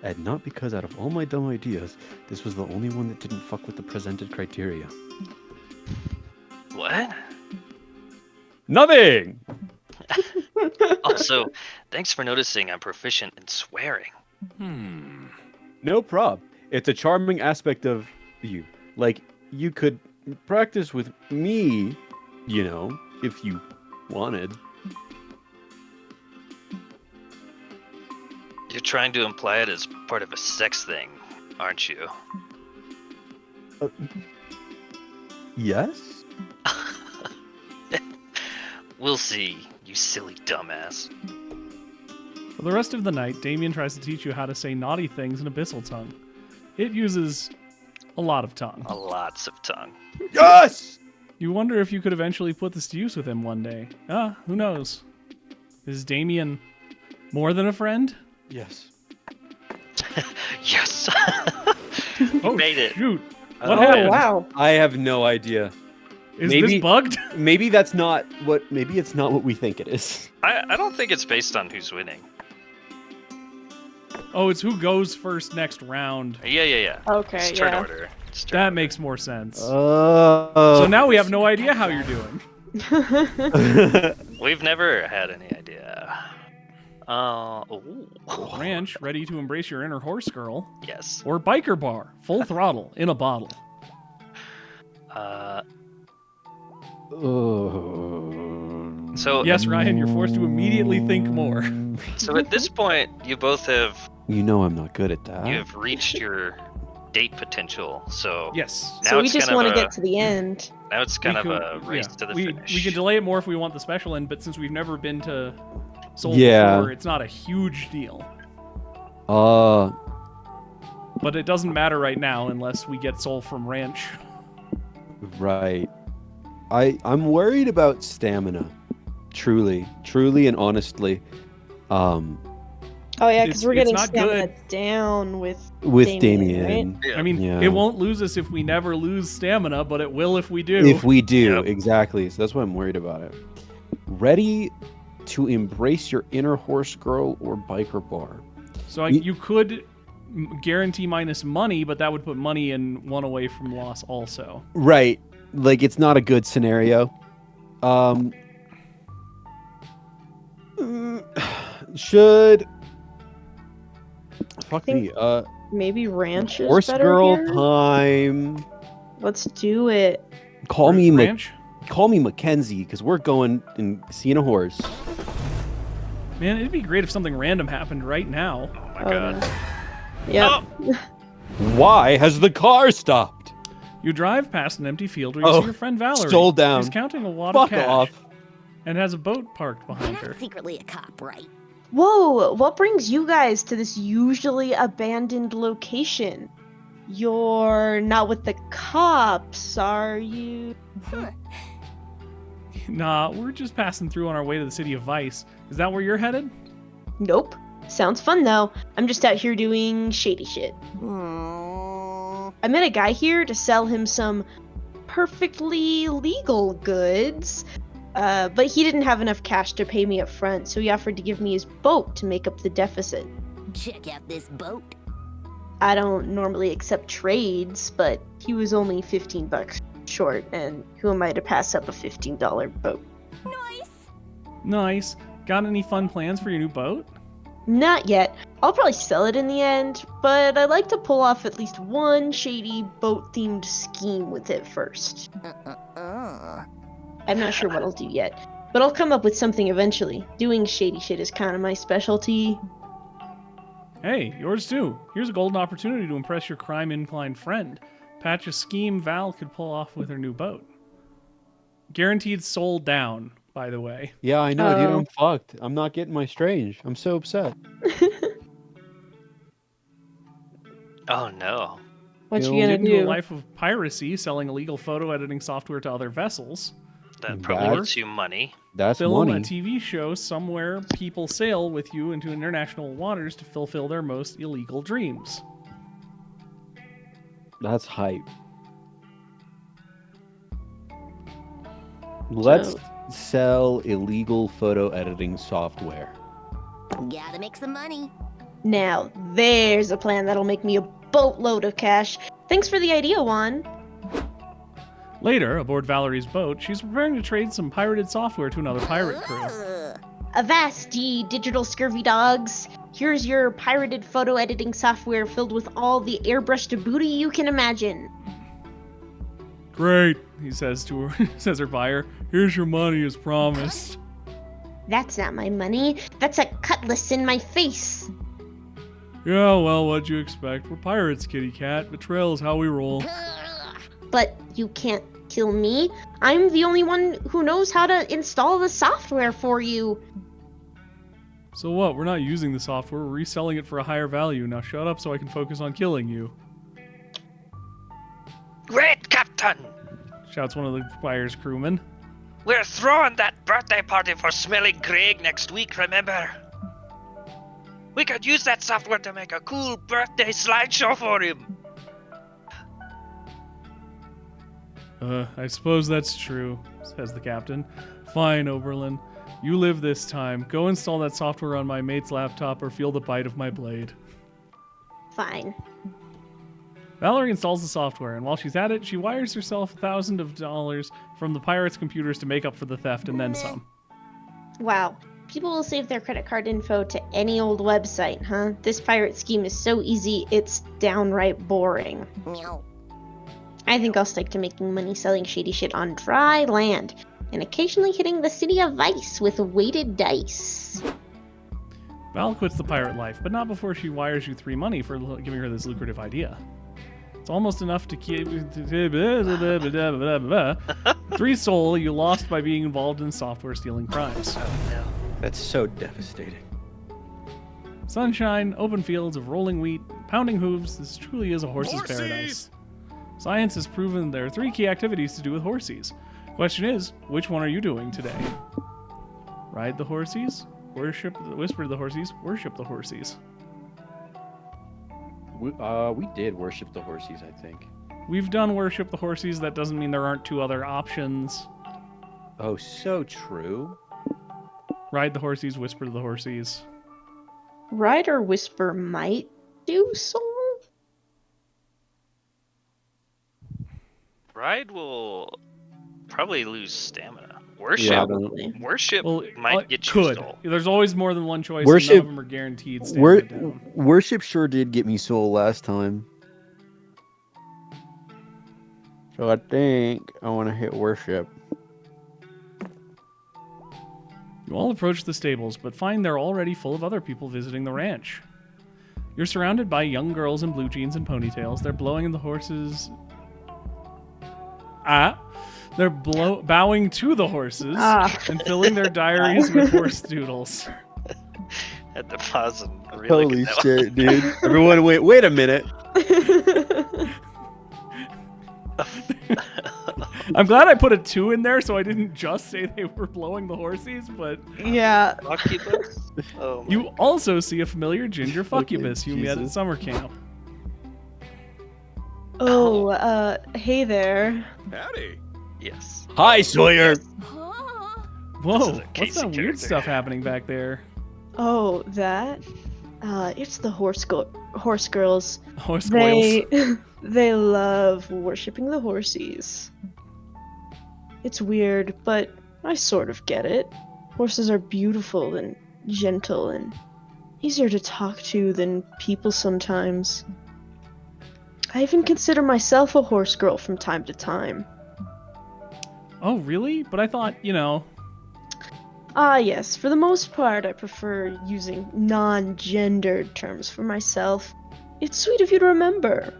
And not because out of all my dumb ideas, this was the only one that didn't fuck with the presented criteria.
What?
Nothing!
Also, thanks for noticing I'm proficient in swearing.
No prob. It's a charming aspect of you. Like, you could practice with me, you know, if you wanted.
You're trying to imply it as part of a sex thing, aren't you?
Yes?
We'll see, you silly dumbass.
For the rest of the night, Damien tries to teach you how to say naughty things in Abyssal tongue. It uses a lot of tongue.
Lots of tongue.
Yes!
You wonder if you could eventually put this to use with him one day. Who knows? Is Damien more than a friend?
Yes.
Yes!
Oh,
made it.
Shoot.
Oh,
What happened?
Wow.
I have no idea.
Is
Maybe-
this bugged?
Maybe it's not what we think it is.
I don't think it's based on who's winning.
Oh, it's who goes first next round.
Yeah.
Okay,
It's turn
yeah.
order.
That makes more sense.
Oh.
So now we have no idea how you're doing.
We've never had any idea. Ooh.
Ranch, ready to embrace your inner horse girl.
Yes.
Or biker bar, full throttle, in a bottle.
So
Yes, Ryan, you're forced to immediately think more.
So at this point, you both have
You know I'm not good at that.
you have reached your date potential. So
Yes.
now
So we
it's
just
kind
want
of
to
a-
get to the end.
now it's kind of a race to the finish.
We can delay it more if we want the special end, but since we've never been to Seoul
Yeah.
before, it's not a huge deal. But it doesn't matter right now unless we get Soul from Ranch.
Right. I'm worried about stamina. Truly and honestly.
Oh yeah, because we're
It's
getting
not
stamina
good.
down with
Damien.
right?
I mean,
Yeah.
it won't lose us if we never lose stamina, but it will if we do.
If we do,
Yep.
exactly. So that's why I'm worried about it. Ready to embrace your inner horse girl or biker bar.
So you could guarantee minus money, but that would put money in one away from loss also.
Right. Like it's not a good scenario. Should fuck
think
me.
Maybe Ranch is
Horse
better
girl
here?
time.
Let's do it.
Call me
Ranch?
call me Mackenzie because we're going and seeing a horse.
Man, it'd be great if something random happened right now.
Oh my
Oh,
god.
no. Yep.
Oh!
Why has the car stopped?
You drive past an empty field where you
Oh,
see your friend Valerie.
stole down.
She's counting a lot
Fuck
of cash
off.
and has a boat parked behind
You're
her.
not secretly a cop, right?
Whoa, what brings you guys to this usually abandoned location? You're not with the cops, are you?
Nah, we're just passing through on our way to the city of Vice. Is that where you're headed?
Nope. Sounds fun though. I'm just out here doing shady shit. I met a guy here to sell him some perfectly legal goods, but he didn't have enough cash to pay me up front, so he offered to give me his boat to make up the deficit.
Check out this boat.
I don't normally accept trades, but he was only 15 bucks short, and who am I to pass up a $15 boat?
Nice.
Nice. Got any fun plans for your new boat?
Not yet. I'll probably sell it in the end, but I'd like to pull off at least one shady boat-themed scheme with it first. I'm not sure what I'll do yet, but I'll come up with something eventually. Doing shady shit is kind of my specialty.
Hey, yours too. Here's a golden opportunity to impress your crime-inclined friend. Patch a scheme Val could pull off with her new boat. Guaranteed sold down, by the way.
Yeah, I know, dude.
Oh.
I'm fucked. I'm not getting my strange. I'm so upset.
Oh no.
What
You
you
Get
gonna
into a
do?
life of piracy, selling illegal photo editing software to other vessels.
That probably
That-
gets you money.
That's
Film
money.
a TV show somewhere people sail with you into international waters to fulfill their most illegal dreams.
That's hype. Let's
So-
sell illegal photo editing software.
Gotta make some money.
Now, there's a plan that'll make me a boatload of cash. Thanks for the idea, Juan.
Later, aboard Valerie's boat, she's preparing to trade some pirated software to another pirate crew.
Avast, ye digital scurvy dogs. Here's your pirated photo editing software filled with all the airbrushed booty you can imagine.
Great, he says to her, says her buyer. Here's your money as promised.
That's not my money. That's a cutlass in my face.
Yeah, well, what'd you expect? We're pirates, kitty cat. Betrayal is how we roll.
But you can't kill me. I'm the only one who knows how to install the software for you.
So what? We're not using the software. We're reselling it for a higher value. Now shut up so I can focus on killing you.
Great, Captain!
Shouts one of the buyer's crewmen.
We're throwing that birthday party for Smelling Craig next week, remember? We could use that software to make a cool birthday slideshow for him.
I suppose that's true, says the captain. Fine, Oberlin. You live this time. Go install that software on my mate's laptop or feel the bite of my blade.
Fine.
Valerie installs the software, and while she's at it, she wires herself $1,000 from the pirates' computers to make up for the theft and then some.
Wow. People will save their credit card info to any old website, huh? This pirate scheme is so easy, it's downright boring.
Meow.
I think I'll stick to making money selling shady shit on dry land, and occasionally hitting the city of Vice with weighted dice.
Val quits the pirate life, but not before she wires you 3 money for giving her this lucrative idea. It's almost enough to keep 3 soul you lost by being involved in software stealing crimes.
That's so devastating.
Sunshine, open fields of rolling wheat, pounding hooves, this truly is a horse's paradise. Science has proven there are 3 key activities to do with horsies. Question is, which one are you doing today? Ride the horsies, whisper the horsies, worship the horsies.
We did worship the horsies, I think.
We've done worship the horsies, that doesn't mean there aren't 2 other options.
Oh, so true.
Ride the horsies, whisper the horsies.
Ride or whisper might do soul?
Ride will probably lose stamina. Worship, worship might get you
could.
stole.
There's always more than one choice.
Worship-
And none of them are guaranteed stamina down.
Worship sure did get me soul last time. So I think I want to hit worship.
You all approach the stables, but find they're already full of other people visiting the ranch. You're surrounded by young girls in blue jeans and ponytails. They're blowing the horses. They're bowing to the horses and filling their diaries with horse doodles.
Had to pause and really
Holy
get that
shit, dude. Everyone, wait a minute.
I'm glad I put a 2 in there so I didn't just say they were blowing the horsies, but
Yeah.
Occupants? Oh my.
you also see a familiar ginger fuccubus you met at
Jesus.
summer camp.
Oh, hey there.
Howdy.
Yes.
Hi, Sawyer.
Huh?
Whoa,
This is a
what's
Casey
that weird
character.
stuff happening back there?
Oh, that? It's the horse girls.
Horse
They
squeals.
they love worshiping the horsies. It's weird, but I sort of get it. Horses are beautiful and gentle and easier to talk to than people sometimes. I even consider myself a horse girl from time to time.
Oh, really? But I thought,
Ah, yes, for the most part, I prefer using non-gendered terms for myself. It's sweet of you to remember.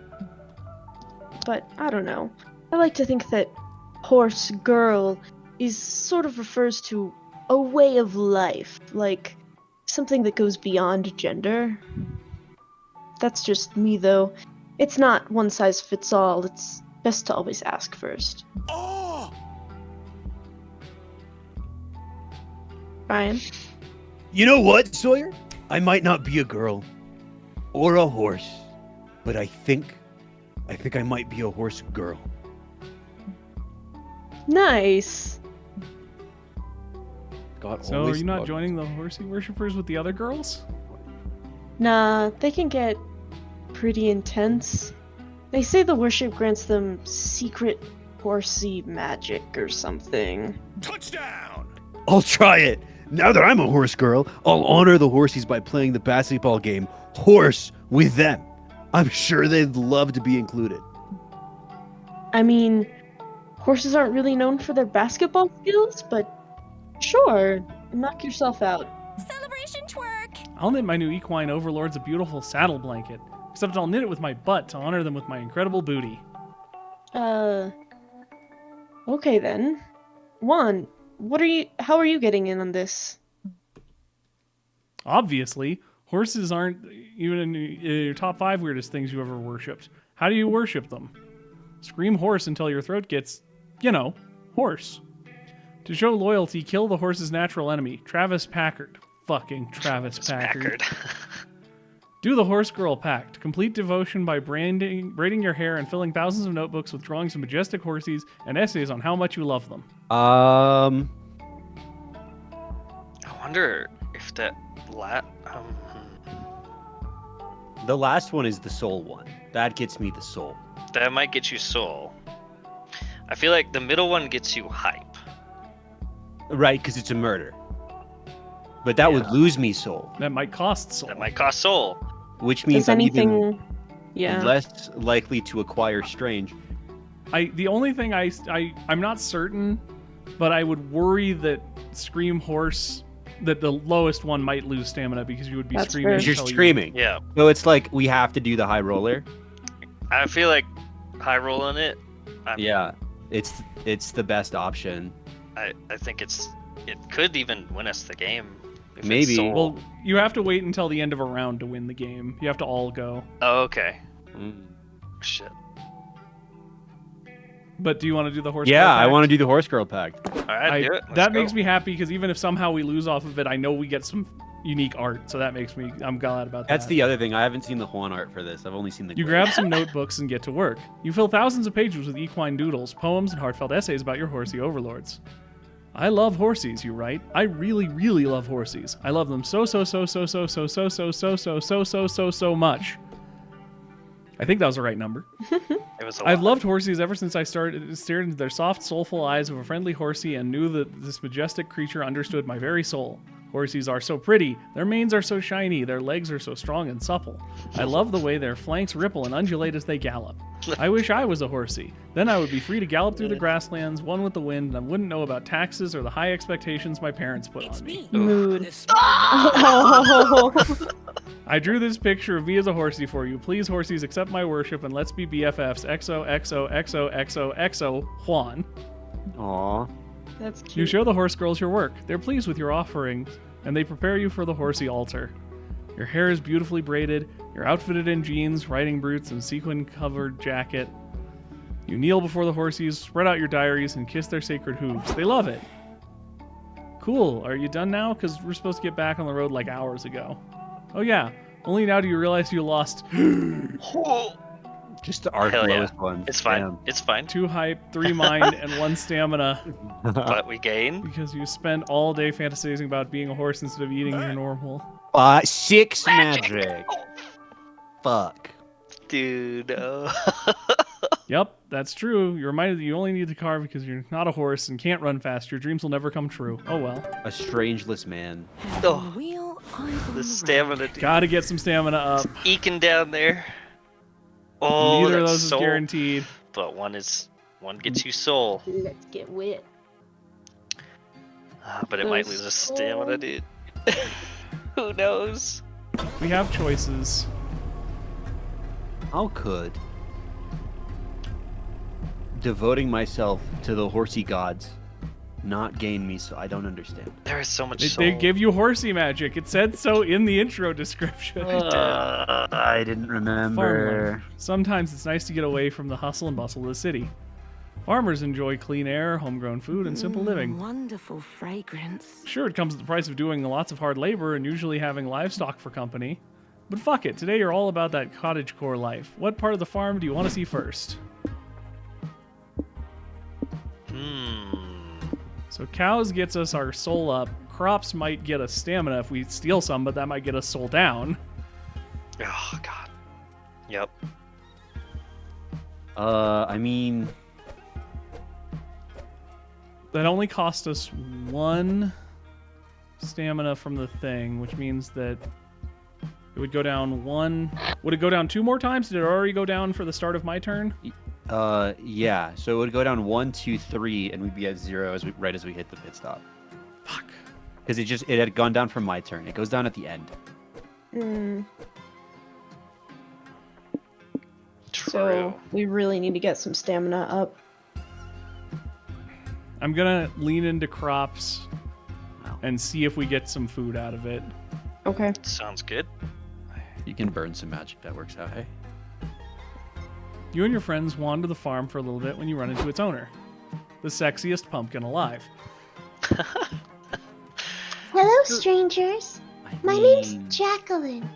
But I don't know. I like to think that horse girl is sort of refers to a way of life, like something that goes beyond gender. That's just me, though. It's not one size fits all. It's best to always ask first.
Oh!
Ryan?
You know what, Sawyer? I might not be a girl or a horse, but I think I might be a horse girl.
Nice.
God,
So are
always
you not
loved-
joining the horsey worshippers with the other girls?
Nah, they can get pretty intense. They say the worship grants them secret horsey magic or something.
Touchdown!
I'll try it. Now that I'm a horse girl, I'll honor the horsies by playing the basketball game horse with them. I'm sure they'd love to be included.
I mean, horses aren't really known for their basketball skills, but sure, knock yourself out.
Celebration twerk!
I'll knit my new equine overlords a beautiful saddle blanket. Except I'll knit it with my butt to honor them with my incredible booty.
Okay then. Juan, how are you getting in on this?
Obviously, horses aren't even in your top 5 weirdest things you ever worshipped. How do you worship them? Scream horse until your throat gets, horse. To show loyalty, kill the horse's natural enemy, Travis Packard. Fucking Travis Packard. Do the horse girl pact. Complete devotion by braiding your hair and filling thousands of notebooks with drawings of majestic horses and essays on how much you love them.
I wonder if that
The last one is the soul one. That gets me the soul.
That might get you soul. I feel like the middle one gets you hype.
Right, because it's a murder. But that would lose me soul,
That might cost soul.
That might cost soul.
which means
Does
I'm
anything?
even
Yeah.
less likely to acquire strange.
The only thing I'm not certain, but I would worry that Scream Horse, that the lowest one might lose stamina because you would be
That's
screaming.
fair.
Because you're
until you-
screaming.
Yeah.
So it's like we have to do the high roller.
I feel like high rolling it.
Yeah, it's the best option.
I think it could even win us the game. If it's
Maybe.
soul.
Well, you have to wait until the end of a round to win the game. You have to all go.
Oh, okay.
Mm.
Shit.
But do you want to do the horse?
Yeah,
girl
I
pact?
want to do the horse girl pact.
All right, do it. Let's
That
go.
makes me happy because even if somehow we lose off of it, I know we get some unique art. So that makes me. I'm glad about that.
That's the other thing. I haven't seen the Juan art for this. I've only seen the.
You
Gray.
grab some notebooks and get to work. You fill thousands of pages with equine doodles, poems, and heartfelt essays about your horsey overlords. I love horsies, you write. I really, really love horsies. I love them so much. I think that was the right number.
It was a
I've
lot.
loved horsies ever since I stared into their soft, soulful eyes of a friendly horsey and knew that this majestic creature understood my very soul. Horsies are so pretty, their manes are so shiny, their legs are so strong and supple. I love the way their flanks ripple and undulate as they gallop. I wish I was a horsey. Then I would be free to gallop through the grasslands, one with the wind, and I wouldn't know about taxes or the high expectations my parents put
It's
on me.
me.
Mood.
The small
Oh.
I drew this picture of me as a horsey for you. Please, horsies, accept my worship and let's be BFFs. XOXOXOXOXO Juan.
Aw.
That's cute.
You show the horse girls your work. They're pleased with your offerings, and they prepare you for the horsey altar. Your hair is beautifully braided. You're outfitted in jeans, riding boots, and sequin-covered jacket. You kneel before the horsies, spread out your diaries, and kiss their sacred hooves. They love it. Cool. Are you done now? Because we're supposed to get back on the road like hours ago. Oh yeah. Only now do you realize you lost
Just the arc
Hell yeah.
lowest one.
It's fine.
Damn.
It's fine.
2 hype, 3 mind, and 1 stamina.
But we gain.
Because you spend all day fantasizing about being a horse instead of eating your normal.
6 magic. Fuck.
Dude.
Yep, that's true. You're reminded that you only need to carve because you're not a horse and can't run fast. Your dreams will never come true. Oh well.
A strangeless man.
Oh.
wheel on
The stamina. Dude.
Gotta get some stamina up.
Eking down there. Oh,
Neither of
that's
those is
soul.
guaranteed.
But one gets you soul.
Let's get wet.
But it might lose a stamina, dude. Who knows?
We have choices.
How could devoting myself to the horsey gods not gain me so I don't understand.
There is so much
They,
soul.
they give you horsey magic. It said so in the intro description.
I didn't
Farm
remember.
life. Sometimes it's nice to get away from the hustle and bustle of the city. Farmers enjoy clean air, homegrown food, and simple living.
Wonderful fragrance.
Sure, it comes at the price of doing lots of hard labor and usually having livestock for company. But fuck it, today you're all about that cottagecore life. What part of the farm do you want to see first? So cows gets us our soul up. Crops might get us stamina if we steal some, but that might get us soul down.
Oh god. Yep.
I mean,
That only cost us 1 stamina from the thing, which means that it would go down 1. Would it go down 2 more times? Did it already go down for the start of my turn?
yeah. So it would go down 1, 2, 3, and we'd be at 0 right as we hit the pit stop.
Fuck.
Because it had gone down from my turn. It goes down at the end.
True.
So we really need to get some stamina up.
I'm gonna lean into crops
Wow.
and see if we get some food out of it.
Okay.
Sounds good.
You can burn some magic. That works out, hey?
You and your friends wander the farm for a little bit when you run into its owner, the sexiest pumpkin alive.
Hello, strangers. My name's Jacqueline.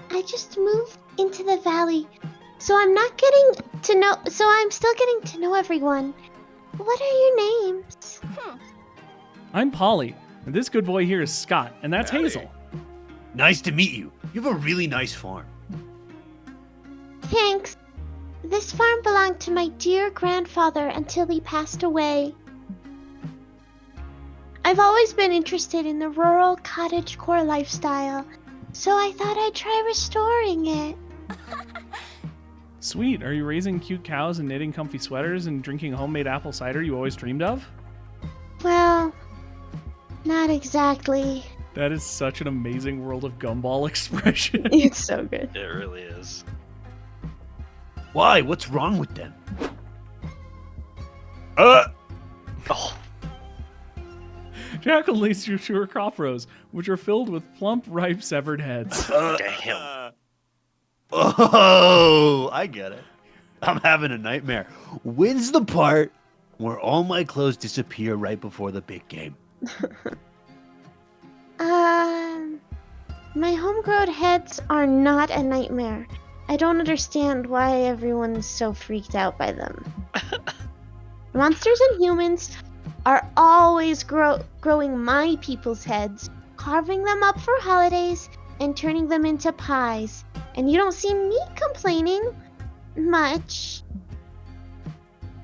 I just moved into the valley, so I'm still getting to know everyone. What are your names?
I'm Polly, and this good boy here is Scott, and that's
Howdy.
Hazel.
Nice to meet you. You have a really nice farm.
Thanks. This farm belonged to my dear grandfather until he passed away. I've always been interested in the rural cottagecore lifestyle, so I thought I'd try restoring it.
Sweet. Are you raising cute cows and knitting comfy sweaters and drinking homemade apple cider you always dreamed of?
Well, not exactly.
That is such an amazing World of Gumball expression.
It's so good.
It really is.
Why? What's wrong with them?
Oh,
Jackal leads you to her crop rows, which are filled with plump, ripe, severed heads.
damn.
Oh, I get it. I'm having a nightmare. When's the part where all my clothes disappear right before the big game?
My homegrown heads are not a nightmare. I don't understand why everyone's so freaked out by them. Monsters and humans are always growing my people's heads, carving them up for holidays, and turning them into pies. And you don't see me complaining much.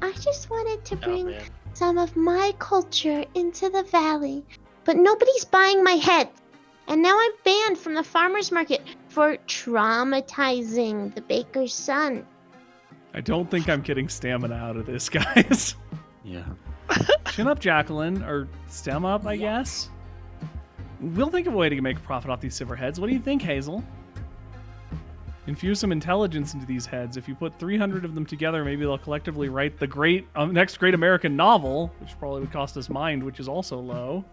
I just wanted to bring some of my culture into the valley, but nobody's buying my head. And now I'm banned from the farmer's market for traumatizing the baker's son.
I don't think I'm getting stamina out of this, guys.
Yeah.
Chin up, Jacqueline, or stem up, I guess. We'll think of a way to make a profit off these silver heads. What do you think, Hazel? Infuse some intelligence into these heads. If you put 300 of them together, maybe they'll collectively write the next great American novel, which probably would cost us mind, which is also low.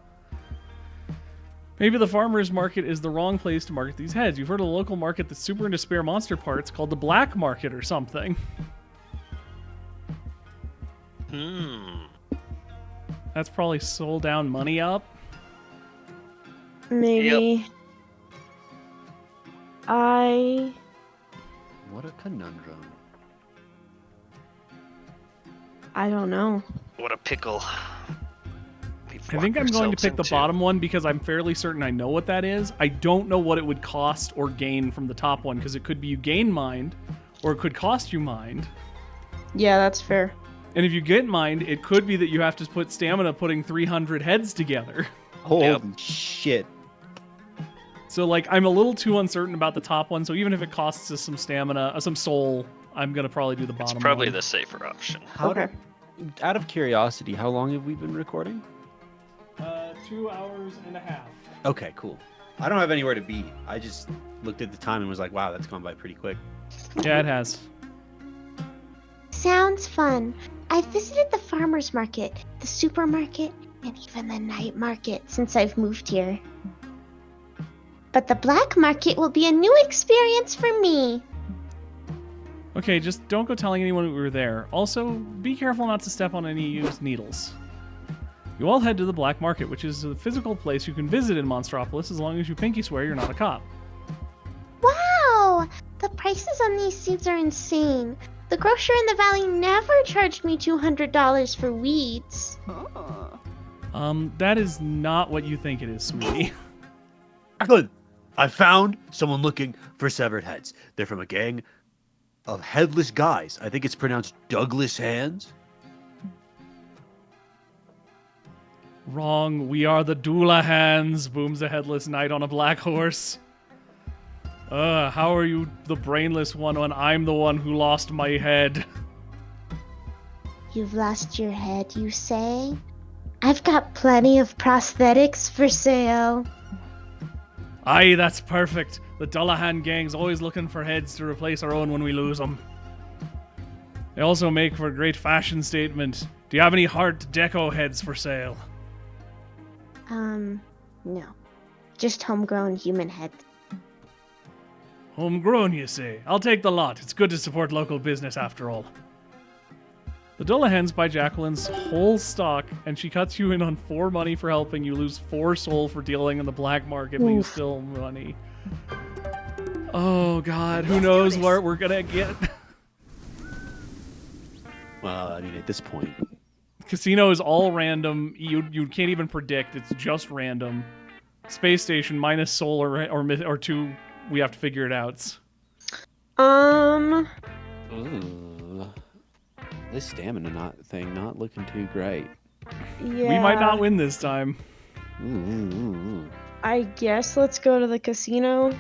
Maybe the farmer's market is the wrong place to market these heads. You've heard of a local market that's super into spare monster parts called the black market or something. That's probably sold down money up.
Maybe.
What a conundrum.
I don't know.
What a pickle.
I think I'm going to pick the bottom one because I'm fairly certain I know what that is. I don't know what it would cost or gain from the top one because it could be you gain mind or it could cost you mind.
Yeah, that's fair.
And if you get mind, it could be that you have to put stamina putting 300 heads together.
Holy shit.
So, like, I'm a little too uncertain about the top one, so even if it costs us some stamina, some soul, I'm going to probably do the bottom one.
It's probably the safer option.
Okay.
Out of curiosity, how long have we been recording?
2 hours and a half.
Okay, cool. I don't have anywhere to be. I just looked at the time and was like, wow, that's gone by pretty quick.
Yeah, it has.
Sounds fun. I've visited the farmer's market, the supermarket, and even the night market since I've moved here. But the black market will be a new experience for me.
Okay, just don't go telling anyone we were there. Also, be careful not to step on any used needles. You all head to the black market, which is a physical place you can visit in Monstropolis as long as you pinky swear you're not a cop.
Wow! The prices on these seeds are insane. The grocer in the valley never charged me $200 for weeds.
That is not what you think it is, sweetie.
Jacqueline, I found someone looking for severed heads. They're from a gang of headless guys. I think it's pronounced Douglas Hands.
Wrong. We are the Doolahans, booms a headless knight on a black horse. How are you the brainless one when I'm the one who lost my head?
You've lost your head, you say? I've got plenty of prosthetics for sale.
Aye, that's perfect. The Dullahan gang's always looking for heads to replace our own when we lose them. They also make for a great fashion statement. Do you have any hard deco heads for sale?
No. Just homegrown human heads.
Homegrown, you say? I'll take the lot. It's good to support local business after all. The Dullahans buy Jacqueline's whole stock, and she cuts you in on 4 money for helping. You lose 4 soul for dealing in the black market, but you still money. Oh god, who knows what we're gonna get?
Well, I mean, at this point.
Casino is all random. You can't even predict. It's just random. Space station minus soul or 2. We have to figure it out.
Ooh. This stamina thing not looking too great.
Yeah.
We might not win this time.
Ooh.
I guess let's go to the casino.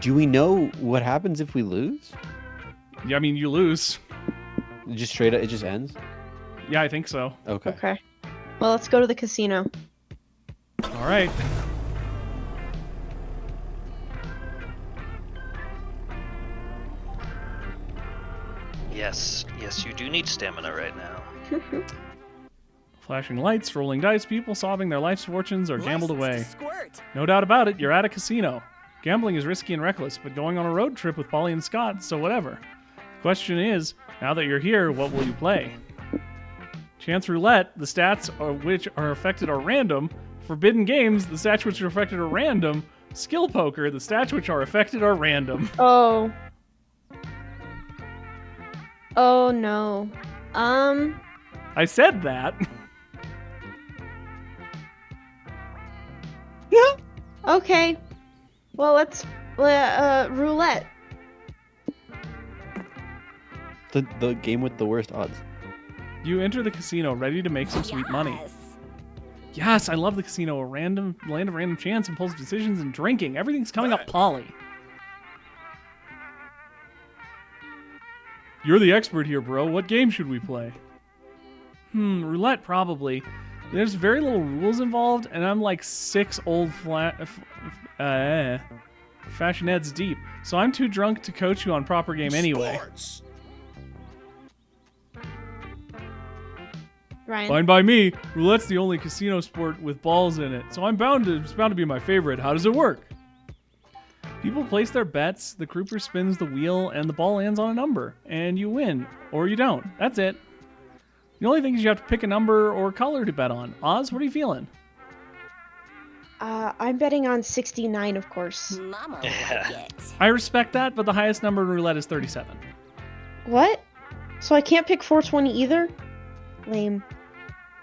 Do we know what happens if we lose?
Yeah, I mean, you lose.
Just straight up, it just ends?
Yeah, I think so.
Okay.
Okay. Well, let's go to the casino.
All right.
Yes, you do need stamina right now.
Flashing lights, rolling dice, people sobbing their life's fortunes are gambled away.
Squirt.
No doubt about it, you're at a casino. Gambling is risky and reckless, but going on a road trip with Polly and Scott, so whatever. Question is, now that you're here, what will you play? Chance roulette, the stats of which are affected are random. Forbidden games, the stats which are affected are random. Skill poker, the stats which are affected are random.
Oh. Oh no.
I said that.
Okay. Well, let's roulette.
The game with the worst odds.
You enter the casino ready to make some sweet money. Yes, I love the casino. A random land of random chance, impulsive decisions, and drinking. Everything's coming up Polly. You're the expert here, bro. What game should we play? Roulette, probably. There's very little rules involved, and I'm like 6 old fashionettes deep, so I'm too drunk to coach you on proper game anyway.
Ryan.
Fine by me. Roulette's the only casino sport with balls in it, so it's bound to be my favorite. How does it work? People place their bets, the croupier spins the wheel, and the ball lands on a number, and you win, or you don't. That's it. The only thing is you have to pick a number or color to bet on. Oz, what are you feeling?
I'm betting on 69, of course.
Mama like it.
I respect that, but the highest number in roulette is 37.
What? So I can't pick 420 either? Lame.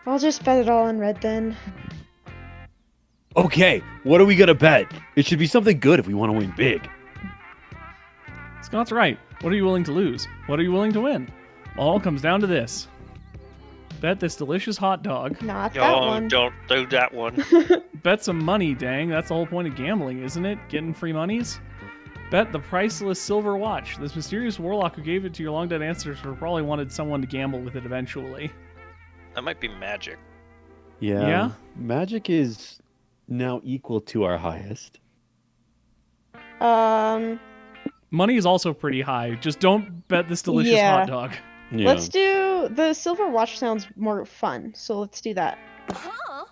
I'll just bet it all on red then.
Okay, what are we gonna bet? It should be something good if we want to win big.
Scott's right. What are you willing to lose? What are you willing to win? All comes down to this. Bet this delicious hot dog.
Not that one.
Don't do that one.
Bet some money, dang. That's the whole point of gambling, isn't it? Getting free monies? Bet the priceless silver watch. This mysterious warlock who gave it to your long dead ancestors probably wanted someone to gamble with it eventually.
That might be magic.
Yeah?
Magic is now equal to our highest.
Money is also pretty high. Just don't bet this delicious hot dog.
Yeah.
Let's do the silver watch. Sounds more fun, so let's do that.
Huh?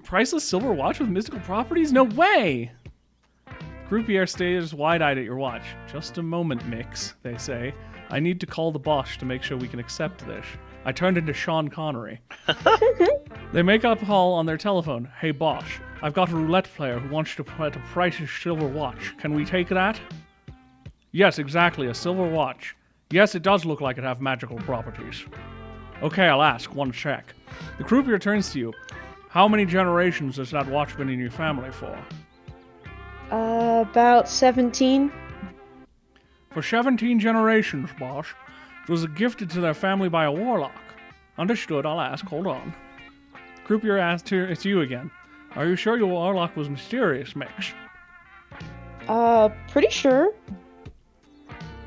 Priceless silver watch with mystical properties? No way! Croupier stares wide-eyed at your watch. Just a moment, Mix, they say. I need to call the boss to make sure we can accept this. I turned into Sean Connery. They make up a call on their telephone. Hey, boss, I've got a roulette player who wants to bet a priceless silver watch. Can we take that? Yes, exactly, a silver watch. Yes, it does look like it have magical properties. Okay, I'll ask. One sec. The croupier turns to you. How many generations has that watch been in your family for?
About 17.
For 17 generations, boss. It was gifted to their family by a warlock. Understood, I'll ask. Hold on. Croupier asks it's you again. Are you sure your warlock was mysterious, Mix?
Pretty sure.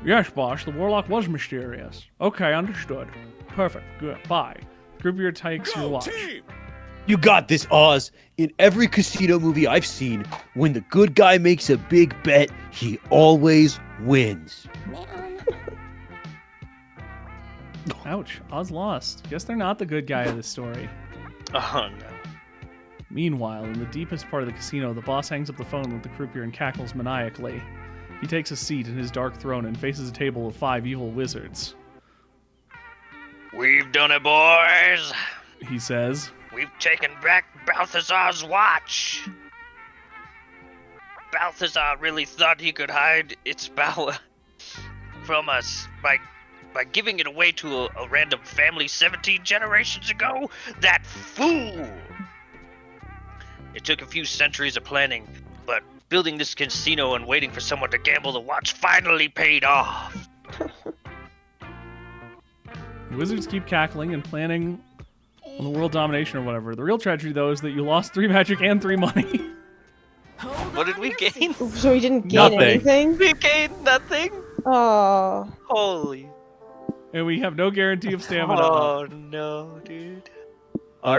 Yes, boss, the warlock was mysterious. Okay, understood. Perfect, good, bye. Croupier takes your watch.
You got this, Oz. In every casino movie I've seen, when the good guy makes a big bet, he always wins.
Man.
Ouch, Oz lost. Guess they're not the good guy of this story.
Oh no.
Meanwhile, in the deepest part of the casino, the boss hangs up the phone with the croupier and cackles maniacally. He takes a seat in his dark throne and faces a table of 5 evil wizards.
We've done it, boys.
He says,
We've taken back Balthazar's watch. Balthazar really thought he could hide its power from us by giving it away to a random family 17 generations ago. That fool! It took a few centuries of planning, but building this casino and waiting for someone to gamble to watch finally paid off.
The wizards keep cackling and planning on the world domination or whatever. The real tragedy, though, is that you lost 3 magic and 3 money.
What did we gain?
So he didn't gain
Nothing.
anything?
We gained nothing?
Oh.
Holy.
And we have no guarantee of stamina.
Oh no, dude.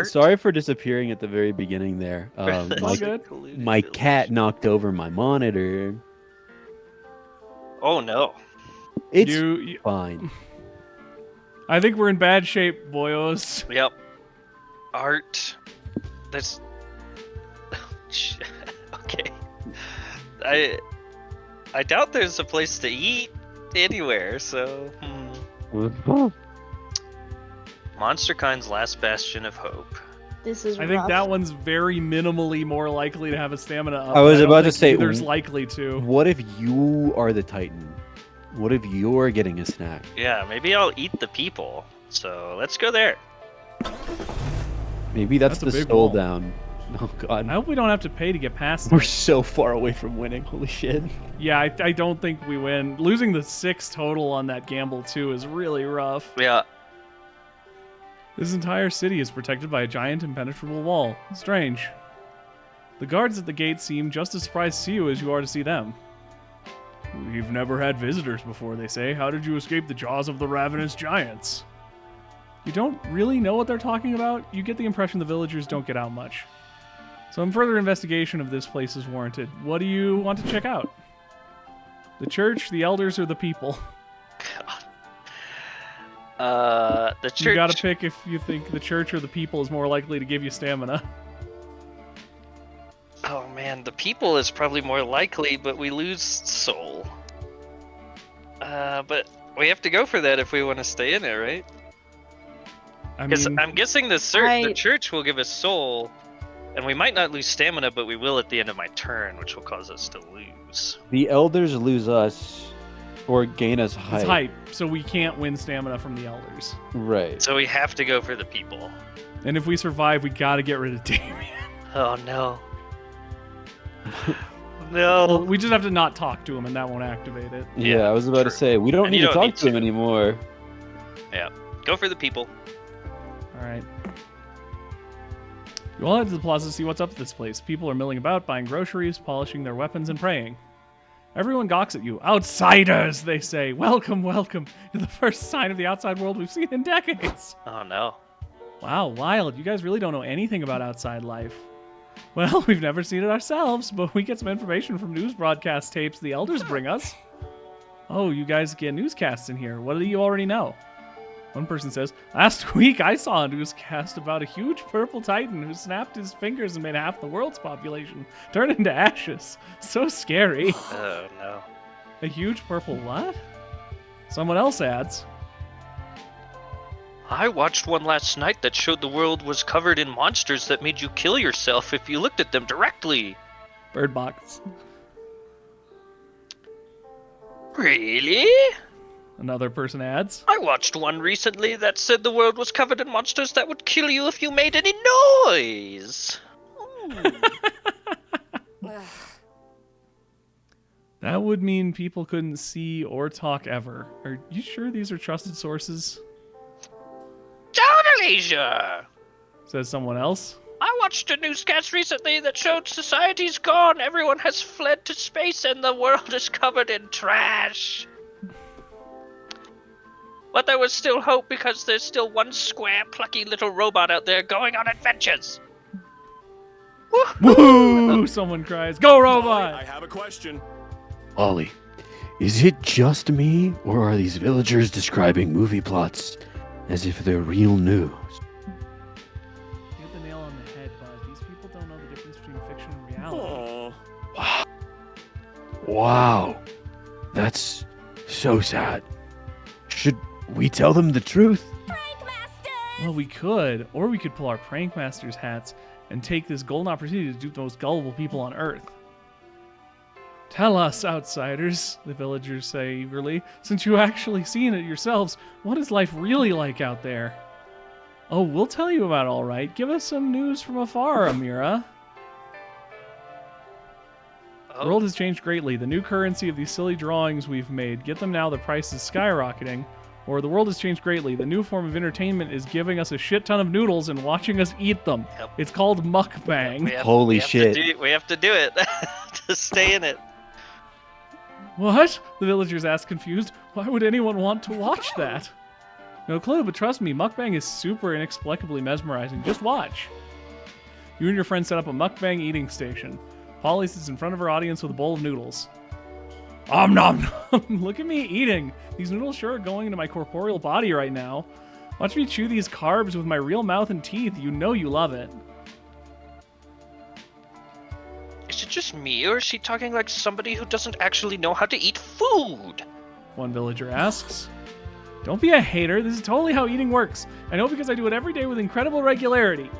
Sorry for disappearing at the very beginning there.
All good.
My cat knocked over my monitor.
Oh no.
It's
You-
fine.
I think we're in bad shape, boyos.
Yep. Art. That's. Okay. I doubt there's a place to eat anywhere, so. Monsterkind's last bastion of hope.
This is
I think
rough.
that one's very minimally more likely to have a stamina up.
I was
don't
about to
think
say,
either's likely to.
What if you are the Titan? What if you're getting a snack?
Yeah, maybe I'll eat the people. So let's go there.
Maybe that's
That's a
the
big
soul
wall.
down. Oh god.
I hope we don't have to pay to get past
We're
it.
so far away from winning. Holy shit.
Yeah, I don't think we win. Losing the 6 total on that gamble, too, is really rough.
Yeah.
This entire city is protected by a giant impenetrable wall. Strange. The guards at the gate seem just as surprised to see you as you are to see them. We've never had visitors before, they say. How did you escape the jaws of the ravenous giants? You don't really know what they're talking about. You get the impression the villagers don't get out much. Some further investigation of this place is warranted. What do you want to check out? The church, the elders, or the people?
The church.
You gotta pick if you think the church or the people is more likely to give you stamina.
Oh man, the people is probably more likely, but we lose soul. But we have to go for that if we want to stay in it, right?
I
Because
mean,
I'm guessing the church will give us soul, and we might not lose stamina, but we will at the end of my turn, which will cause us to lose.
The elders lose us or gain us height.
it's hype, so we can't win stamina from the elders.
Right.
So we have to go for the people.
And if we survive, we gotta get rid of Damien.
Oh no.
Well,
No.
we just have to not talk to him, and that won't activate it.
Yeah, I was about to
true.
say, we don't
And
need
you
to
don't
talk
need
to him
to.
anymore.
Go for the people.
All right. You all head to the plaza to see what's up at this place. People are milling about, buying groceries, polishing their weapons, and praying. Everyone gawks at you. Outsiders, they say. Welcome, welcome. You're the first sign of the outside world we've seen in decades.
Oh no.
Wow, wild. You guys really don't know anything about outside life. Well, we've never seen it ourselves, but we get some information from news broadcast tapes the elders bring us. Oh, you guys get newscasts in here. What do you already know? One person says, last week I saw a newscast about a huge purple titan who snapped his fingers and made half the world's population turn into ashes. So scary.
Oh no.
A huge purple what? Someone else adds,
I watched one last night that showed the world was covered in monsters that made you kill yourself if you looked at them directly.
Bird Box.
Really?
Another person adds,
I watched one recently that said the world was covered in monsters that would kill you if you made any noise.
that would mean people couldn't see or talk ever. Are you sure these are trusted sources?
Totally sure.
Says someone else.
I watched a newscast recently that showed society's gone, everyone has fled to space, and the world is covered in trash. But there was still hope because there's still one square, plucky little robot out there going on adventures.
Woo! Someone cries, go robot!
I have a question.
Ollie, is it just me, or are these villagers describing movie plots as if they're real news?
You hit the nail on the head, bud. These people don't know the difference between fiction and reality.
Aw.
Wow. That's so sad. Should we tell them the truth?
Well, we could, or we could pull our prank masters hats and take this golden opportunity to dupe the most gullible people on Earth. Tell us, outsiders, the villagers say eagerly, since you actually seen it yourselves, what is life really like out there? Oh, we'll tell you about it, all right. Give us some news from afar, Amira. The world has changed greatly. The new currency of these silly drawings we've made. Get them now, the price is skyrocketing. Or the world has changed greatly. The new form of entertainment is giving us a shit ton of noodles and watching us eat them.
Yep.
It's called mukbang.
Holy shit.
We have to do it to stay in it.
What? The villagers asked confused. Why would anyone want to watch that? No clue, but trust me, mukbang is super inexplicably mesmerizing. Just watch. You and your friend set up a mukbang eating station. Polly sits in front of her audience with a bowl of noodles. Om nom nom. Look at me eating. These noodles sure are going into my corporeal body right now. Watch me chew these carbs with my real mouth and teeth. You know you love it.
Is it just me, or is she talking like somebody who doesn't actually know how to eat food?
One villager asks. Don't be a hater. This is totally how eating works. I know because I do it every day with incredible regularity.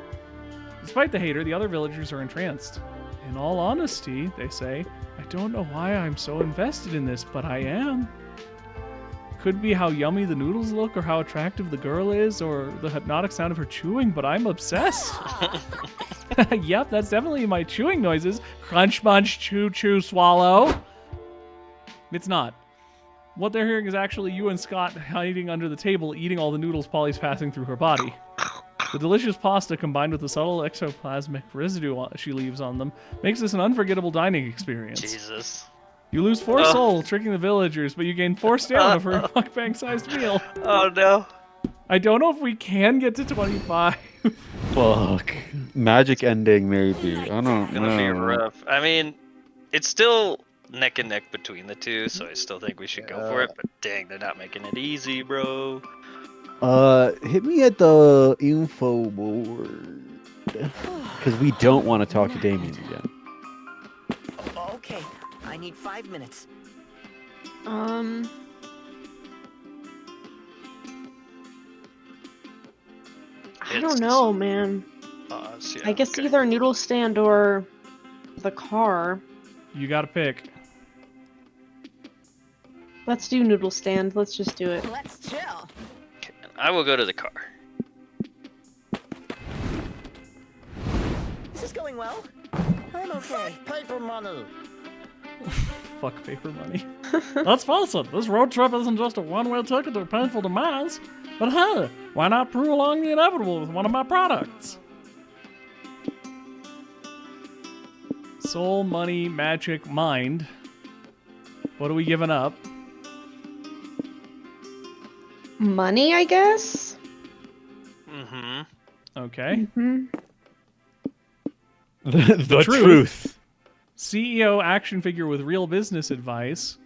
Despite the hater, the other villagers are entranced. In all honesty, they say, I don't know why I'm so invested in this, but I am. Could be how yummy the noodles look, or how attractive the girl is, or the hypnotic sound of her chewing, but I'm obsessed. Yep, that's definitely my chewing noises. Crunch, munch, chew, chew, swallow. It's not. What they're hearing is actually you and Scott hiding under the table, eating all the noodles Polly's passing through her body. The delicious pasta, combined with the subtle exoplasmic residue she leaves on them, makes this an unforgettable dining experience.
Jesus.
You lose 4 soul, tricking the villagers, but you gain 4 stamina for a mukbang-sized meal.
Oh no.
I don't know if we can get to 25.
Fuck. Magic ending, maybe. I don't
It's gonna be
know.
rough. I mean, it's still neck and neck between the two, so I still think we should go for it. But dang, they're not making it easy, bro.
Hit me at the info board. Because we don't want to talk to Damien again.
Okay, I need 5 minutes.
I don't know, man.
Yeah,
I guess
okay.
either noodle stand or the car.
You gotta pick.
Let's do noodle stand. Let's just do it.
Let's chill.
Okay, I will go to the car.
This is going well. I'm okay.
Paper money.
Fuck paper money. Let's face it, this road trip isn't just a one-way ticket to a painful demise. But hey, why not prolong the inevitable with one of my products? Soul, money, magic, mind. What are we giving up?
Money, I guess?
Mm-hmm.
Okay.
Hmm.
The
truth. CEO action figure with real business advice.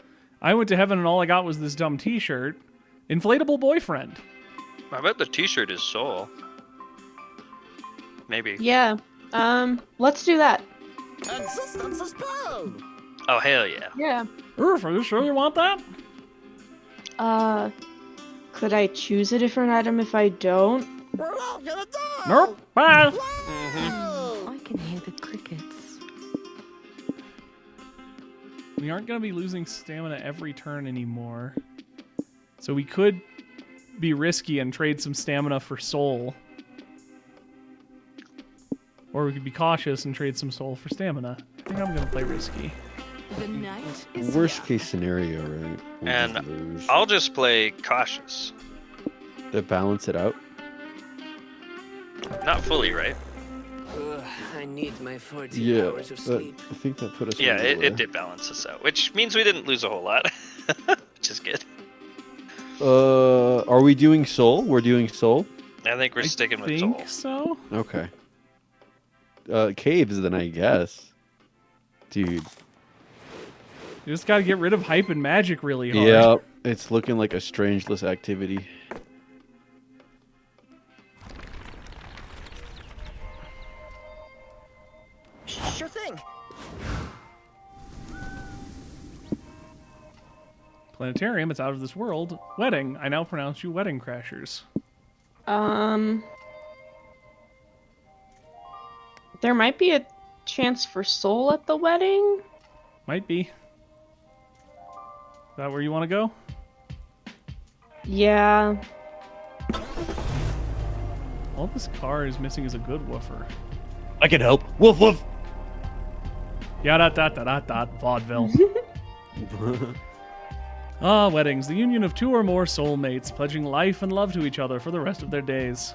I went to heaven and all I got was this dumb t-shirt. Inflatable boyfriend.
I bet the t-shirt is Soul. Maybe.
Yeah. Let's do that.
Existence is pain.
Oh, hell yeah.
Yeah.
Oof, are you sure you want that?
Could I choose a different item if I don't?
We're all gonna die.
Nope. Bye.
Mm-hmm.
I can hear the crickets.
We aren't going to be losing stamina every turn anymore. So we could be risky and trade some stamina for soul. Or we could be cautious and trade some soul for stamina. I think I'm going to play risky.
The night is
Worst
young.
case scenario, right? We'll
And
just lose.
I'll just play cautious.
To balance it out.
Not fully, right?
Ugh, I need my 14
Yeah,
hours of
that,
sleep.
I think that put us.
Yeah,
middle
it did balance us out, which means we didn't lose a whole lot, which is good.
Are we doing soul? We're doing soul.
I think we're sticking with
I
Soul.
think so.
Okay. Caves then, I guess. Dude.
You just got to get rid of hype and magic really hard.
Yeah, it's looking like a strangeless activity.
Sure thing.
Planetarium, it's out of this world. Wedding, I now pronounce you wedding crashers.
There might be a chance for soul at the wedding.
Might be. Is that where you want to go?
Yeah.
All this car is missing is a good woofer.
I can help. Woof woof.
Yada da da da da. Vaudeville. Weddings, the union of two or more soulmates pledging life and love to each other for the rest of their days.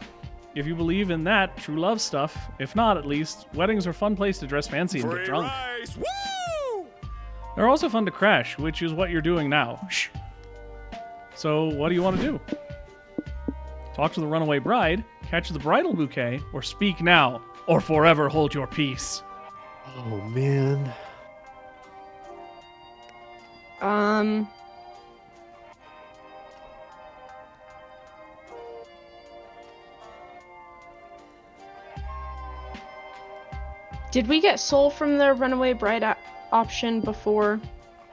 If you believe in that true love stuff, if not at least, weddings are a fun place to dress fancy and get drunk. They're also fun to crash, which is what you're doing now. Shh. So, what do you want to do? Talk to the runaway bride, catch the bridal bouquet, or speak now, or forever hold your peace.
Oh man.
Did we get soul from the runaway bride option before?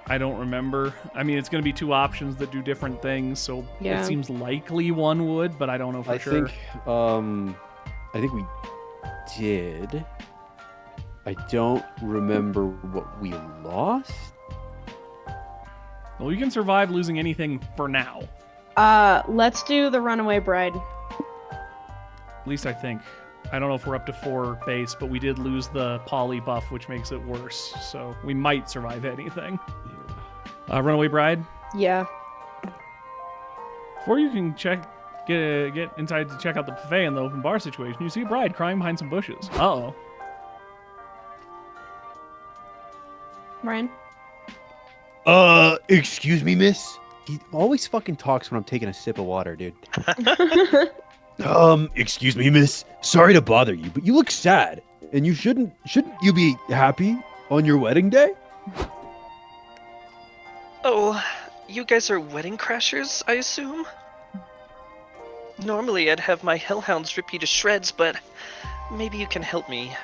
I don't remember. I mean, it's going to be two options that do different things, so
Yeah.
it seems likely one would, but I don't know for sure.
I think we did. I don't remember what we lost.
Well, you can survive losing anything for now.
Let's do the runaway bride.
At least I think. I don't know if we're up to 4 base, but we did lose the poly buff, which makes it worse. So we might survive anything. Runaway bride.
Yeah.
Before you can get inside to check out the buffet and the open bar situation, you see a bride crying behind some bushes. Uh-oh.
Ryan?
Excuse me, miss? He always fucking talks when I'm taking a sip of water, dude. Excuse me, miss. Sorry to bother you, but you look sad. And you shouldn't you be happy on your wedding day?
Oh, you guys are wedding crashers, I assume? Normally I'd have my hellhounds rip you to shreds, but maybe you can help me.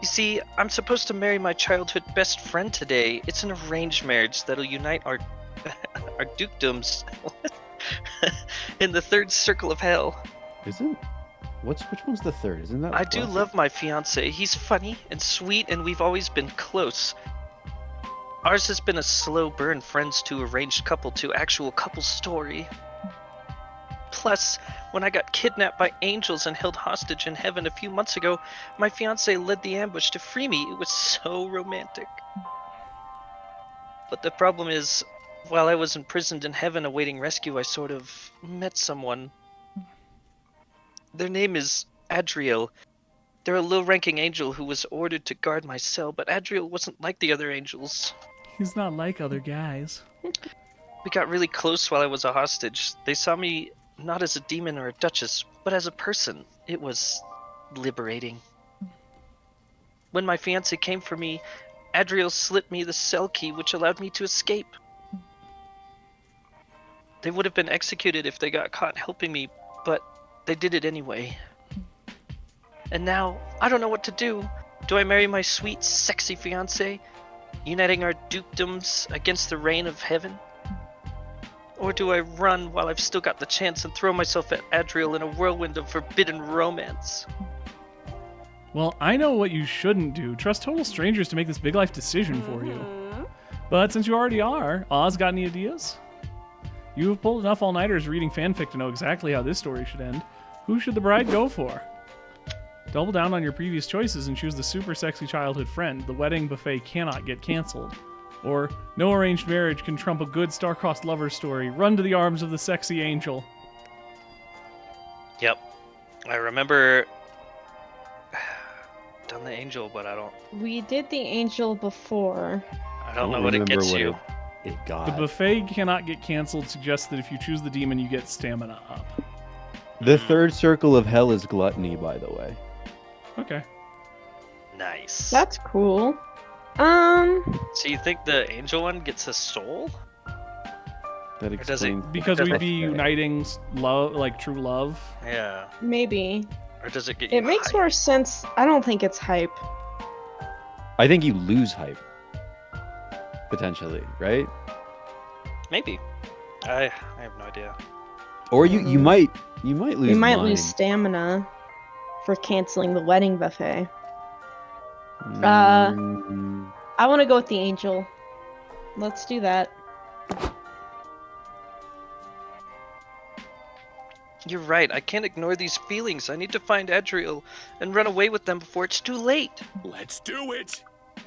You see, I'm supposed to marry my childhood best friend today. It's an arranged marriage that'll unite our dukedoms in the third circle of hell.
Which one's the third? Isn't that?
I do love my fiance. He's funny and sweet, and we've always been close. Ours has been a slow burn, friends to arranged couple to actual couple story. Plus, when I got kidnapped by angels and held hostage in heaven a few months ago, my fiance led the ambush to free me. It was so romantic. But the problem is, while I was imprisoned in heaven awaiting rescue, I sort of met someone. Their name is Adriel. They're a low-ranking angel who was ordered to guard my cell, but Adriel wasn't like the other angels.
He's not like other guys.
We got really close while I was a hostage. They saw me not as a demon or a duchess, but as a person. It was liberating. When my fiance came for me, Adriel slipped me the cell key, which allowed me to escape. They would have been executed if they got caught helping me, but they did it anyway. And now, I don't know what to do. Do I marry my sweet, sexy fiance, uniting our dukedoms against the reign of heaven? Or do I run while I've still got the chance and throw myself at Adriel in a whirlwind of forbidden romance?
Well, I know what you shouldn't do. Trust total strangers to make this big life decision for you. But since you already are, Oz, got any ideas? You have pulled enough all-nighters reading fanfic to know exactly how this story should end. Who should the bride go for? Double down on your previous choices and choose the super sexy childhood friend. The wedding buffet cannot get canceled. Or, no arranged marriage can trump a good star-crossed lover story. Run to the arms of the sexy angel.
Yep. I remember done the angel, but I don't
We did the angel before.
know what it gets you.
It got.
The buffet cannot get canceled suggests that if you choose the demon, you get stamina up.
The third circle of hell is gluttony, by the way.
Okay.
Nice.
That's cool.
So you think the angel one gets a soul?
That
Or does it-
explains.
Because we'd be
Okay.
uniting love, like true love.
Yeah.
Maybe.
Or does it get you
It makes
high?
more sense. I don't think it's hype.
I think you lose hype. Potentially, right?
Maybe. I have no idea.
Or you might lose.
You might
mind.
lose stamina for canceling the wedding buffet.
Mm,
I want to go with the angel. Let's do that.
You're right. I can't ignore these feelings. I need to find Adriel and run away with them before it's too late.
Let's do it.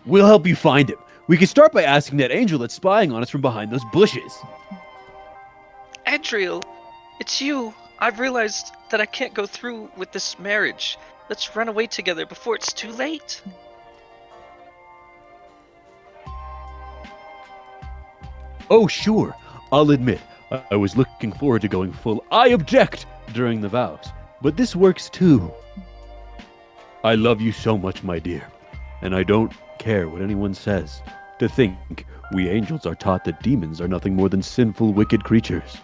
We'll help you find him. We can start by asking that angel that's spying on us from behind those bushes.
Adriel, it's you. I've realized that I can't go through with this marriage. Let's run away together before it's too late.
Oh, sure. I'll admit, I was looking forward to going full I object during the vows. But this works too. I love you so much, my dear. And I don't care what anyone says. To think we angels are taught that demons are nothing more than sinful, wicked creatures.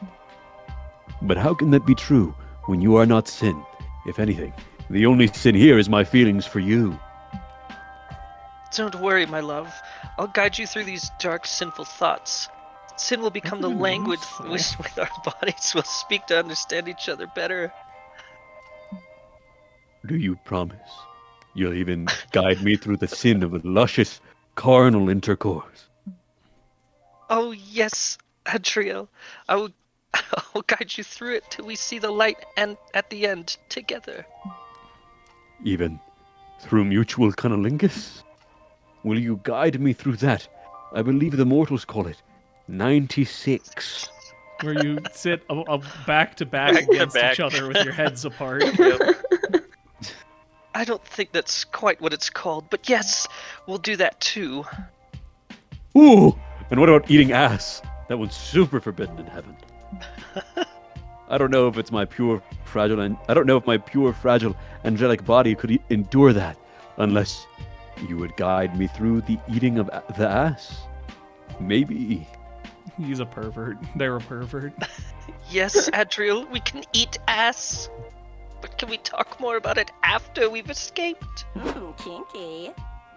But how can that be true when you are not sin? If anything, the only sin here is my feelings for you.
Don't worry, my love. I'll guide you through these dark, sinful thoughts. Sin will become the language with our bodies will speak to understand each other better.
Do you promise? You'll even guide me through the sin of luscious, carnal intercourse.
Oh, yes, Adriel. I'll guide you through it till we see the light and at the end together.
Even through mutual cunnilingus? Will you guide me through that? I believe the mortals call it 96.
Where you sit back to back against each other with your heads apart.
I don't think that's quite what it's called, but yes, we'll do that too.
Ooh! And what about eating ass? That one's super forbidden in heaven. I don't know if it's my pure, fragile, and I don't know if my pure, fragile, angelic body could endure that, unless you would guide me through the eating of the ass. Maybe.
He's a pervert. They're a pervert.
Yes, Adriel, we can eat ass. But can we talk more about it after we've escaped?
Kinky.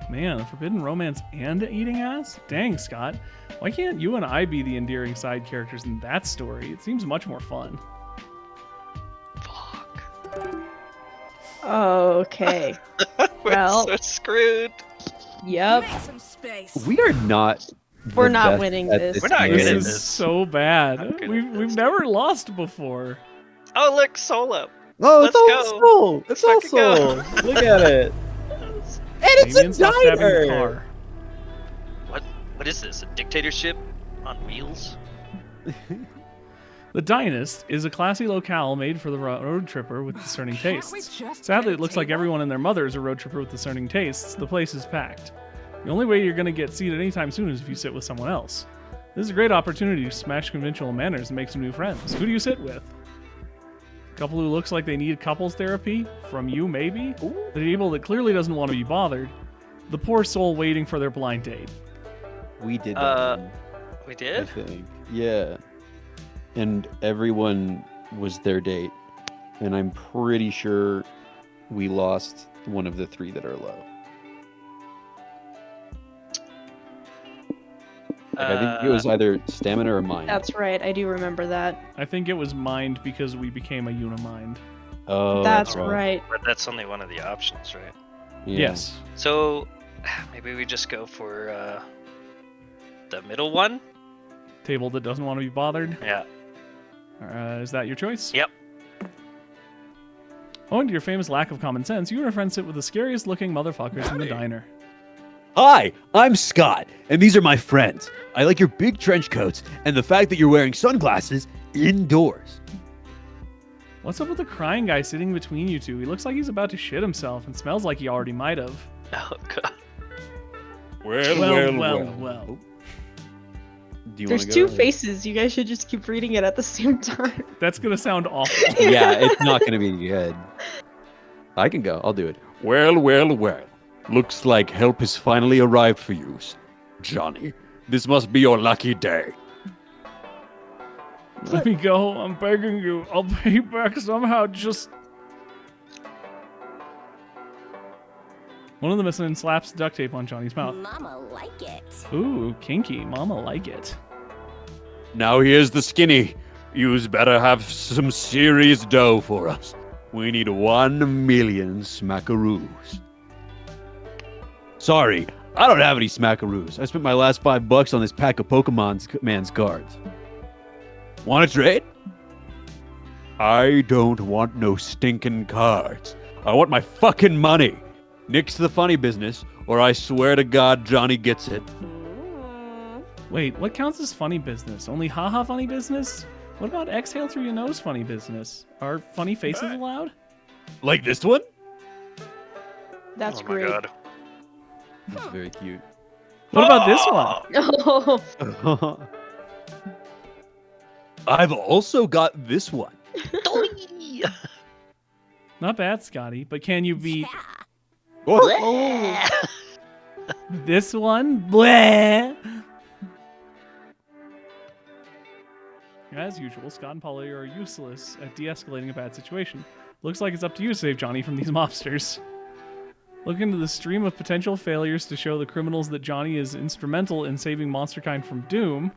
Man, a forbidden romance and eating ass? Dang, Scott. Why can't you and I be the endearing side characters in that story? It seems much more fun.
Fuck.
Okay.
We're
Well.
so screwed.
Yep.
Make some space.
We are not.
We're
the
not
best
winning
at
this.
We're not
game.
good
This
at
is
this.
so bad.
Not good at
We've
this.
never lost before.
Oh, look, Solo.
Oh,
Let's
it's all
go.
soul. It's all
Fucking go.
soul. Look at it. And it's
Damien,
a
stop stabbing the
diner.
car.
What is this? A dictatorship on wheels?
The Dynast is a classy locale made for the road tripper with discerning
Can't we
tastes.
just
Sadly,
get a
it looks like
table?
everyone and their mother is a road tripper with discerning tastes. The place is packed. The only way you're going to get seated anytime soon is if you sit with someone else. This is a great opportunity to smash conventional manners and make some new friends. Who do you sit with? A couple who looks like they need couples therapy? From you, maybe? The table that clearly doesn't want to be bothered. The poor soul waiting for their blind date.
We did that.
We
I
did?
think. Yeah. And everyone was their date. And I'm pretty sure we lost one of the three that are low. I think it was either stamina or mind.
That's right. I do remember that.
I think it was mind because we became a unimind.
Oh,
That's right.
But that's only one of the options, right?
Yeah.
Yes.
So maybe we just go for the middle one?
Table that doesn't want to be bothered.
Yeah.
Is that your choice?
Yep.
Owing to your famous lack of common sense, you and a friend sit with the scariest looking motherfuckers in the diner.
Hi, I'm Scott, and these are my friends. I like your big trench coats and the fact that you're wearing sunglasses indoors.
What's up with the crying guy sitting between you two? He looks like he's about to shit himself and smells like he already might have.
Oh, God.
Well.
Do you
There's
wanna
two
go?
faces. You guys should just keep reading it at the same time.
That's gonna sound awful.
Yeah, it's not going to be good. I can go. I'll do it. Well. Looks like help has finally arrived for you, Johnny. This must be your lucky day.
Let me go. I'm begging you. I'll pay you back somehow. Just. One of the missing slaps the duct tape on Johnny's mouth.
Mama like it.
Ooh, kinky. Mama like it.
Now here's the skinny. You's better have some serious dough for us. We need 1 million smackaroos. Sorry, I don't have any smackaroos. I spent my last $5 on this pack of Pokemon's cards. Want to trade? I don't want no stinking cards. I want my fucking money. Nix the funny business, or I swear to God Johnny gets it.
Wait, what counts as funny business? Only haha funny business? What about exhale through your nose funny business? Are funny faces allowed?
Like this one?
That's
Oh my
great.
god.
That's very cute.
What about this one?
Oh,
I've also got this one.
Not bad, Scotty, but can you beat
oh.
this one? Bleh. As usual, Scott and Polly are useless at de-escalating a bad situation. Looks like it's up to you to save Johnny from these mobsters. Look into the stream of potential failures to show the criminals that Johnny is instrumental in saving monsterkind from doom.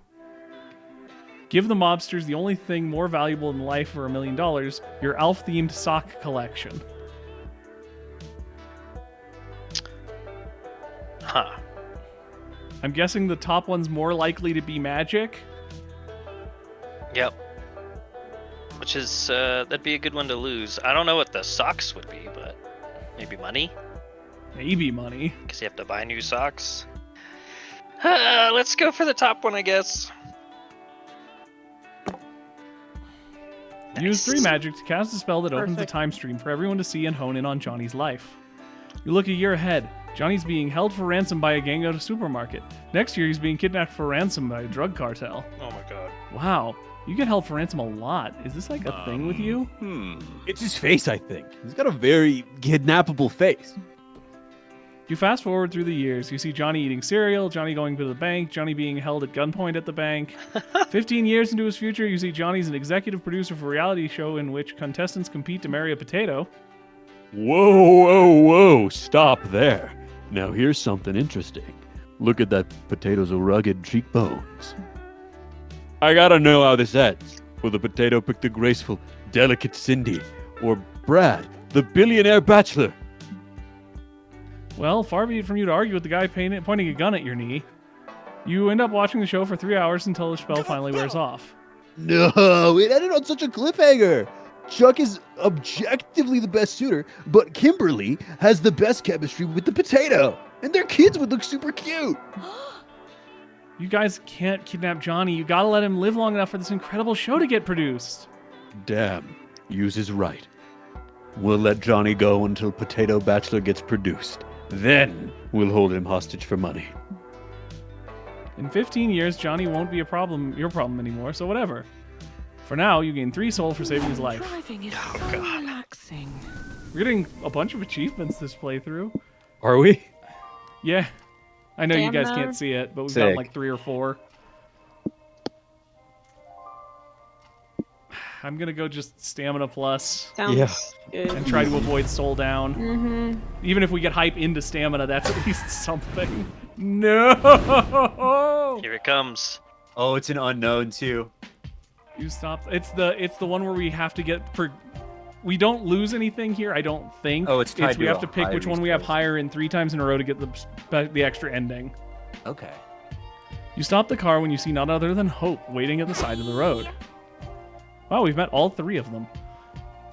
Give the mobsters the only thing more valuable than life for $1 million, your elf-themed sock collection.
Huh.
I'm guessing the top one's more likely to be magic.
Yep. Which is, that'd be a good one to lose. I don't know what the socks would be, but maybe money?
Maybe money.
Because you have to buy new socks. Let's go for the top one, I guess.
Use 3
Nice.
magic to cast a spell that opens a
Perfect.
time stream for everyone to see and hone in on Johnny's life. You look a year ahead. Johnny's being held for ransom by a gang at a supermarket. Next year, he's being kidnapped for ransom by a drug cartel.
Oh my god.
Wow, you get held for ransom a lot. Is this like a thing with you?
It's his face, I think. He's got a very kidnappable face.
You fast forward through the years. You see Johnny eating cereal, Johnny going to the bank, Johnny being held at gunpoint at the bank. 15 years into his future, you see Johnny's an executive producer for a reality show in which contestants compete to marry a potato.
Whoa, stop there. Now here's something interesting. Look at that potato's rugged cheekbones. I gotta know how this ends. Will the potato pick the graceful, delicate Cindy, or Brad, the billionaire bachelor?
Well, far be it from you to argue with the guy pointing a gun at your knee. You end up watching the show for 3 hours until the spell finally wears off.
No, it ended on such a cliffhanger. Chuck is objectively the best suitor, but Kimberly has the best chemistry with the potato. And their kids would look super cute.
You guys can't kidnap Johnny. You gotta let him live long enough for this incredible show to get produced.
Damn, Hughes is right. We'll let Johnny go until Potato Bachelor gets produced. Then we'll hold him hostage for money.
In 15 years, Johnny won't be your problem anymore, so whatever. For now, you gain 3 soul for saving his life.
Driving is
Oh,
so
God.
relaxing.
We're getting a bunch of achievements this playthrough.
Are we?
Yeah. I know you guys
Stamina.
can't see it, but we've got
Sick.
like 3 or 4. I'm gonna go just stamina plus
Sounds
Yeah.
good.
and try to avoid soul down.
Mm-hmm.
Even if we get hype into stamina, that's at least something. No!
Here it comes.
Oh, it's an unknown too.
You stopped. It's the one where we have to get we don't lose anything here, I don't think.
Oh, it's tied
we
to
have
a
to pick
high
which one we have
resource.
higher in 3 times in a row to get the extra ending.
Okay.
You stop the car when you see none other than Hope waiting at the side of the road. Wow, we've met all 3 of them.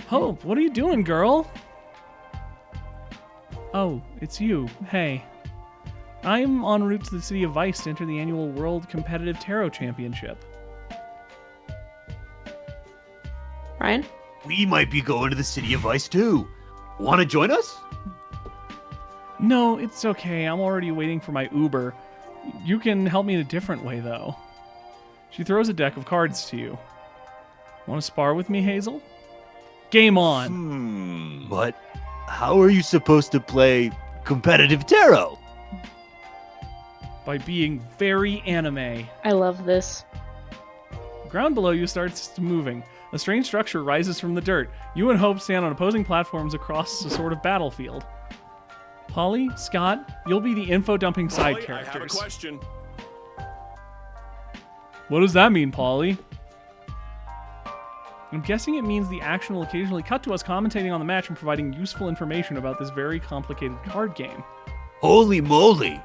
Hope, what are you doing, girl? Oh, it's you. Hey. I'm en route to the city of Vice to enter the annual World Competitive Tarot Championship.
Ryan?
We might be going to the city of Vice too. Want to join us?
No, it's okay. I'm already waiting for my Uber. You can help me in a different way, though. She throws a deck of cards to you. Want to spar with me, Hazel? Game on!
But how are you supposed to play competitive tarot?
By being very anime.
I love this.
The ground below you starts moving. A strange structure rises from the dirt. You and Hope stand on opposing platforms across a sort of battlefield. Polly, Scott, you'll be the info-dumping side characters.
I have a question.
What does that mean, Polly? I'm guessing it means the action will occasionally cut to us commentating on the match and providing useful information about this very complicated card game.
Holy moly!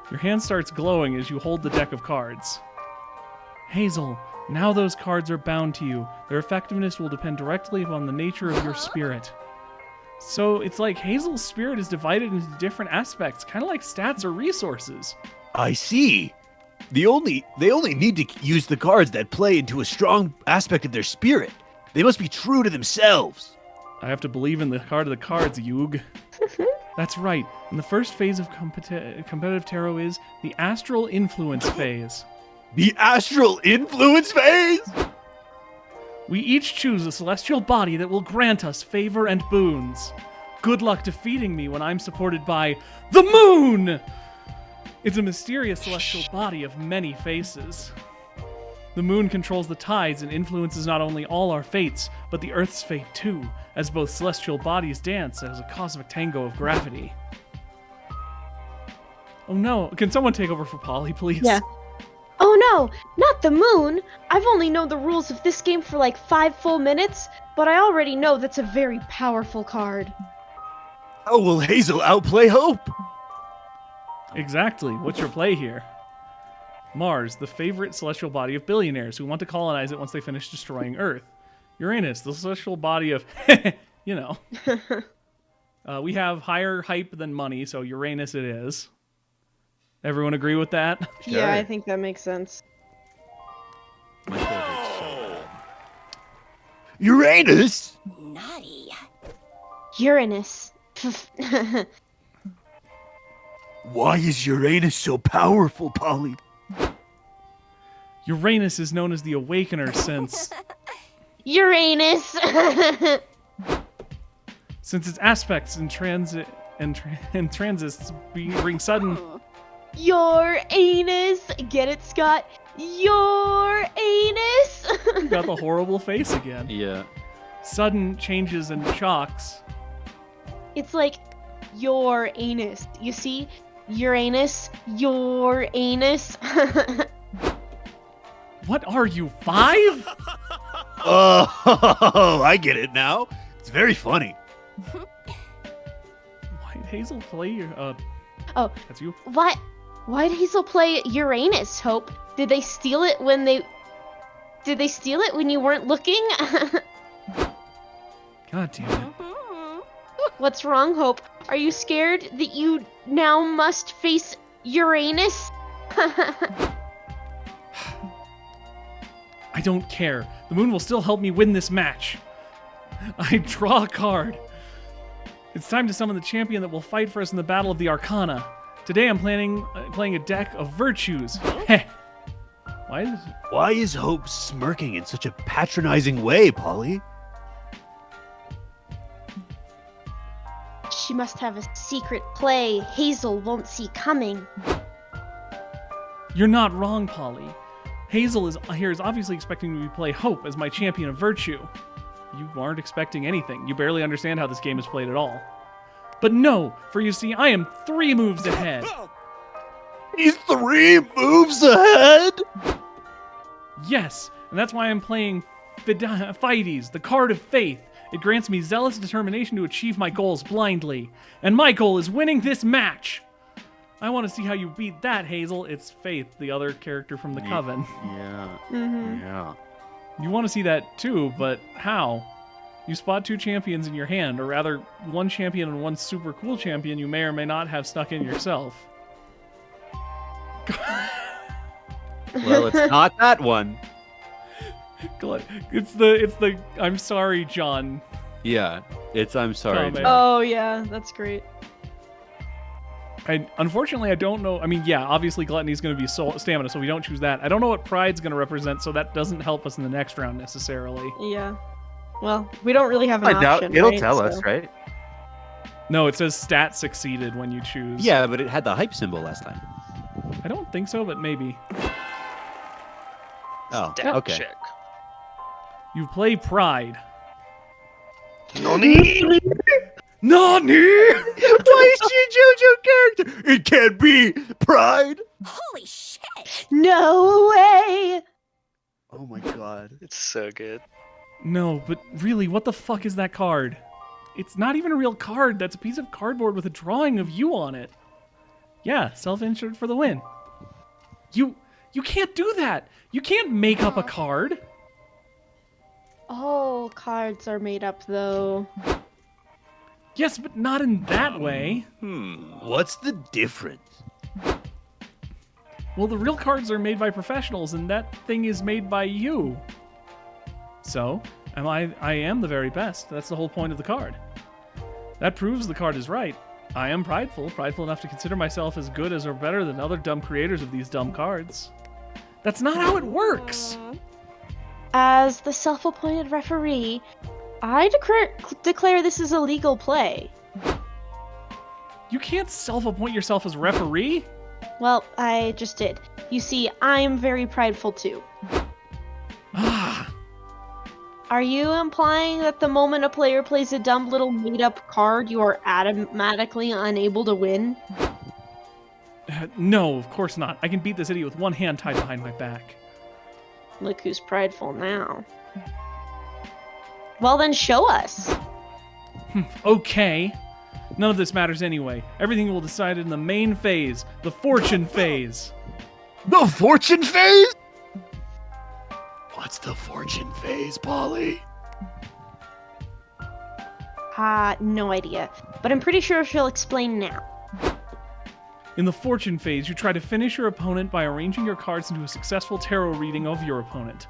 Your hand starts glowing as you hold the deck of cards. Hazel, now those cards are bound to you. Their effectiveness will depend directly upon the nature of your spirit. So it's like Hazel's spirit is divided into different aspects, kind of like stats or resources.
I see. They only need to use the cards that play into a strong aspect of their spirit. They must be true to themselves.
I have to believe in the card of the cards, Yug. That's right. And the first phase of competitive tarot is the astral influence phase.
The astral influence phase?
We each choose a celestial body that will grant us favor and boons. Good luck defeating me when I'm supported by the moon! It's a mysterious celestial body of many faces. The moon controls the tides and influences not only all our fates, but the Earth's fate too, as both celestial bodies dance as a cosmic tango of gravity. Oh no, can someone take over for Polly, please?
Yeah.
Oh no, not the moon! I've only known the rules of this game for like 5 full minutes, but I already know that's a very powerful card.
How will Hazel outplay Hope?
Exactly. What's your play here? Mars, the favorite celestial body of billionaires who want to colonize it once they finish destroying Earth. Uranus, the celestial body of, you know. We have higher hype than money, so Uranus it is. Everyone agree with that?
Yeah, I think that makes sense.
My favorite's so bad.
Uranus?
Naughty.
Uranus.
Why is Uranus so powerful, Polly?
Uranus is known as the Awakener since
Uranus!
since its aspects and transits bring sudden.
Your anus! Get it, Scott? Your anus!
You got the horrible face again.
Yeah.
Sudden changes and shocks.
It's like your anus. You see? Uranus, your anus.
What are you, 5?
Oh, I get it now. It's very funny.
Why did Hazel play your,
Oh.
That's you?
What? Why'd Hazel play Uranus, Hope? Did they steal it when you weren't looking?
God damn it.
What's wrong, Hope? Are you scared that you now must face Uranus?
I don't care. The moon will still help me win this match. I draw a card. It's time to summon the champion that will fight for us in the Battle of the Arcana. Today I'm playing a deck of virtues. Heh.
Why is Hope smirking in such a patronizing way, Polly?
She must have a secret play Hazel won't see coming.
You're not wrong, Polly. Hazel is obviously expecting me to play Hope as my champion of virtue. You aren't expecting anything. You barely understand how this game is played at all. But no, for you see, I am 3 moves ahead.
He's 3 moves ahead?
Yes, and that's why I'm playing Fides, the card of faith. It grants me zealous determination to achieve my goals blindly. And my goal is winning this match. I want to see how you beat that, Hazel. It's Faith, the other character from the Coven.
Yeah.
Yeah.
You want to see that too, but how? You spot 2 champions in your hand, or rather, 1 champion and 1 super cool champion you may or may not have stuck in yourself.
Well, it's not that one.
It's the I'm sorry, John.
Yeah. It's I'm sorry,
Comment.
John.
Oh yeah, that's great.
Unfortunately, I don't know. I mean, yeah, obviously Gluttony is going to be stamina, so we don't choose that. I don't know what Pride's going to represent, so that doesn't help us in the next round necessarily.
Yeah. Well, we don't really have an
I doubt
option.
it'll
right?
tell
So-
us, right?
No, it says stat succeeded when you choose.
Yeah, but it had the hype symbol last time.
I don't think so, but maybe.
Oh,
Stat
okay.
check.
You play Pride.
Nani?
Nani?
Why is she a JoJo character? It can't be Pride.
Holy shit!
No way!
Oh my god.
It's so good.
No, but really, what the fuck is that card? It's not even a real card. That's a piece of cardboard with a drawing of you on it. Yeah, self-insured for the win. You can't do that. You can't make up a card.
All cards are made up though.
Yes, but not in that way.
What's the difference?
Well, the real cards are made by professionals, and that thing is made by you. So, I am the very best. That's the whole point of the card. That proves the card is right. I am prideful enough to consider myself as good as or better than other dumb creators of these dumb cards. That's not how it works.
As the self-appointed referee, I declare this is a legal play.
You can't self-appoint yourself as referee.
Well, I just did. You see, I'm very prideful too.
Ah,
Are you implying that the moment a player plays a dumb little made-up card, you are automatically unable to win?
no, of course not. I can beat this idiot with one hand tied behind my back.
Look who's prideful now. Well then, show us.
Okay. None of this matters anyway. Everything will be decided in the main phase, the fortune phase.
The fortune phase?
What's the fortune phase, Polly?
No idea. But I'm pretty sure she'll explain now.
In the fortune phase, you try to finish your opponent by arranging your cards into a successful tarot reading of your opponent.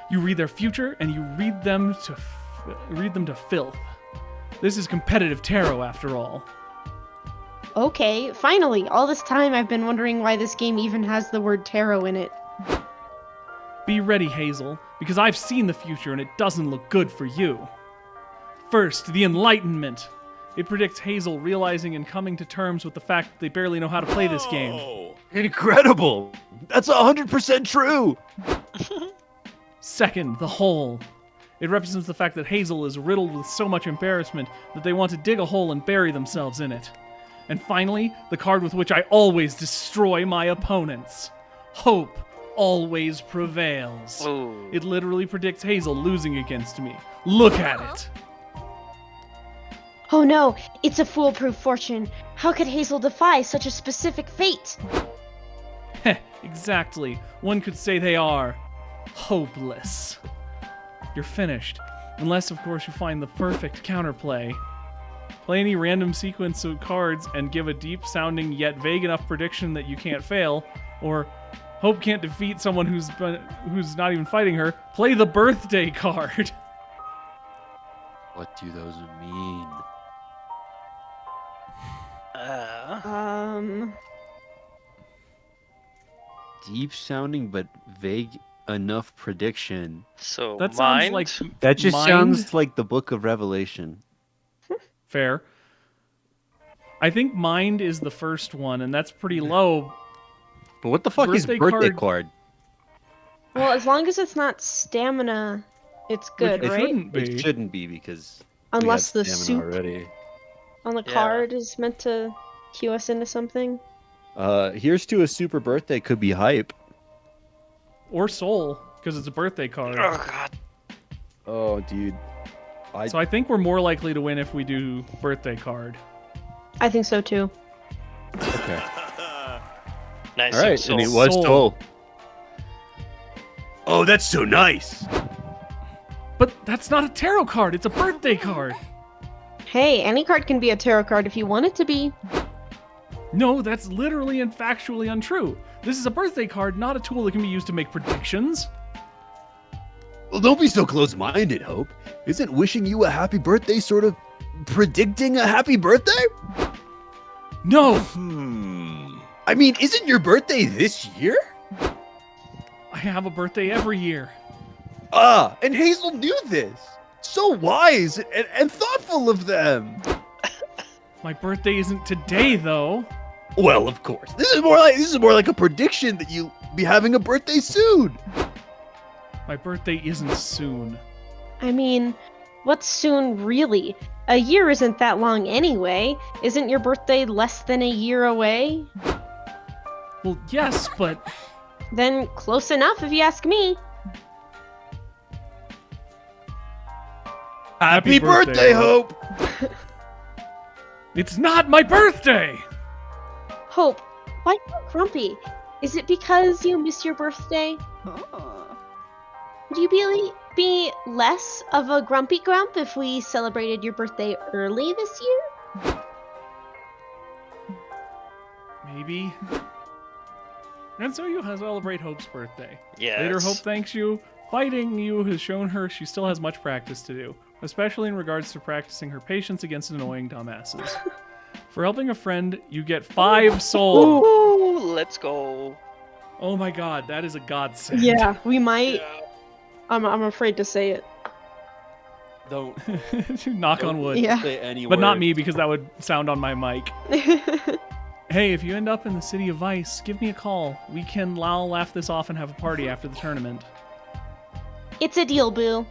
You read their future, and you read them to filth. This is competitive tarot, after all.
Okay, finally. All this time I've been wondering why this game even has the word tarot in it.
Be ready, Hazel, because I've seen the future and it doesn't look good for you. First, the Enlightenment. It predicts Hazel realizing and coming to terms with the fact that they barely know how to play this game.
Incredible! That's 100% true!
Second, the Hole. It represents the fact that Hazel is riddled with so much embarrassment that they want to dig a hole and bury themselves in it. And finally, the card with which I always destroy my opponents. Hope always prevails.
Ooh.
It literally predicts Hazel losing against me. Look at it.
Oh no, it's a foolproof fortune. How could Hazel defy such a specific fate?
Heh, exactly. One could say they are hopeless. You're finished. Unless, of course, you find the perfect counterplay. Play any random sequence of cards and give a deep-sounding yet vague enough prediction that you can't fail, or Hope can't defeat someone who's not even fighting her. Play the birthday card.
What do those mean?
Deep sounding but vague enough prediction.
So
That sounds
mind?
like
That just
Mind?
sounds like the Book of Revelation.
Fair. I think Mind is the first one, and that's pretty low.
But what the fuck is
Birthday
birthday
card-
card?
Well, as long as it's not stamina, it's good,
It
right?
shouldn't be.
It shouldn't be because
Unless
we
the
have stamina
soup
already.
on the
Yeah.
card is meant to cue us into something.
Here's to a super birthday could be hype.
Or Soul, because it's a birthday card.
Oh god.
Oh, dude.
So I think we're more likely to win if we do birthday card.
I think so too.
Okay.
Nice.
All right,
So
and it was
Soul.
Soul.
Oh, that's so nice!
But that's not a tarot card, it's a birthday card.
Hey, any card can be a tarot card if you want it to be.
No, that's literally and factually untrue. This is a birthday card, not a tool that can be used to make predictions.
Well, don't be so close-minded, Hope. Isn't wishing you a happy birthday sort of predicting a happy birthday?
No,
I mean, isn't your birthday this year?
I have a birthday every year.
And Hazel knew this. So wise and thoughtful of them.
My birthday isn't today, though.
Well, of course. This is more like a prediction that you'll be having a birthday soon.
My birthday isn't soon.
I mean, what's soon really? A year isn't that long anyway. Isn't your birthday less than a year away?
Well, yes, but
Then close enough if you ask me.
Happy birthday, Hope.
it's not my birthday!
Hope, why are you grumpy? Is it because you missed your birthday? Would you be less of a grumpy grump if we celebrated your birthday early this year?
Maybe. And so you celebrate Hope's birthday.
Yes.
Later, Hope thanks you. Fighting you has shown her she still has much practice to do, especially in regards to practicing her patience against annoying dumbasses. For helping a friend, you get 5 soul.
Ooh, let's go.
Oh my god, that is a godsend.
Yeah, we might. I'm afraid to say it.
Don't
Knock on wood.
Yeah.
say any
But not
word.
me, because that would sound on my mic. Hey, if you end up in the City of Vice, give me a call. We can laugh this off and have a party after the tournament.
It's a deal, boo.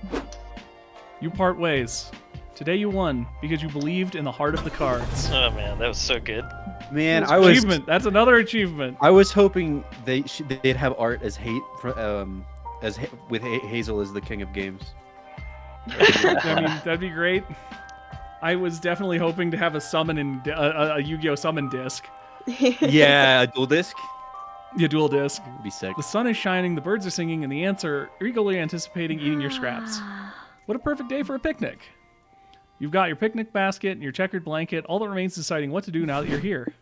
You part ways. Today you won, because you believed in the heart of the cards.
Oh man, that was so good.
Man, I was
Achievement. That's another achievement.
I was hoping they'd have art as with Hazel as the king of games.
I mean, that'd be great. I was definitely hoping to have a summon in a Yu-Gi-Oh summon disc.
Yeah, a dual disc.
Yeah, dual disc.
Would be sick.
The sun is shining, the birds are singing, and the ants are eagerly anticipating eating your scraps. What a perfect day for a picnic. You've got your picnic basket and your checkered blanket. All that remains is deciding what to do now that you're here.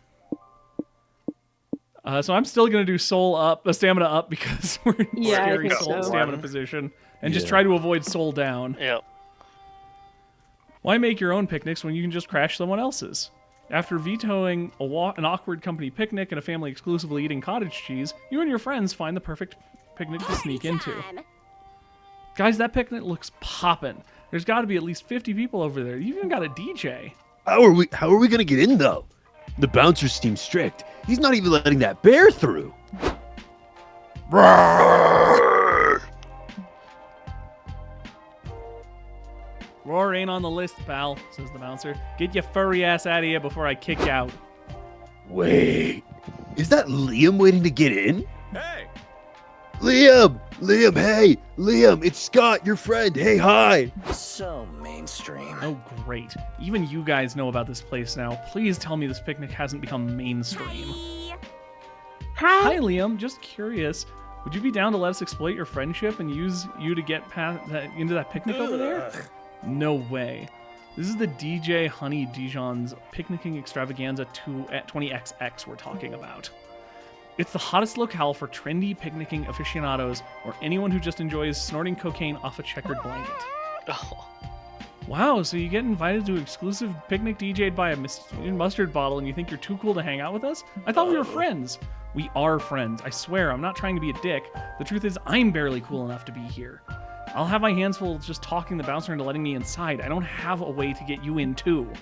So I'm still going to do stamina up, because we're in
Yeah, I
scary
think
soul
so.
stamina position. And just
Yeah.
try to avoid soul down.
Yep.
Why make your own picnics when you can just crash someone else's? After vetoing an awkward company picnic and a family exclusively eating cottage cheese, you and your friends find the perfect picnic to sneak into. Guys, that picnic looks poppin'. There's got to be at least 50 people over there. You even got a DJ.
How are we gonna get in though? The bouncer seems strict. He's not even letting that bear through.
Roar ain't on the list, pal, says the bouncer. Get your furry ass out of here before I kick you out.
Wait, is that Liam waiting to get in?
Hey!
Liam, hey, Liam, it's Scott, your friend. Hey, hi.
So mainstream.
Oh, great. Even you guys know about this place now. Please tell me this picnic hasn't become mainstream. Hi, Liam. Just curious. Would you be down to let us exploit your friendship and use you to get into that picnic over there? No way. This is the DJ Honey Dijon's Picnicking Extravaganza 20XX we're talking about. It's the hottest locale for trendy picnicking aficionados or anyone who just enjoys snorting cocaine off a checkered blanket.
Oh.
Wow, so you get invited to an exclusive picnic DJ'd by a mustard bottle and you think you're too cool to hang out with us? I thought we were friends. We are friends. I swear, I'm not trying to be a dick. The truth is, I'm barely cool enough to be here. I'll have my hands full just talking the bouncer into letting me inside. I don't have a way to get you in too.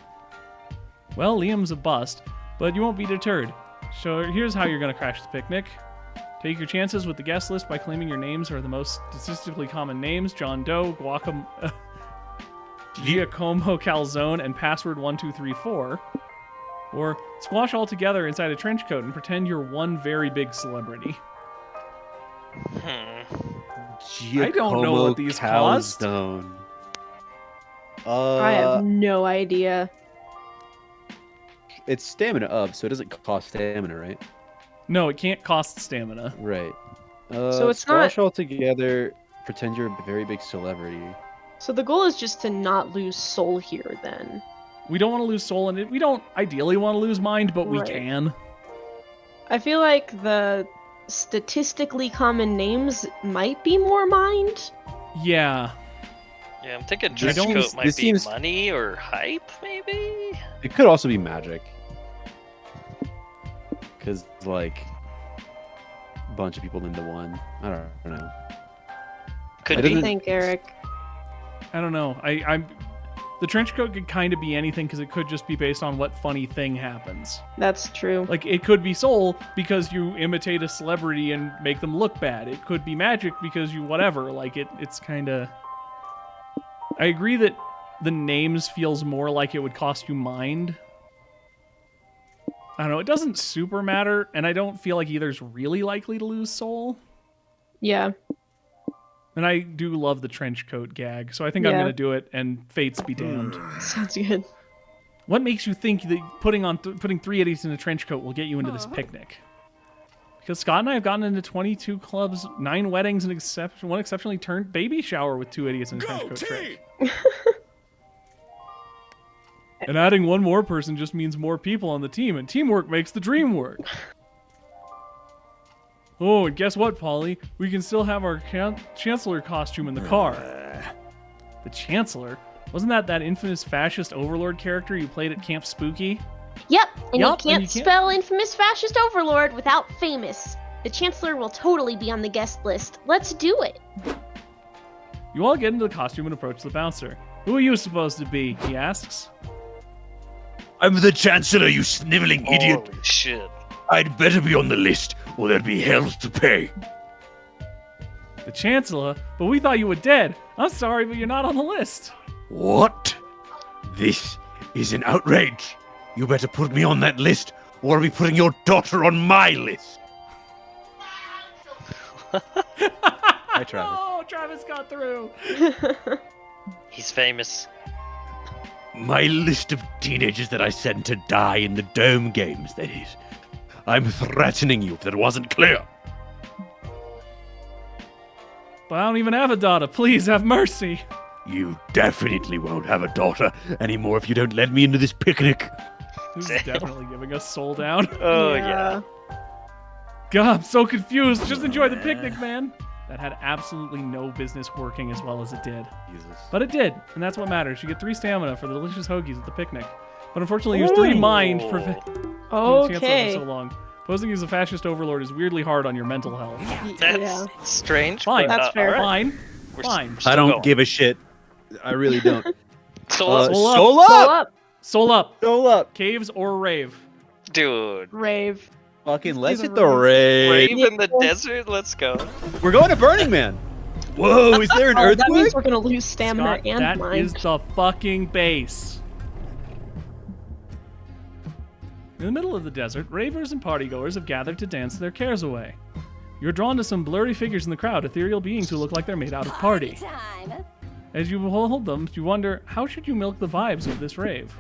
Well, Liam's a bust, but you won't be deterred. So here's how you're going to crash the picnic. Take your chances with the guest list by claiming your names are the most statistically common names: John Doe, Giacomo Calzone, and password 1234. Or squash all together inside a trench coat and pretend you're one very big celebrity. I don't know what these cost.
Calzone.
I have no idea.
It's stamina up, so it doesn't cost stamina, right?
No, it can't cost stamina.
Right.
So it's
squash
not-
all together. Pretend you're a very big celebrity.
So the goal is just to not lose soul here, then.
We don't want to lose soul in it. We don't ideally want to lose mind, but we
Right.
can.
I feel like the statistically common names might be more mind.
Yeah.
Yeah, I'm thinking
I
trench
don't-
coat might
this
be
seems-
money or hype, maybe?
It could also be magic. Because, like, a bunch of people into one. I don't know.
Could
It
be.
doesn't-
Think, Eric.
I don't know. I'm. The trench coat could kind of be anything because it could just be based on what funny thing happens.
That's true.
Like, it could be soul because you imitate a celebrity and make them look bad. It could be magic because you whatever. Like, it's kind of... I agree that the names feels more like it would cost you mind. I don't know. It doesn't super matter, and I don't feel like either's really likely to lose soul.
Yeah.
And I do love the trench coat gag, so I think I'm
Yeah.
going to do it, and fates be damned.
Sounds good.
What makes you think that putting 3 idiots in a trench coat will get you into this picnic? Because Scott and I have gotten into 22 clubs, 9 weddings, and one exceptionally turned baby shower with 2 idiots in a trench coat trick. And adding one more person just means more people on the team, and teamwork makes the dream work. Oh, and guess what, Polly? We can still have our Chancellor costume in the car. The Chancellor? Wasn't that infamous fascist overlord character you played at Camp Spooky?
Yep, and
Yup,
you
and
can't
you can't-
spell infamous fascist overlord without famous. The Chancellor will totally be on the guest list. Let's do it.
You all get into the costume and approach the bouncer. Who are you supposed to be? He asks.
I'm the Chancellor, you sniveling idiot.
Holy shit.
I'd better be on the list, or there'd be hell to pay.
The Chancellor? But we thought you were dead. I'm sorry, but you're not on the list.
What? This is an outrage. You better put me on that list, or I'll be putting your daughter on my list.
Hi, Travis.
Oh, Travis got through.
He's famous.
My list of teenagers that I sent to die in the Dome Games, that is. I'm threatening you if that wasn't clear.
But I don't even have a daughter. Please have mercy.
You definitely won't have a daughter anymore if you don't let me into this picnic.
This is definitely giving us soul down.
Oh, yeah.
God, I'm so confused. Just enjoy the picnic, man. That had absolutely no business working as well as it did.
Jesus.
But it did, and that's what matters. You get 3 stamina for the delicious hoagies at the picnic. But unfortunately, use 3 mind to prevent the Chancellor
Okay.
for so long. Posing as a fascist overlord is weirdly hard on your mental health.
That's
Yeah.
strange.
Fine.
but,
That's fair.
alright.
Fine.
We're
Fine.
we're still
I don't
going.
give a shit. I really don't.
So,
Soul up.
Soul
Go
up!
up.
Soul up.
Soul up!
Caves or rave.
dude.
Rave.
Fucking let's
Either
hit the
way.
raid.
Rave in the desert? Let's go.
We're going to Burning Man.
Whoa, is there an
Oh, that means
earthquake?
we're gonna lose stamina
Scott,
and
that
mind.
is the fucking base. In the middle of the desert, ravers and partygoers have gathered to dance their cares away. You're drawn to some blurry figures in the crowd, ethereal beings who look like they're made out of party.
Time.
As you hold them, you wonder, how should you milk the vibes of this rave?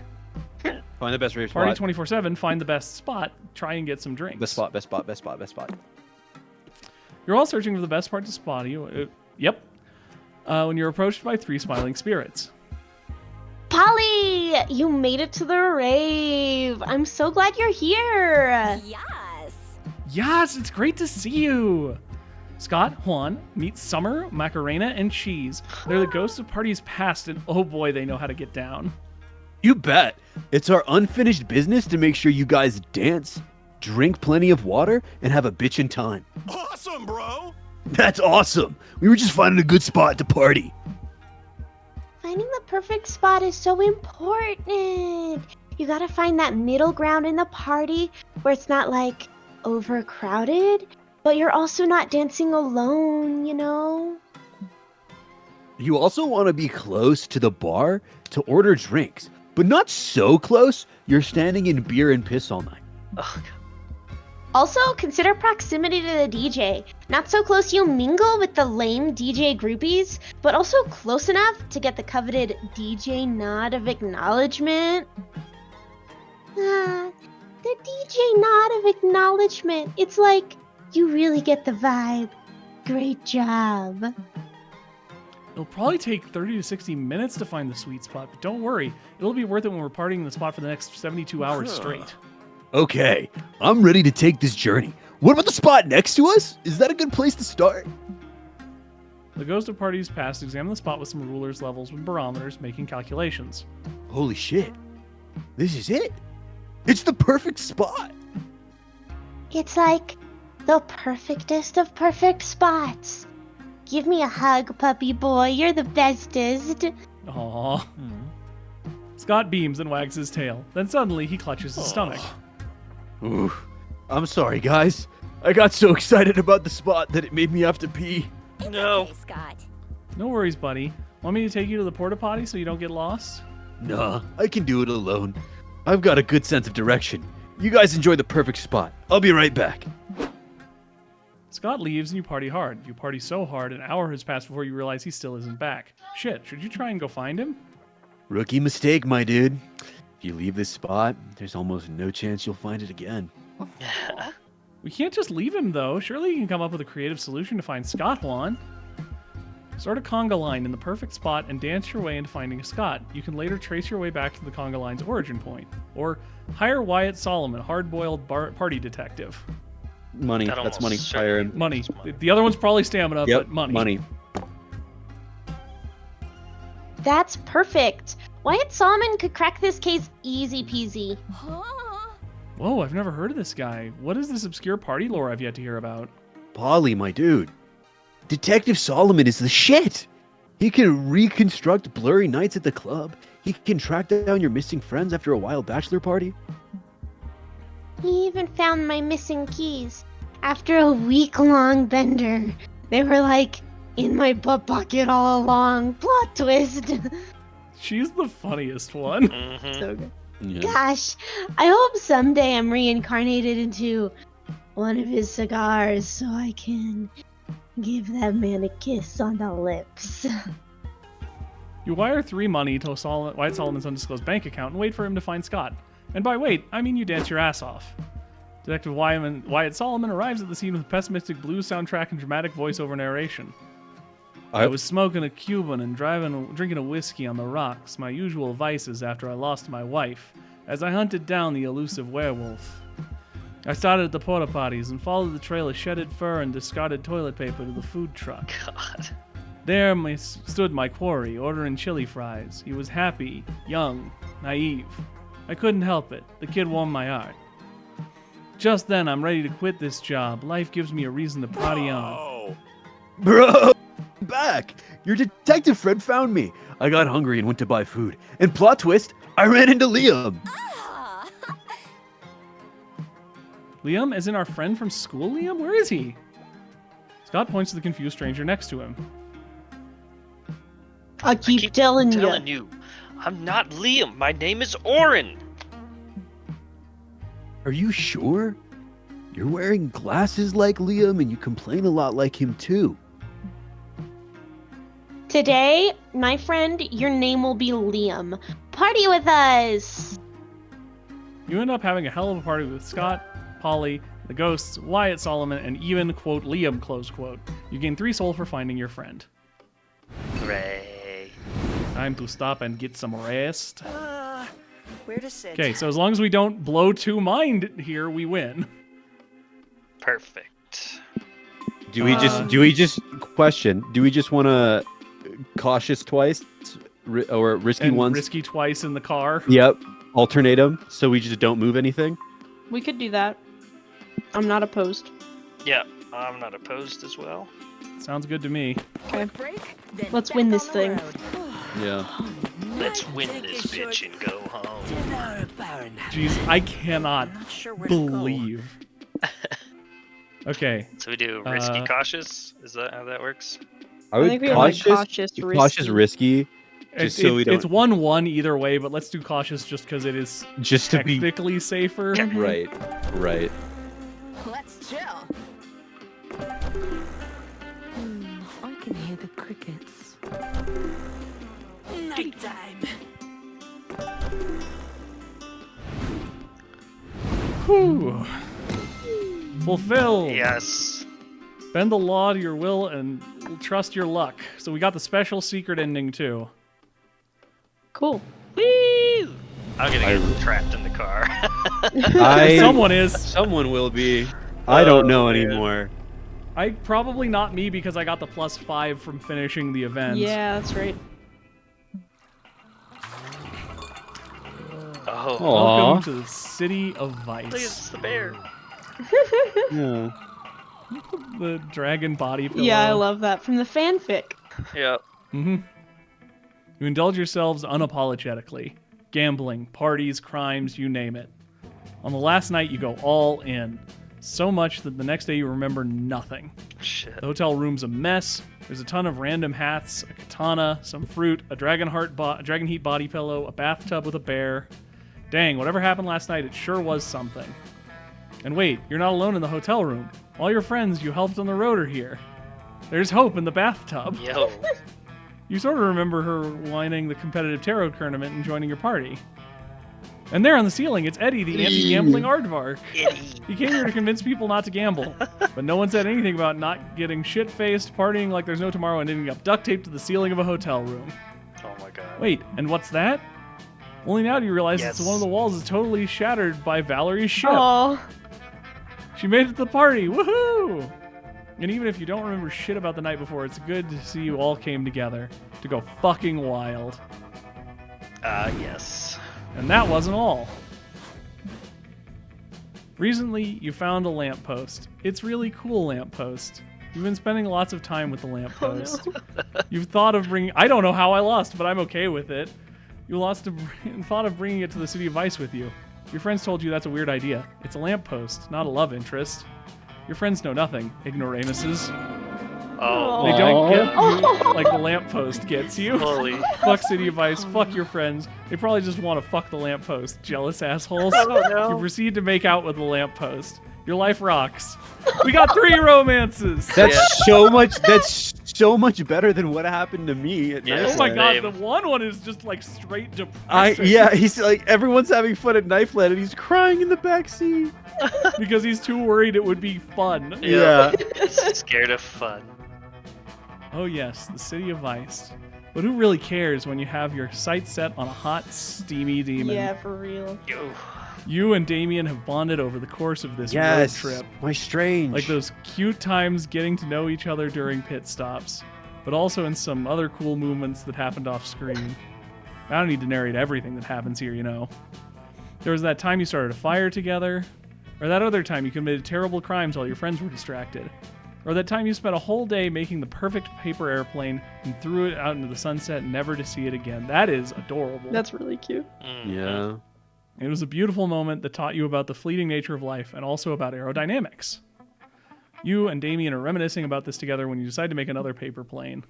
Find the best rave
Party
spot.
24/7, find the best spot, try and get some drinks.
Best spot, best spot, best spot, best spot.
You're all searching for the best part to spot you. Yep. When you're approached by 3 smiling spirits.
Polly, you made it to the rave. I'm so glad you're here.
Yes.
Yes, it's great to see you. Scott, Juan, meet Summer, Macarena, and Cheese. They're the ghosts of parties past, and oh boy, they know how to get down.
You bet. It's our unfinished business to make sure you guys dance, drink plenty of water, and have a bitchin' time.
Awesome, bro!
That's awesome. We were just finding a good spot to party.
Finding the perfect spot is so important. You gotta find that middle ground in the party where it's not like overcrowded, but you're also not dancing alone, you know?
You also want to be close to the bar to order drinks, but not so close you're standing in beer and piss all night.
Oh,
Also, consider proximity to the DJ. Not so close you mingle with the lame DJ groupies, but also close enough to get the coveted DJ nod of acknowledgement. The DJ nod of acknowledgement. It's like, you really get the vibe. Great job.
It'll probably take 30 to 60 minutes to find the sweet spot, but don't worry. It'll be worth it when we're partying in the spot for the next 72 hours straight.
Okay, I'm ready to take this journey. What about the spot next to us? Is that a good place to start?
The ghost of parties past examine the spot with some rulers, levels, and barometers, making calculations.
Holy shit. This is it. It's the perfect spot.
It's like the perfectest of perfect spots. Give me a hug, puppy boy. You're the bestest.
Aww. Scott beams and wags his tail. Then suddenly he clutches his stomach.
Ooh, I'm sorry, guys. I got so excited about the spot that it made me have to pee.
It's
No.
okay, Scott.
No worries, buddy. Want me to take you to the porta potty so you don't get lost?
Nah, I can do it alone. I've got a good sense of direction. You guys enjoy the perfect spot. I'll be right back.
Scott leaves and you party hard. You party so hard an hour has passed before you realize he still isn't back. Shit, should you try and go find him?
Rookie mistake, my dude. If you leave this spot, there's almost no chance you'll find it again.
We can't just leave him, though. Surely you can come up with a creative solution to find Scott, Juan. Start a conga line in the perfect spot and dance your way into finding a Scott. You can later trace your way back to the conga line's origin point. Or hire Wyatt Solomon, hard-boiled party detective.
Money.
That
That's
almost
money.
certainly
Hire him.
Money.
is money.
The other one's probably stamina,
Yep.
but money.
Money.
That's perfect. Wyatt Solomon could crack this case easy peasy.
Huh?
Whoa, I've never heard of this guy. What is this obscure party lore I've yet to hear about?
Polly, my dude. Detective Solomon is the shit. He can reconstruct blurry nights at the club. He can track down your missing friends after a wild bachelor party.
He even found my missing keys. After a week-long bender, they were like in my butt pocket all along. Plot twist.
She's the funniest one.
Mhm.
So good.
Yeah.
Gosh, I hope someday I'm reincarnated into one of his cigars so I can give that man a kiss on the lips.
You wire 3 money to Wyatt Solomon's undisclosed bank account and wait for him to find Scott. And by wait, I mean you dance your ass off. Detective Wyatt Solomon arrives at the scene with a pessimistic blues soundtrack and dramatic voiceover narration. I was smoking a Cuban and drinking a whiskey on the rocks, my usual vices after I lost my wife, as I hunted down the elusive werewolf. I started at the porta potties and followed the trail of shedded fur and discarded toilet paper to the food truck.
God.
There stood my quarry, ordering chili fries. He was happy, young, naive. I couldn't help it. The kid warmed my heart. Just then, I'm ready to quit this job. Life gives me a reason to party on.
Bro, back. Your detective friend found me. I got hungry and went to buy food. And plot twist, I ran into Liam.
Ah.
Liam, as in our friend from school, Liam? Where is he? Scott points to the confused stranger next to him.
I keep telling
you. I'm not Liam. My name is Oren.
Are you sure? You're wearing glasses like Liam and you complain a lot like him too.
Today, my friend, your name will be Liam. Party with us!
You end up having a hell of a party with Scott, Polly, the ghosts, Wyatt Solomon, and even, quote, Liam, close quote. You gain 3 soul for finding your friend.
Hooray.
Time to stop and get some rest.
Where to sit?
Okay, so as long as we don't blow 2 mind here, we win.
Perfect.
Do we just want to cautious twice or risky
And
once?
risky twice in the car.
Yep. Alternate them so we just don't move anything.
We could do that. I'm not opposed.
Yeah, I'm not opposed as well.
Sounds good to me.
Okay.
Break, then
Let's
back
win
on
this
the
thing.
road.
Yeah.
Let's win this bitch and go home.
10-hour power nap.
Jeez, I cannot
Not sure where to go.
believe. Okay.
So we do risky cautious? Is that how that works?
I think we have like cautious,
cautious, risky. Just so we don't.
It's 1-1 either way, but let's do cautious just because it is
Just to be
technically safer.
right.
Let's chill. I can hear the crickets. Nighttime.
Whew. Fulfill.
Yes.
Bend the law to your will and trust your luck. So we got the special secret ending too.
Cool.
Woo! I'm gonna get trapped in the car.
Someone is.
Someone will be. I don't know
man.
anymore.
Probably not me because I got the +5 from finishing the event.
Yeah, that's right.
Oh,
Welcome to the city of Vice.
look, it's the bear.
Yeah.
The dragon body pillow.
Yeah, I love that from the fanfic.
Yep.
Mm-hmm. You indulge yourselves unapologetically. Gambling, parties, crimes, you name it. On the last night, you go all in. So much that the next day you remember nothing.
Shit.
The hotel room's a mess. There's a ton of random hats, a katana, some fruit, a dragon heat body pillow, a bathtub with a bear. Dang, whatever happened last night, it sure was something. And wait, you're not alone in the hotel room. All your friends you helped on the road are here. There's Hope in the bathtub.
Yo.
You sort of remember her whining the competitive tarot tournament and joining your party. And there on the ceiling, it's Eddie, the anti-gambling aardvark.
Eddie.
He came here to convince people not to gamble, but no one said anything about not getting shit-faced, partying like there's no tomorrow, and ending up duct taped to the ceiling of a hotel room.
Oh my god.
Wait, and what's that? Only now do you realize
Yes.
it's one of the walls is totally shattered by Valerie's ship.
Oh,
She made it to the party, woohoo! And even if you don't remember shit about the night before, it's good to see you all came together to go fucking wild.
Yes.
And that wasn't all. Recently, you found a lamppost. It's really cool lamppost. You've been spending lots of time with the lamppost. You've thought of bringing... I don't know how I lost, but I'm okay with it. You thought of bringing it to the City of Vice with you. Your friends told you that's a weird idea. It's a lamppost, not a love interest. Your friends know nothing, ignoramuses.
Oh.
They don't get
Oh.
you like the lamppost gets you.
Holy.
Fuck City of Vice, fuck your friends. They probably just want to fuck the lamppost, jealous assholes.
Oh, no.
You proceed to make out with the lamppost. Your life rocks. We got 3 romances.
That's so much. That's so much better than what happened to me at
Yeah.
Oh
Knife
my
Land.
god,
Same.
the one is just like straight depressing.
Yeah, he's like everyone's having fun at Knife Land, and he's crying in the back seat.
Because he's too worried it would be fun.
Yeah.
Scared of fun.
Oh yes, the City of Vice. But who really cares when you have your sights set on a hot, steamy demon?
yeah, for real.
Yo.
You and Damien have bonded over the course of this
Yes,
road trip.
my strange.
Like those cute times getting to know each other during pit stops, but also in some other cool movements that happened off screen. I don't need to narrate everything that happens here, you know. There was that time you started a fire together, or that other time you committed terrible crimes while your friends were distracted, or that time you spent a whole day making the perfect paper airplane and threw it out into the sunset never to see it again. That is adorable.
That's really cute.
Yeah.
It was a beautiful moment that taught you about the fleeting nature of life and also about aerodynamics. You and Damien are reminiscing about this together when you decide to make another paper plane.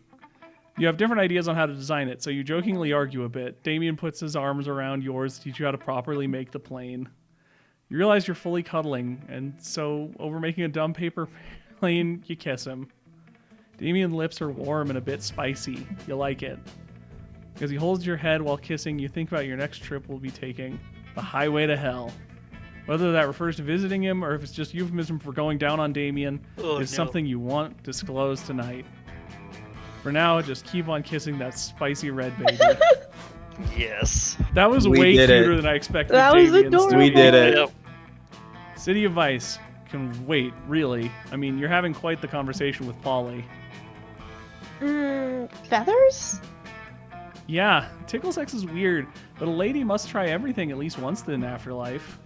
You have different ideas on how to design it, so you jokingly argue a bit. Damien puts his arms around yours to teach you how to properly make the plane. You realize you're fully cuddling, and so over making a dumb paper plane, you kiss him. Damien's lips are warm and a bit spicy. You like it. As he holds your head while kissing, you think about your next trip we'll be taking. The highway to hell. Whether that refers to visiting him or if it's just euphemism for going down on Damien is something you want disclosed tonight. For now, just keep on kissing that spicy red baby.
Yes.
That was
We
way
did
cuter
it.
than I expected.
That was
Damien's to
adorable.
We did it.
Yep.
City of Vice can wait, really. I mean, you're having quite the conversation with Polly.
Feathers?
Yeah, tickle sex is weird, but a lady must try everything at least once in afterlife.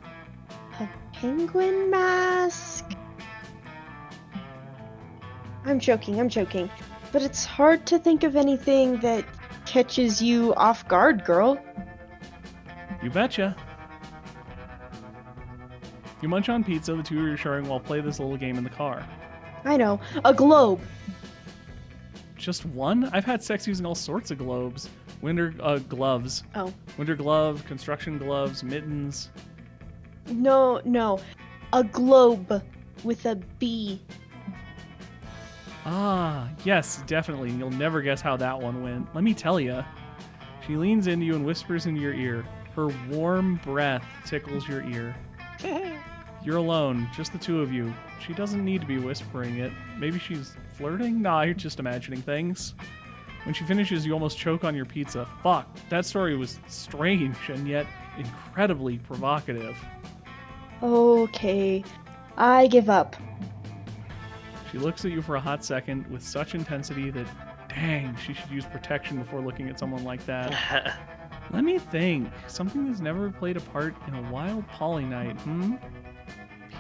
A penguin mask? I'm joking. But it's hard to think of anything that catches you off guard, girl.
You betcha. You munch on pizza, the two of you are sharing while play this little game in the car.
I know. A globe.
Just one? I've had sex using all sorts of globes. Winter gloves.
Oh.
Winter glove, construction gloves, mittens.
No. A globe with a B.
Ah, yes, definitely. You'll never guess how that one went. Let me tell ya. She leans into you and whispers into your ear. Her warm breath tickles your ear. You're alone, just the two of you. She doesn't need to be whispering it. Maybe she's flirting? Nah, you're just imagining things. When she finishes, you almost choke on your pizza. Fuck, that story was strange and yet incredibly provocative.
Okay. I give up.
She looks at you for a hot second with such intensity that, dang, she should use protection before looking at someone like that. Let me think. Something that's never played a part in a wild poly night,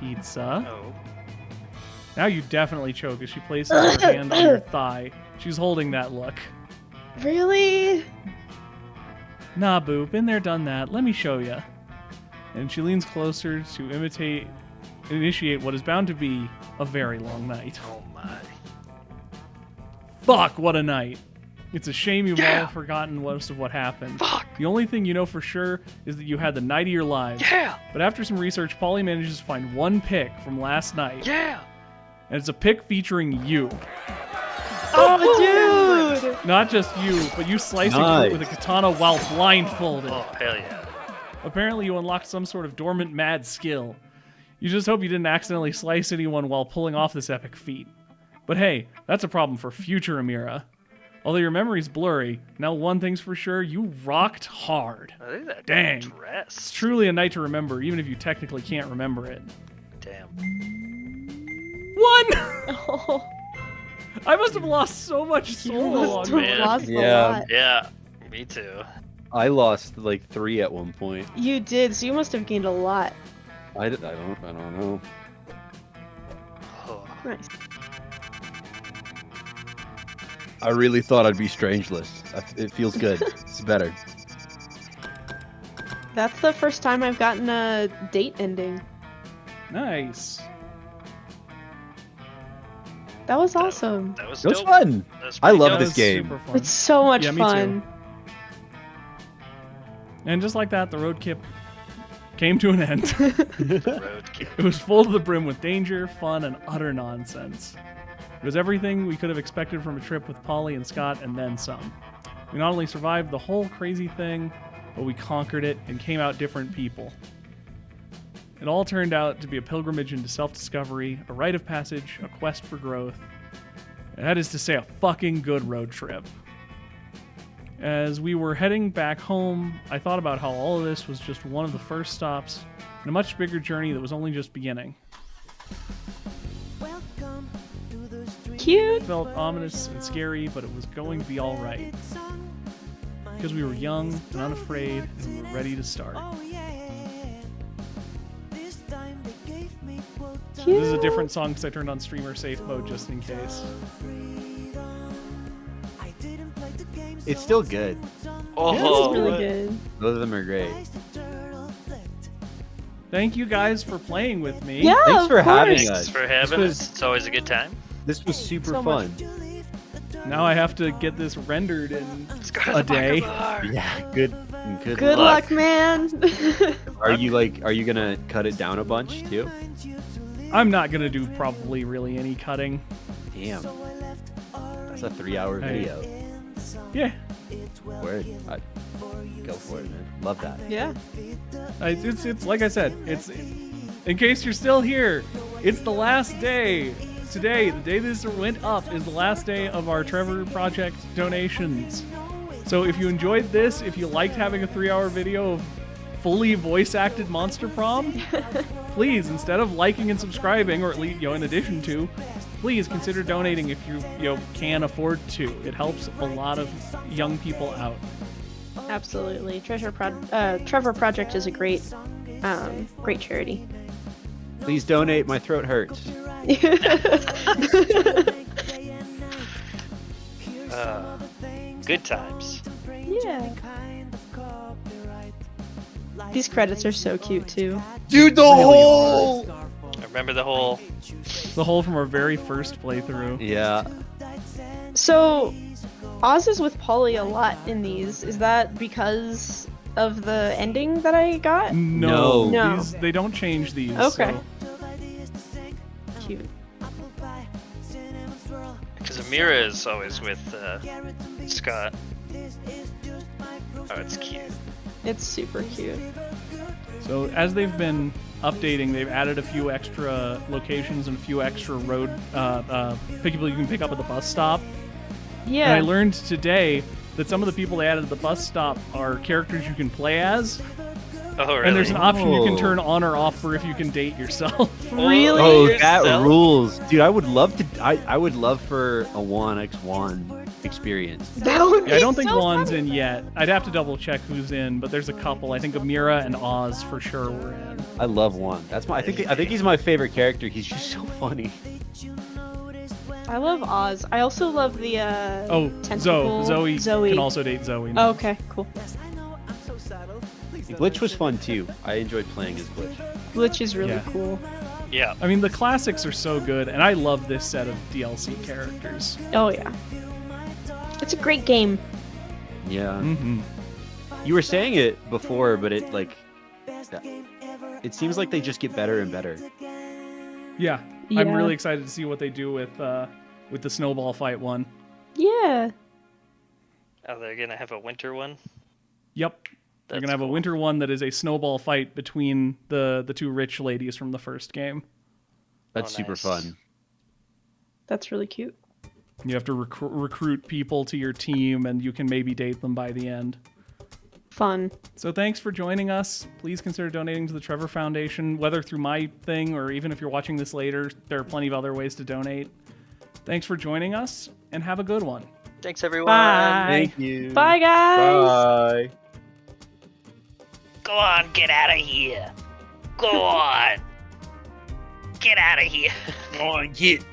Pizza.
Oh.
Now you definitely choke as she places her hand on your thigh. She's holding that look.
Really?
Nah, boo, been there, done that. Let me show ya. And she leans closer to initiate what is bound to be a very long night.
Oh my.
Fuck, what a night. It's a shame you've all forgotten most of what happened.
Fuck.
The only thing you know for sure is that you had the night of your lives.
Yeah.
But after some research, Polly manages to find one pic from last night.
Yeah.
And it's a pic featuring you.
Oh, dude!
Not just you, but you slicing through it with a katana while blindfolded.
Oh, hell yeah.
Apparently you unlocked some sort of dormant mad skill. You just hope you didn't accidentally slice anyone while pulling off this epic feat. But hey, that's a problem for future Amira. Although your memory's blurry, now one thing's for sure, you rocked hard.
I think that
Dang. It's
dress.
truly a night to remember, even if you technically can't remember it.
Damn.
1!
Oh,
I must have lost so much soul
you
along
must
the
have
way.
lost
Yeah.
a lot.
Yeah, me too.
I lost like 3 at one point.
You did, so you must have gained a lot.
I don't know.
Oh.
Nice.
I really thought I'd be Strangeless. It feels good. It's better.
That's the first time I've gotten a date ending.
Nice.
That was awesome.
That was
It was
dope.
fun.
That was
I
pretty
love
dope.
this
was
game.
super fun.
It's so much
Yeah, me too.
fun.
And just like that, the Roadtrip came to an end.
Roadkill.
It was full to the brim with danger, fun, and utter nonsense. It was everything we could have expected from a trip with Polly and Scott, and then some. We not only survived the whole crazy thing, but we conquered it and came out different people. It all turned out to be a pilgrimage into self-discovery, a rite of passage, a quest for growth. That is to say, a fucking good road trip. As we were heading back home, I thought about how all of this was just one of the first stops in a much bigger journey that was only just beginning.
Cute.
It felt ominous and scary, but it was going to be all right. Because we were young and unafraid, and we were ready to start. This is a different song because I turned on streamer safe mode just in case.
It's still good.
Oh,
This is really good.
Both of them are great.
Thank you guys for playing with me.
Yeah,
Thanks
of
for having
course.
thanks
us.
for having
This
us. It's always a good time.
This was super
So much.
fun.
Now I have to get this rendered in
Let's go to
a
the
day.
bar.
Yeah, good.
Good luck, man.
Are you gonna cut it down a bunch too?
I'm not going to do probably really any cutting.
Damn. That's a 3-hour
Hey.
video.
Yeah.
Word. Go for it, man. Love that.
Yeah.
It's like I said, it's in case you're still here, it's the last day. Today, the day this went up, is the last day of our Trevor Project donations. So if you enjoyed this, if you liked having a 3-hour video of fully voice-acted Monster Prom, please, instead of liking and subscribing, or at least, in addition to, please consider donating if you can afford to. It helps a lot of young people out.
Absolutely. Trevor Project is a great charity.
Please donate. My throat hurts.
Good times.
Yeah. These credits are so cute too.
Dude, the whole.
I remember the whole.
The whole from our very first playthrough.
Yeah.
So, Oz is with Polly a lot in these. Is that because of the ending that I got?
No,
No.
they don't change these.
Okay.
So.
Cute.
Because Amira is always with Scott. Oh, it's cute.
It's super cute.
So as they've been updating, they've added a few extra locations and a few extra road people you can pick up at the bus stop.
Yeah.
And I learned today that some of the people they added at the bus stop are characters you can play as.
Oh, really?
And there's an option you can
Oh.
turn on or off for if you can date yourself.
Really?
Oh,
Yourself?
that rules, dude! I would love to. I would love for a 1x1 experience.
That would be
Yeah, I don't think
so
Juan's
fun.
in yet. I'd have to double check who's in, but there's a couple. I think Amira and Oz for sure were in.
I love one. That's my. I think he's my favorite character. He's just so funny.
I love Oz. I also love the
Oh,
tentacle.
Zoe can also date Zoe now.
Oh, okay, cool.
Glitch was fun too. I enjoyed playing as Glitch.
Glitch is really
Yeah.
cool.
Yeah.
I mean, the classics are so good, and I love this set of DLC characters.
Oh yeah. It's a great game.
Yeah.
Mm-hmm.
You were saying it before, but it seems like they just get better and better.
Yeah, I'm
Yeah.
really excited to see what they do with the snowball fight one.
Yeah.
Oh, they're gonna have a winter one.
Yep. You're gonna have a winter one that is a snowball fight between the two rich ladies from the first game.
That's super fun.
That's really cute.
You have to recruit people to your team, and you can maybe date them by the end.
Fun.
So thanks for joining us. Please consider donating to the Trevor Foundation, whether through my thing or even if you're watching this later. There are plenty of other ways to donate. Thanks for joining us, and have a good one.
Thanks, everyone.
Bye.
Thank you.
Bye, guys.
Bye.
Go on, get out of here. Go on. Get out of here.
Go on, get.